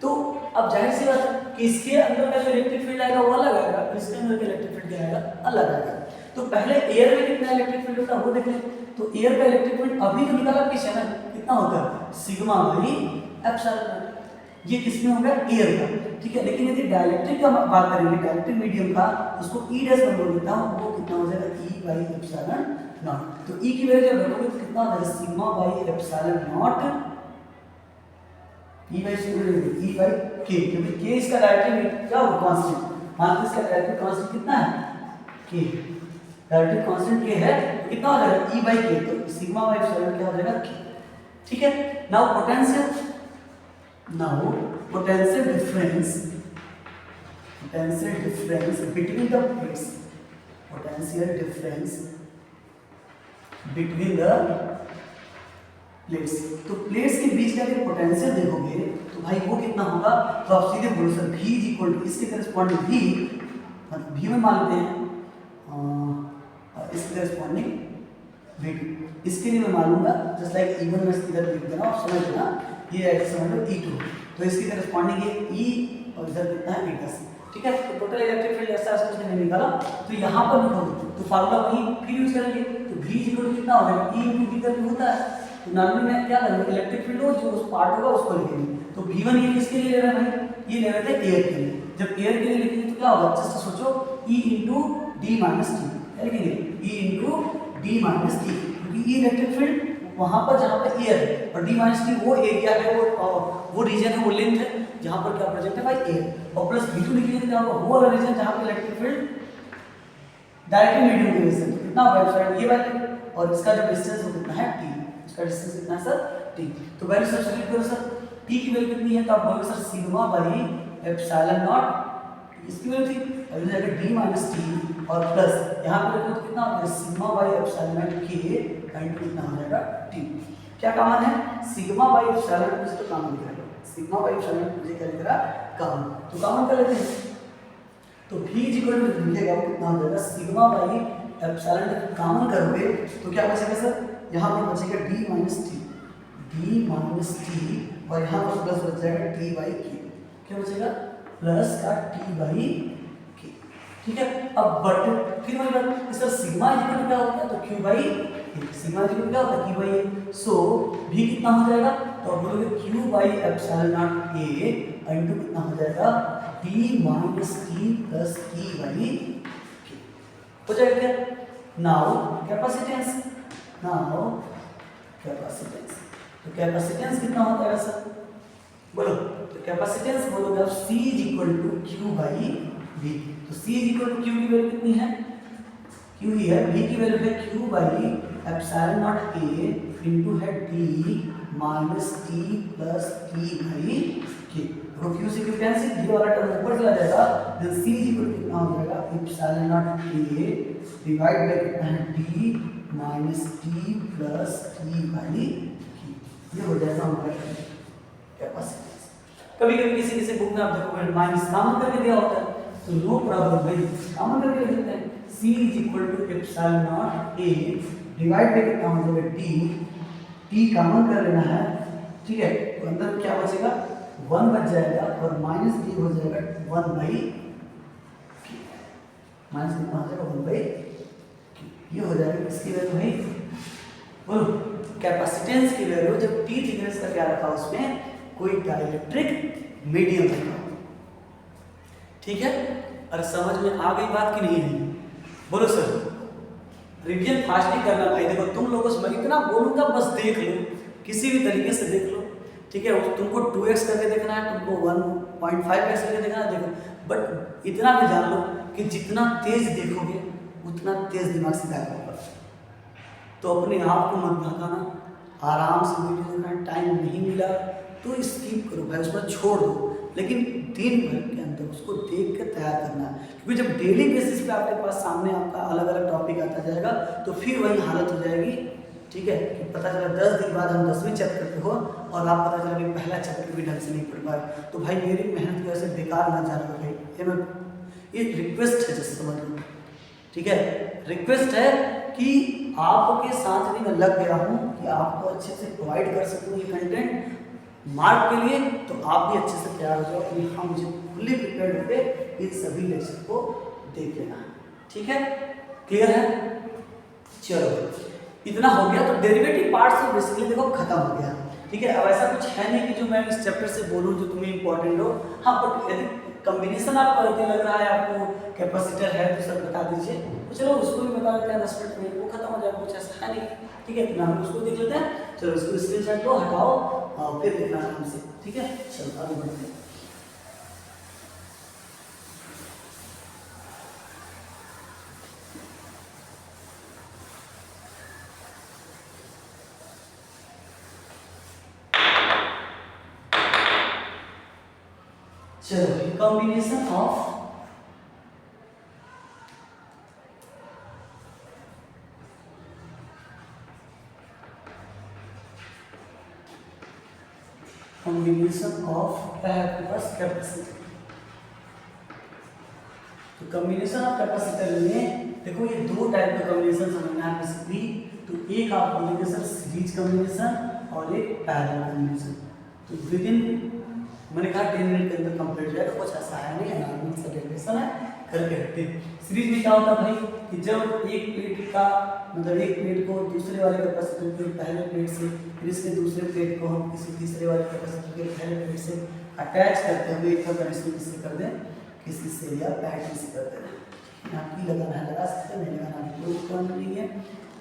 तो अब जाहिर सी बात है कि इसके अंदर का जो इलेक्ट्रिक फील्ड आएगा वो अलग आएगा, इसके अंदर का इलेक्ट्रिक फील्ड क्या आएगा, अलग आएगा। तो पहले एयर में कितना इलेक्ट्रिक फील्ड होता है वो देख लें। तो एयर का इलेक्ट्रिक फील्ड अभी तो निकाला किस है ना, कितना होता है, सिग्मा बाई एप्सिलॉन। ये किसमें हो गया, एयर का, ठीक है। लेकिन यदि डाइलेक्ट्रिक का बात करेंगे, डाइलेक्ट्रिक मीडियम का, उसको ई डैश में बोल देता हूँ, वो कितना हो जाएगा, ई बाई एप्सिलॉन नॉट। तो ई की वैल्यू जब रखोगे तो कितना हो जाएगा, sigma by epsilon not E by के, क्योंकि के इसका डाइलेक्ट्रिक क्या होगा, कांस्टेंट। मान लो इसका डाइलेक्ट्रिक कांस्टेंट कितना है, के, डाइलेक्ट्रिक कांस्टेंट के है, तो कितना हो जाएगा, ई बाई के। तो सिग्मा बाई एप्सिलॉन क्या हो जाएगा, के, ठीक है। Now potential, potential difference between the plates, potential difference between the plates. तो प्लेट्स के बीच का अगर पोटेंशियल देखोगे तो भाई वो कितना होगा, तो आप सीधे बोलो sir V is equal to इसके करस्पॉन्डिंग V, मतलब V1 मान लेते हैं, इसके करस्पॉन्डिंग V2। इसके लिए मैं मानूंगा जस्ट लाइक E1 में इधर लिख देना, आप समझ लेना, ये है समझ लो E2, तो इसके करस्पॉन्डिंग ये E और इधर कितना है E10, ठीक है। तो टोटल इलेक्ट्रिक फील्ड ऐसा कुछ नहीं निकाला, तो यहाँ पर लिखोगे तो फार्मूला वही फिर यूज करेंगे। तो V इक्वल टू कितना हो जाएगा, E इनटू V करके होता है, तो नॉर्मली मैं क्या करूँगा, इलेक्ट्रिक फील्ड हो जो उस पार्ट होगा उसको लिखेंगे। तो V1 ये किसके लिए ले रहे हैं भाई, ये ले रहे थे एयर के लिए। जब एयर के लिए लिखेंगे तो क्या होगा, जस्ट सोचो E into D minus T, क्या लिखेंगे, E into D minus T, क्योंकि E इलेक्ट्रिक फील्ड वहाँ पर जहाँ पर एयर है और डी माइनस टी वो एरिया है, वो रीजन है, वो लेंथ है जहाँ पर क्या प्रेजेंट है भाई एयर, और प्लस V2 लिखेंगे तो वो वाला रीजन जहाँ पर इलेक्ट्रिक फील्ड डायरेक्टली मीडियम की वजह से कितना होगा, ये वाला, और इसका जो डिस्टेंस वो कितना है टी, इसका डिस्टेंस कितना है सर टी। तो वैल्यू सब्स्टिट्यूट करो सर, टी की वैल्यू कितनी है, तो आप बोलोगे sir sigma by epsilon not, इसकी वैल्यू थी, और इधर जाकर डी माइनस टी और प्लस यहाँ पर रखो तो कितना हो जाएगा, सिग्मा बाई एप्सिलॉन नॉट के इनटू कितना हो जाएगा टी। क्या कॉमन है, सिग्मा बाई एप्सिलॉन मुझे तो कॉमन दिख रहा है, सिग्मा बाई एप्सिलॉन मुझे क्या दिख रहा है, कॉमन, तो कॉमन कर लेते हैं। तो V इक्वल टू लिखेगा कितना हो जाएगा, सिग्मा बाई एप्सिलॉन कॉमन करोगे तो क्या बचेगा सर, यहाँ पर बचेगा डी माइनस टी, और यहाँ पर प्लस बच जाएगा टी बाई के, क्या बचेगा, प्लस का टी बाई के, ठीक है। अब बट फिर वही बात, सर सिग्मा इक्वल टू क्या होता है, तो Q by A, sigma equal क्या होता है, Q by A. So V कितना हो जाएगा, तो आप बोलोगे Q by epsilon not a into कितना हो जाएगा, D minus T plus T by के, हो जाएगा क्या। नाउ कैपेसिटेंस, तो कैपेसिटेंस कितना होता है सर, बोलो, तो कैपेसिटेंस बोलोगे आप C is equal to Q by V। तो C is equal to Q की वैल्यू कितनी है, क्यू ही है, V की वैल्यू है Q by epsilon naught A into है D minus T plus T by K। तो क्यू से क्यू कैंसिल, ये वाला टर्म ऊपर चला जाएगा, then C is equal to कितना हो जाएगा, epsilon naught A divide by कितना है D minus T plus T by K, ये हो जाएगा हमारा कैपेसिटेंस। कभी कभी किसी बुक में आप देखोगे माइनस कॉमन करके दिया होता है, तो नो प्रॉब्लम भाई, कॉमन करके लिख देते हैं, C is equal to epsilon naught A divide by कितना हो जाएगा T कॉमन कर लेना है, ठीक है। तो अंदर क्या बचेगा, 1 बच जाएगा और माइनस D हो जाएगा 1 बाई K, माइनस कितना हो जाएगा 1 बाई K, ये हो जाएगा इसकी वैल्यू भाई, बोलो कैपेसिटेंस की वैल्यू जब T थिकनेस का क्या रखा उसमें कोई डाइलेक्ट्रिक मीडियम रखा, ठीक है। अरे समझ में आ गई बात कि नहीं है, बोलो सर। रिवीजन फास्ट नहीं करना भाई, देखो तुम लोगों से मैं इतना बोलूँगा बस देख लो, किसी भी तरीके से देख लो, ठीक है। तुमको 2x करके देखना है, तुमको 1.5x करके देखना है, देखो, बट इतना भी जान लो कि जितना तेज देखोगे उतना तेज दिमाग से गायब होगा। तो अपने आप को मत भगाना, आराम से वीडियो देखना, टाइम नहीं मिला तो स्किप करो भाई, उसको छोड़ दो, लेकिन दिन भर के अंदर उसको देख के तैयार करना है, क्योंकि जब डेली बेसिस पे आपके पास सामने आपका अलग अलग टॉपिक आता जाएगा तो फिर वही हालत हो जाएगी, ठीक है, कि पता चला 10 दिन बाद हम 10वें चैप्टर पे हो और आप पता चला कि पहला चैप्टर भी ढंग से नहीं पढ़ पाए, तो भाई मेरी मेहनत की वजह से बेकार ना जाना भाई, ये मैं ये रिक्वेस्ट है, जैसे समझ लो, ठीक है, रिक्वेस्ट है कि आपके साथ यदि मैं लग गया हूँ कि आपको अच्छे से प्रोवाइड कर सकूँ ये कंटेंट मार्क के लिए, तो आप भी अच्छे से तैयार हो जाओ कि हाँ मुझे फुल्ली प्रिपेयर्ड होकर इन सभी लेक्चर को देख लेना है। ठीक है, क्लियर है? चलो इतना हो गया। तो डेरिवेटिव पार्ट्स तो बेसिकली देखो खत्म हो गया। ठीक है, अब ऐसा कुछ है नहीं कि जो मैं इस चैप्टर से बोलूँ जो तुम्हें इंपॉर्टेंट हो। हाँ, बट यदि कॉम्बिनेशन आपको यदि लग रहा है आपको कैपेसिटर है तो सर बता दीजिए, तो चलो उसको भी बता देते हैं 10 मिनट में, वो खत्म हो जाएगा, कुछ ऐसा है नहीं। ठीक है, तो हम उसको देख लेते हैं। चलो इसको स्क्रीनशॉट लो, हटाओ और फिर देखना आराम से। ठीक है, चलो आगे बढ़ते हैं। चलो कॉम्बिनेशन ऑफ क्या है आपके पास? कैपेसिटर। तो कॉम्बिनेशन ऑफ कैपेसिटर में देखो ये दो टाइप का कॉम्बिनेशन समझना है बेसिकली। तो एक आप बोलेंगे सर सीरीज कॉम्बिनेशन और एक पैरेलल कॉम्बिनेशन। तो विद इन मैंने कहा 10 मिनट के अंदर कंप्लीट हो जाएगा, कुछ ऐसा है नहीं, नॉर्मल सा डेरिवेशन है, करके हटते हैं। सीरीज में क्या होता है भाई कि जब एक प्लेट का मतलब एक प्लेट को दूसरे वाले कैपेसिटर के पहले प्लेट से, फिर इसके दूसरे प्लेट को हम किसी तीसरे वाले कैपेसिटर के पहले प्लेट से अटैच करते हुए एक कनेक्शन किससे कर दें, किसी से या बैटरी से कर दें। आपकी लगाना है लगा सकते हैं, नहीं लगाना कोई प्रॉब्लम नहीं है।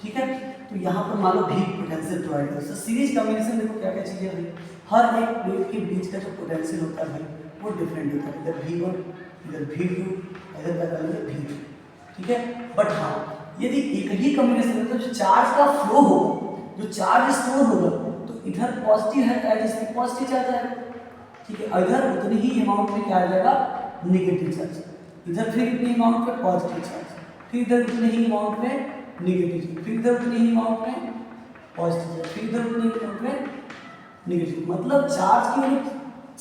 ठीक है, तो यहाँ पर मान लो भी पोटेंशियल प्रोवाइड करो। तो सीरीज कॉम्बिनेशन देखो क्या क्या चीज़ें भाई, हर एक प्लेट के बीच का जो पोटेंशियल होता है भाई वो डिफरेंट होता है, इधर V1 इधर V2 इधर क्या करेंगे V2। ठीक है, बट हाँ यदि एक ही कॉम्बिनेशन है तो जो चार्ज का फ्लो हो, जो चार्ज स्टोर होगा, तो इधर पॉजिटिव है इसमें पॉजिटिव चार्ज आएगा। ठीक है, इधर उतनी ही अमाउंट में क्या आ जाएगा, नेगेटिव चार्ज। इधर फिर इतनी अमाउंट में पॉजिटिव चार्ज, फिर इधर उतनी ही अमाउंट में नेगेटिव, फिर इधर उतनी ही अमाउंट में पॉजिटिव चार्ज, फिर इधर उतनी अमाउंट में नेगेटिव। मतलब चार्ज की यूनिट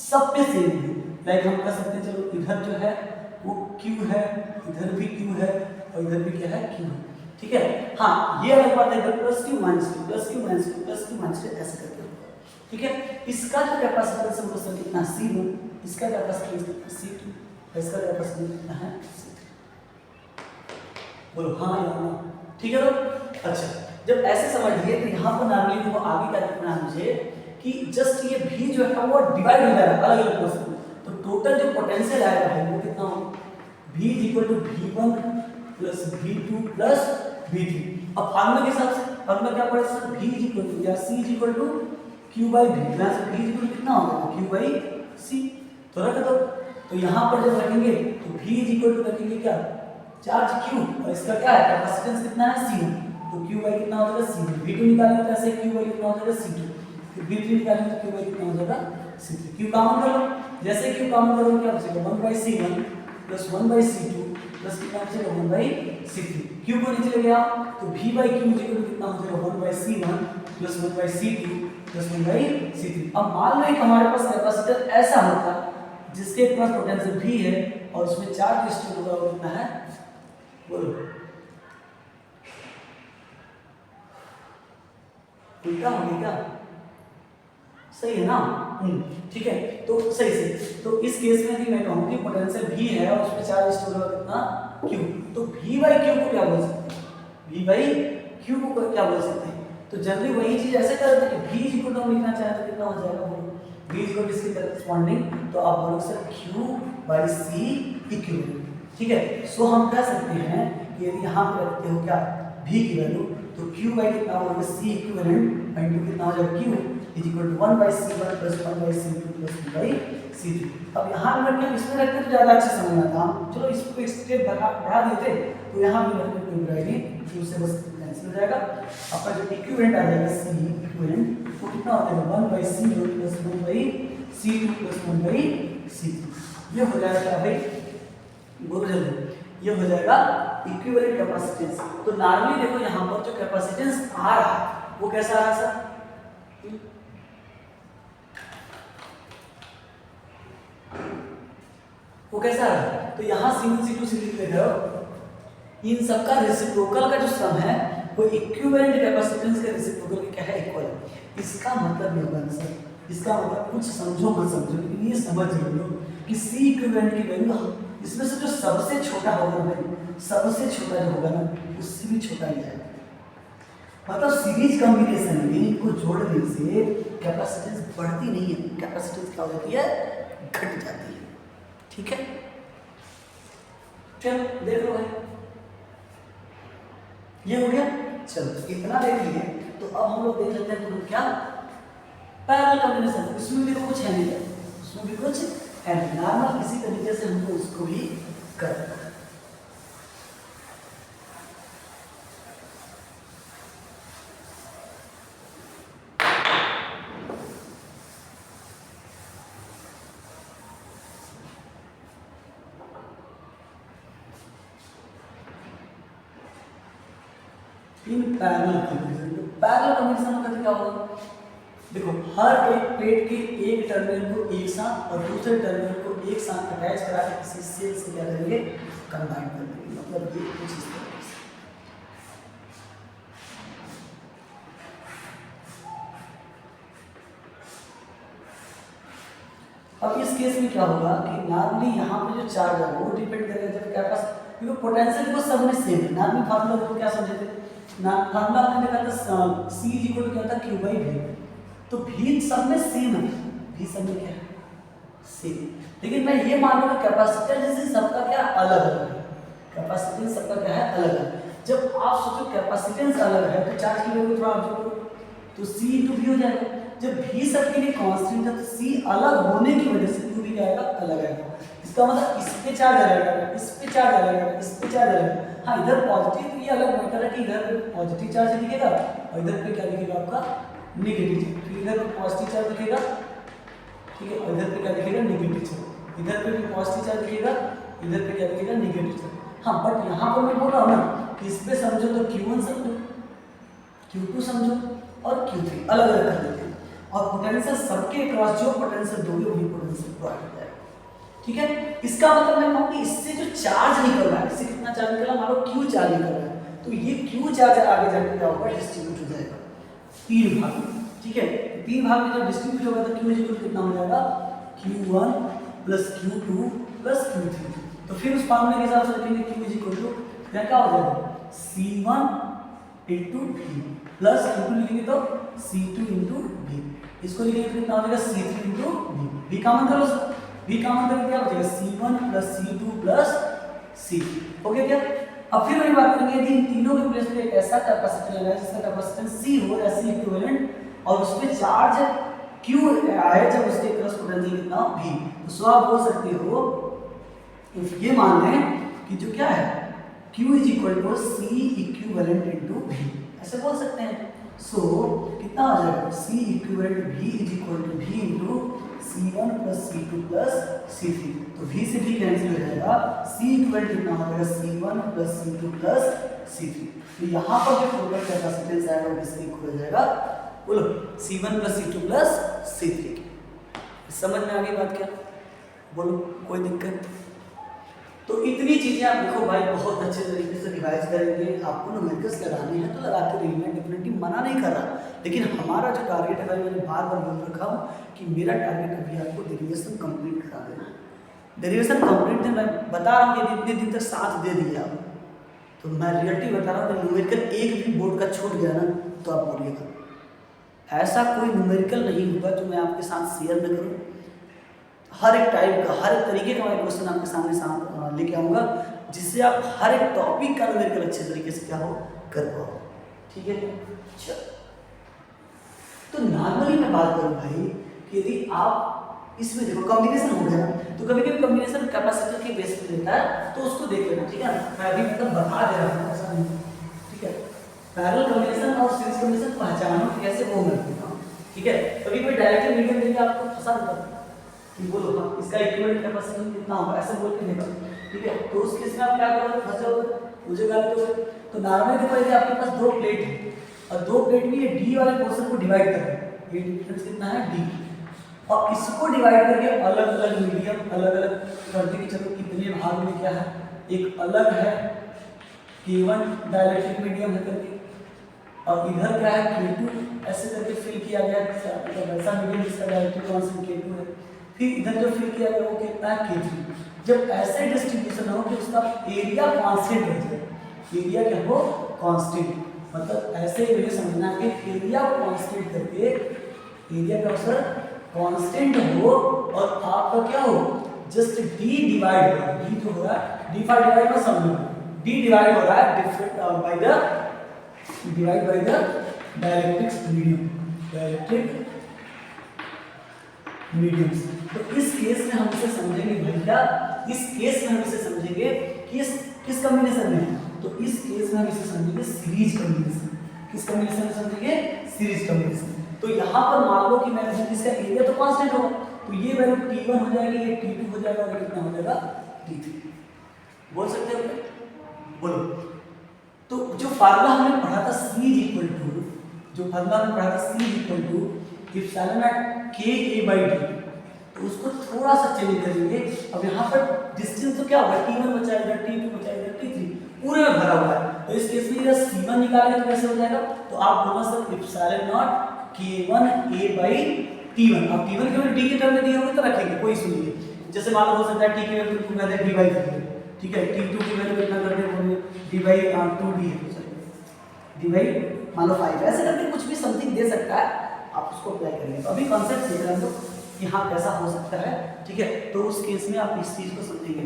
सब पे सेम है। लाइक हम कह सकते हैं चलो इधर जो है वो Q है, इधर भी Q है और इधर भी क्या है Q है। ठीक है, हाँ ये अलग बात है, इधर plus Q minus Q plus Q minus Q plus Q minus Q ऐसे करके होगा। ठीक है, इसका जो कैपेसिटेंस है वो कितना C1, इसका कैपेसिटेंस कितना C2, इसका कैपेसिटेंस कितना है C3। बोलो हाँ या ना। ठीक है, तो अच्छा जब ऐसे समझिए तो यहाँ पर नॉर्मली देखो आगे क्या लिखना है मुझे कि जस्ट ये भी जो है वो डिवाइड हो जाएगा अलग अलग पोर्शन में। तो टोटल जो पोटेंशियल आएगा है वो कितना होगा, V = V1 + V2 + V3। अब फार्मूला के हिसाब से फार्मूला क्या पड़ेगा सर, V = या C = Q/V। यहाँ से V कितना होगा, Q/C। तो रख दो। तो यहाँ पर जब रखेंगे तो V रखेंगे क्या, चार्ज Q और इसका क्या है कैपेसिटेंस कितना है C1। तो Q/, कितना हो जाएगा C1। V2 निकालेंगे तो ऐसे Q/, कितना हो जाएगा C2। फिर V3 निकालेंगे तो Q/, कितना हो जाएगा C3। Q कॉमन कर लो, जैसे Q कॉमन करोगे क्या बचेगा 1/C1 + 1/C2 प्लस कितना बचेगा 1/C3। Q को नीचे ले गया तो V/Q कितना हो जाएगा 1/C1 + 1/C2 + 1/C3। अब मान लो एक हमारे पास कैपेसिटर ऐसा होता जिसके पास पोटेंशियल V है और उसमें चार्ज स्टोर होगा वो कितना है, बोलो उल्टा हो गया क्या, सही है ना। ठीक है, तो सही से तो इस केस में भी मैं कहूँ कि पोटेंशियल V है और उसमें चार्ज स्टोर होगा कितना Q। तो V/Q को क्या बोल सकते हैं, V/Q को क्या बोल सकते हैं। तो जनरली वही चीज ऐसे करते हैं कि V को हम लिखना चाहें तो कितना हो जाएगा, बोलो V को इसके करस्पॉन्डिंग तो आप बोलो सर Q/C इक्विवेलेंट। ठीक है, सो हम कह सकते हैं कि यदि यहाँ पे रखते हो क्या V की वैल्यू तो Q/, कितना होगा C इक्विवेलेंट इनटू कितना हो जाएगा Q = 1/C1 + 1/C2 + 1/C3। अब यहाँ पे रखते इसमें रखते तो ज़्यादा अच्छा समझ में आता। चलो इसको एक स्टेप बढ़ा देते तो यहाँ भी रखने कोई बुराई नहीं, Q से बस कैंसिल हो जाएगा। आपका जो इक्विवेलेंट आ जाएगा C इक्विवेलेंट वो कितना हो जाएगा 1/C1 + 1/C2 + 1/C3। ये हो जाएगा क्या भाई, बोलो जल्दी, ये हो जाएगा इक्विवेलेंट कैपेसिटेंस। तो नॉर्मली देखो यहाँ पर जो कैपेसिटेंस आ रहा है वो कैसा आ रहा है सर, वो कैसा है, तो यहाँ C1 C2 C3 देख रहे हो, इन सबका रेसिप्रोकल का जो सम है वो इक्विवेलेंट कैपेसिटेंस के रेसिप्रोकल क्या है, इक्वल है। इसका मतलब ये होगा ना सर, इसका मतलब कुछ समझो मत समझो, लेकिन ये समझ लो कि सी इक्विवेलेंट की वैल्यू इसमें से जो सबसे छोटा होगा भाई, सबसे छोटा जो होगा ना उससे भी छोटा ही है। मतलब सीरीज कॉम्बिनेशन में इनको जोड़ने से कैपेसिटेंस बढ़ती नहीं है, कैपेसिटेंस क्या हो जाती है, घट जाती है। ठीक है, चलो देख लो भाई, ये हो गया। चलो इतना देख लिए, तो अब हम लोग देख लेते हैं क्या, पैरेलल कॉम्बिनेशन। इसमें भी कुछ है नहीं, उसमें भी कुछ है नहीं, नॉर्मल किसी तरीके से हमको उसको भी करना है। In parallel combination, parallel combination का क्या होगा, देखो हर एक प्लेट के एक टर्मिनल को एक साथ और दूसरे टर्मिनल को एक साथ अटैच करा के किसी सेल से क्या करेंगे, कंबाइन कर देंगे। मतलब ये कुछ इस तरीके से। अब इस केस में क्या होगा कि नॉर्मली यहाँ पे जो चार्ज है वो डिपेंड करेगा जब क्या पास, क्योंकि पोटेंशियल को सब में सेम है। नॉर्मली फार्मूला देखो क्या समझे थे, फार्मूला आपने देखा था C इक्वल टू क्या था, Q बाई V। तो V सब में सेम है, V सब में क्या है, सेम। लेकिन मैं ये मान लूंगा कैपेसिटेंस सबका क्या अलग अलग है, कैपेसिटेंस सबका क्या है, अलग है। जब आप सोचो कैपेसिटेंस अलग है तो चार्ज की वैल्यू थोड़ा ऑब्जर्व करो, तो C इंटू V हो जाएगा। जब V सबके लिए कांस्टेंट है तो C अलग होने की वजह से Q भी क्या आएगा, अलग आएगा। इसका मतलब इस पे चार्ज अलग आएगा, इस पे चार्ज अलग आएगा, इस पे चार्ज अलग आएगा। हाँ इधर पॉजिटिव, तो ये अलग मैटर है कि इधर पे पॉजिटिव चार्ज दिखेगा और इधर पे क्या दिखेगा आपका, नेगेटिव चार्ज। फिर इधर पे पॉजिटिव चार्ज दिखेगा, ठीक है, और इधर पे क्या दिखेगा, नेगेटिव चार्ज। इधर पे भी पॉजिटिव चार्ज दिखेगा, इधर पे क्या दिखेगा, नेगेटिव चार्ज। हाँ बट यहाँ पर मैं बोल रहा हूँ ना, इस पे समझो तो Q1 समझो, Q2 समझो और Q3 अलग अलग कर देते हैं। और पोटेंशियल सबके क्रॉस जो पोटेंशियल दोगे वही पोटेंशियल प्रोवाइड हो जाएगा। ठीक है, इसका मतलब मैं कहूँ कि इससे जो चार्ज निकल रहा है, इससे कितना चार्ज निकला, मान लो Q चार्ज निकल रहा है, तो ये Q चार्ज आगे जाकर क्या होगा, डिस्ट्रीब्यूट हो जाएगा तीन भाग में। ठीक है, तीन भाग में जब डिस्ट्रीब्यूट होगा तो Q इक्वल कितना हो जाएगा, Q1 plus Q2 plus Q3। तो फिर उस फॉर्मूले के हिसाब से लिखेंगे Q इक्वल टू क्या हो जाएगा, C1 into V plus Q2 लिखेंगे तो C2 इंटू V। इसको लिखेंगे तो कितना हो जाएगा, C3 इंटू V कॉमन कर लो सर, V कॉमन करके क्या बचेगा, C1 plus C2 plus C3। हो गया क्या। अब फिर वही बात करेंगे, यदि इन तीनों के प्लेस पे एक ऐसा कैपेसिटर लगा है जिसका कैपेसिटेंस C हो, ऐसे इक्विवेलेंट, और उस पे चार्ज Q आए जब उसके क्रॉस पोटेंशियल कितना V, तो सो आप बोल सकते हो इफ ये मान लें कि जो क्या है, Q is equal to C equivalent into V, ऐसे बोल सकते हैं। सो कितना आ जाएगा, C equivalent V is equal to V into C1 plus C2 plus C3। तो V से V कैंसिल हो जाएगा, C इक्वल कितना हो जाएगा, C1 plus C2 plus C3। तो यहाँ पर जो टोटल कैपेसिटेंस आएगा वो किसके इक्वल हो जाएगा, बोलो C1 plus C2 plus C3। समझ में आ गई बात क्या, बोलो कोई दिक्कत। तो इतनी चीजें आप देखो भाई बहुत अच्छे तरीके से रिवाइज करेंगे, आपको न्यूमेरिकल्स लगाने हैं तो लगाते रहिए, मैं डेफिनेटली मना नहीं कर रहा, लेकिन हमारा जो टारगेट है भाई, मैंने बार बार बोल रखा हूँ कि मेरा टारगेट अभी आपको डेरिवेशन कंप्लीट करा देना है। डेरिवेशन कंप्लीट मैं बता रहा हूँ कि इतने दिन तक साथ दे दिए आप, तो मैं रियलिटी बता रहा हूँ कि न्यूमेरिकल एक भी बोर्ड का छूट गया ना तो आप बोलिएगा, ऐसा कोई न्यूमेरिकल नहीं होगा जो मैं आपके साथ शेयर न करूँ। हर एक टाइप का, हर एक तरीके का मैं क्वेश्चन आपके सामने लेके आऊँगा, जिससे आप हर एक टॉपिक का न्यूमेरिकल अच्छे तरीके से क्या हो कर पाओ। ठीक है, चलो। तो नॉर्मली मैं बात करूँ भाई कि यदि आप इसमें देखो कॉम्बिनेशन हो गया, तो कभी कभी कॉम्बिनेशन कैपेसिटर के बेस पे देता है, तो उसको देख लेना। ठीक है, मैं अभी मतलब बता दे रहा हूँ, ऐसा नहीं। ठीक है, पैरेलल कॉम्बिनेशन और सीरीज कॉम्बिनेशन पहचानो कैसे वो मैं देता हूँ। ठीक है, कभी कोई डायरेक्ट मीडियम देके आपको फंसा देता है कि बोलो हाँ इसका इक्विवेलेंट कैपेसिटेंस कितना होगा, ऐसे बोल के देखो। ठीक है, तो उस केस में आप क्या करोगे, फंस जाओगे, मुझे गाली दोगे। तो नॉर्मली देखो यदि आपके पास दो प्लेट है और दो प्लेट में ये D वाले पोर्शन को डिवाइड कर रहे हैं, ये डिफरेंस कितना है D, और इसको डिवाइड करके अलग अलग मीडियम अलग अलग करते कि चलो कितने भाग में क्या है, एक अलग है K1 डाइलेक्ट्रिक मीडियम है करके, और इधर क्या है K2 ऐसे करके फिल किया गया वैसा मीडियम जिसका डायरेक्टिव कांस्टेंट K2 है। फिर इधर जो फिल किया गया वो कितना है K3। जब ऐसे डिस्ट्रीब्यूशन हो कि उसका एरिया कांस्टेंट हो जाए, एरिया क्या हो कांस्टेंट, मतलब ऐसे ये समझना है कि एरिया को कांस्टेंट करके, एरिया का सर कांस्टेंट हो और आपका क्या हो जस्ट डी डिवाइड हो, डी जो हो रहा है डी फाइव डिवाइड में समझो, डी डिवाइड हो रहा है different by the divide by the directrix medium, डायरेक्ट्रिक mediums. तो इस केस में हम इसे समझेंगे भैया, इस केस में हम इसे समझेंगे कि किस कॉम्बिनेशन में, तो इस केस में हम इसे समझेंगे सीरीज कॉम्बिनेशन। किस कॉम्बिनेशन में समझेंगे? Series combination. तो यहाँ पर मान लो कि मैंने इसका एरिया तो कांस्टेंट होगा, तो ये वैल्यू T1 हो जाएगी, ये T2 हो जाएगा और कितना हो जाएगा T3। बोल सकते हो? बोलो। तो जो फार्मूला हमने पढ़ा था C इज इक्वल टू, जो फार्मूला हमने पढ़ा था C is equal to epsilon naught KA/D, तो उसको थोड़ा सा चेंज करेंगे। अब यहाँ पर डिस्टेंस तो क्या होगा, T1 बचा इधर, T2 बचा इधर, T3 पूरे में भरा हुआ है। तो इस केस में इधर C1 निकालेंगे तो कैसे हो जाएगा, तो आप बोलना सर इप्सिलॉन नॉट K1A/T1। अब T1 केवल D के टर्म में दिए होंगे तो रखेंगे, कोई इशू नहीं है। जैसे मान लो हो सकता है T की वैल्यू को मैंने D/, ठीक है, T2 की वैल्यू कितना कर दे होंगे D/2D है, मान लो 5, ऐसे करके कुछ भी समथिंग दे सकता है, आप उसको अप्लाई करेंगे। तो अभी कॉन्सेप्ट सीख रहे हैं हम कि हाँ कैसा हो सकता है, ठीक है। तो उस केस में आप इस चीज को समझेंगे।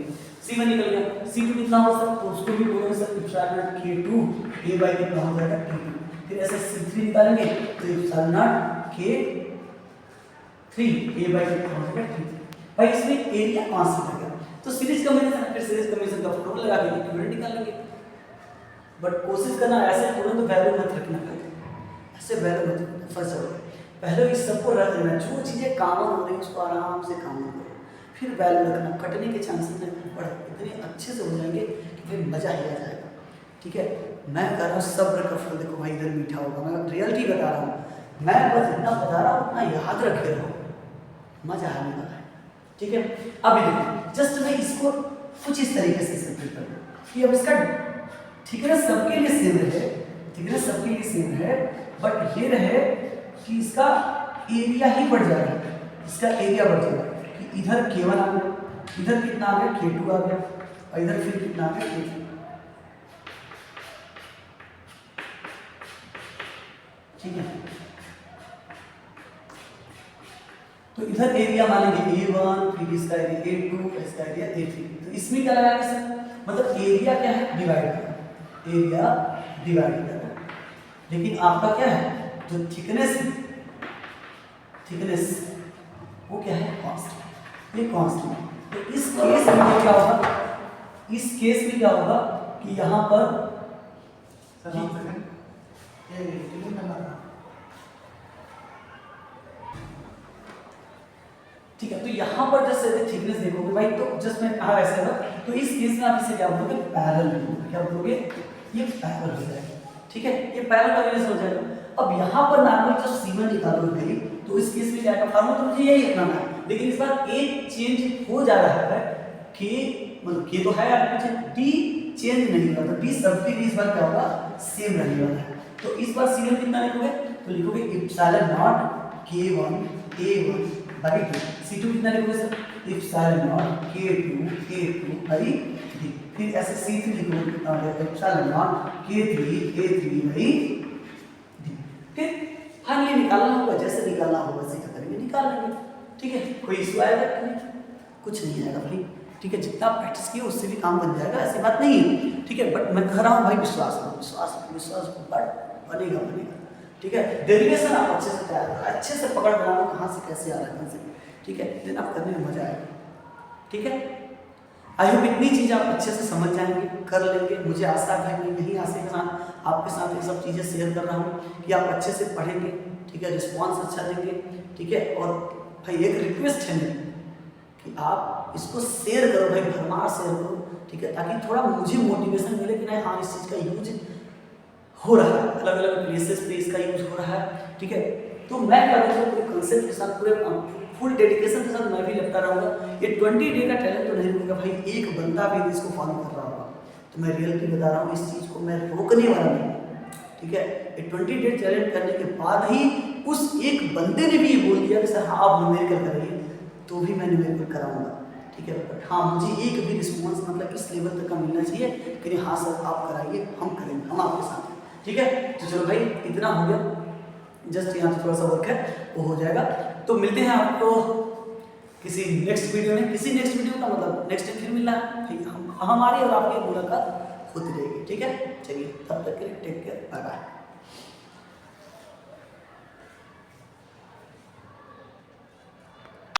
C1 निकल गया, C2 कितना हो सकता है, तो उसको भी बोलेंगे सर इप्सिलॉन नॉट K2A/ कितना हो जाएगा T2। फिर ऐसे C3 निकालेंगे तो इप्सिलॉन नॉट K3A/ कितना हो जाएगा T3। भाई इसमें एरिया कांस्टेंट है, तो सीरीज कॉम्बिनेशन, फिर सीरीज कॉम्बिनेशन का फॉर्मूला लगा के इक्विवेलेंट निकाल लेंगे। बट कोशिश करना ऐसे तुरंत वैल्यू मत रखना, ऐसे वैल्यू मत फंस जाओ। पहले इस सबको रख लेना, जो चीज़ें कॉमन हो रही है उसको आराम से कॉमन करो, फिर वैल्यू रखना। कटने के चांसेस बढ़ इतने अच्छे से हो जाएंगे कि फिर मज़ा ही आ जाएगा, ठीक है। मैं कह रहा हूँ सब्र का फल देखो भाई इधर मीठा होगा, मैं रियलिटी बता रहा हूँ, मैं बस इतना बता रहा हूँ उतना याद रखे रहो, मज़ा आने वाला है, ठीक है। अभी देखो जस्ट मैं इसको कुछ इस तरीके से सेपरेट कर दूँ कि अब इसका थिकनेस सबके लिए सेम रहे, थिकनेस सबके लिए सेम है, बट ये रहे कि इसका एरिया ही बढ़ जाएगा, इसका एरिया बढ़ जाएगा कि इधर K1 आ गया, इधर कितना आ गया K2 आ गया, और इधर फिर कितना आ गया K3, ठीक है। तो इधर एरिया मान लीजिए A1, फिर इसका एरिया A2, इसका एरिया A3। तो इसमें क्या लगाएंगे सर, मतलब एरिया क्या है डिवाइड, एरिया डिवाइड करना। लेकिन आपका क्या है जो थिकनेस वो क्या है कांस्टेंट, ये कांस्टेंट। तो इस केस में क्या होगा, इस केस में क्या होगा कि यहाँ पर ठीक है। तो यहाँ पर जैसे थिकनेस देखोगे भाई, तो जस्ट मैं कहा ऐसे ना, तो इस केस में आप इसे क्या बोलोगे पैरेलल, क्या बोलोगे ये पैरेलल हो जाएगा, ठीक है, ये पैरेलल कॉम्बिनेशन हो जाएगा। अब यहाँ पर नॉर्मल जब C1 निकालो भाई, तो इस केस में क्या है फार्मूला तो मुझे यही रखना है, लेकिन इस बार एक चेंज हो जा रहा है, K मतलब K तो है आपके, D चेंज नहीं होगा, तो D सबके लिए इस बार क्या होगा सेम रहने वाला है। तो इस बार C1 कितना लिखोगे, तो लिखोगे इप्सिलॉन नॉट K1A/2। C2 कितना लिखोगे सर, इप्सिलॉन नॉट K2A/2। फिर ऐसे C3 लिखोगे कितना हो जाएगा इप्सिलॉन नॉट K3A/3। फिर फाइनली निकालना होगा, जैसे निकालना होगा वैसे क्या करेंगे निकाल लेंगे, ठीक है। कोई इशू आएगा नहीं, कुछ नहीं आएगा भाई, ठीक है। जितना प्रैक्टिस किए उससे भी काम बन जाएगा, ऐसी बात नहीं है, ठीक है। बट मैं कह रहा हूँ भाई विश्वास करो, विश्वास बट बनेगा, ठीक है। डेरिवेशन आप अच्छे से तैयार करो, अच्छे से पकड़ बनाओ कहाँ से कैसे आ रहा है, कहाँ से, ठीक है, देन आप करने में मजा आएगा, ठीक है। आई होप इतनी चीज़ आप अच्छे से समझ जाएंगे, कर लेंगे। मुझे आशा है मैं यही आशा के साथ आपके साथ ये सब चीज़ें शेयर कर रहा हूँ कि आप अच्छे से पढ़ेंगे, ठीक है, रिस्पॉन्स अच्छा देंगे, ठीक है। और भाई एक रिक्वेस्ट है मेरी कि आप इसको शेयर करो भाई, भरमार शेयर करो, ठीक है, ताकि थोड़ा मुझे मोटिवेशन मिले कि नहीं हाँ इस चीज़ का यूज हो रहा है, अलग अलग प्लेसेस पे इसका यूज हो रहा है, ठीक है। तो मैं क्या करूँगा पूरे कंसेप्ट के साथ, पूरे फुल डेडिकेशन के साथ मैं भी लगता रहूँगा। ये 20 डे का टैलेंट तो नहीं रुकेगा भाई, एक बंदा भी इसको फॉलो कर रहा होगा, तो मैं रियलिटी बता रहा हूँ, इस चीज़ को मैं रोकने वाला नहीं, ठीक है, ये 20 डेज चैलेंज करने के बाद ही उस एक बंदे ने भी ये बोल दिया कि सर हाँ आप न्यूमेरिकल कराइए, तो भी मैं न्यूमेरिकल कराऊंगा। ठीक है, बट हाँ मुझे एक भी रिस्पॉन्स मतलब इस लेवल तक का मिलना चाहिए कि हाँ सर आप कराइए, हम करेंगे, हम आपके साथ हैं। ठीक है, तो चलो भाई इतना हो गया, जस्ट यहाँ थोड़ा सा वर्क है वो हो जाएगा। तो मिलते हैं आपको किसी नेक्स्ट वीडियो में, किसी नेक्स्ट वीडियो का मतलब नेक्स्ट टाइम फिर मिलना है, हमारी और आपकी मुलाकात होती रहेगी। ठीक है, चलिए तब तक के लिए टेक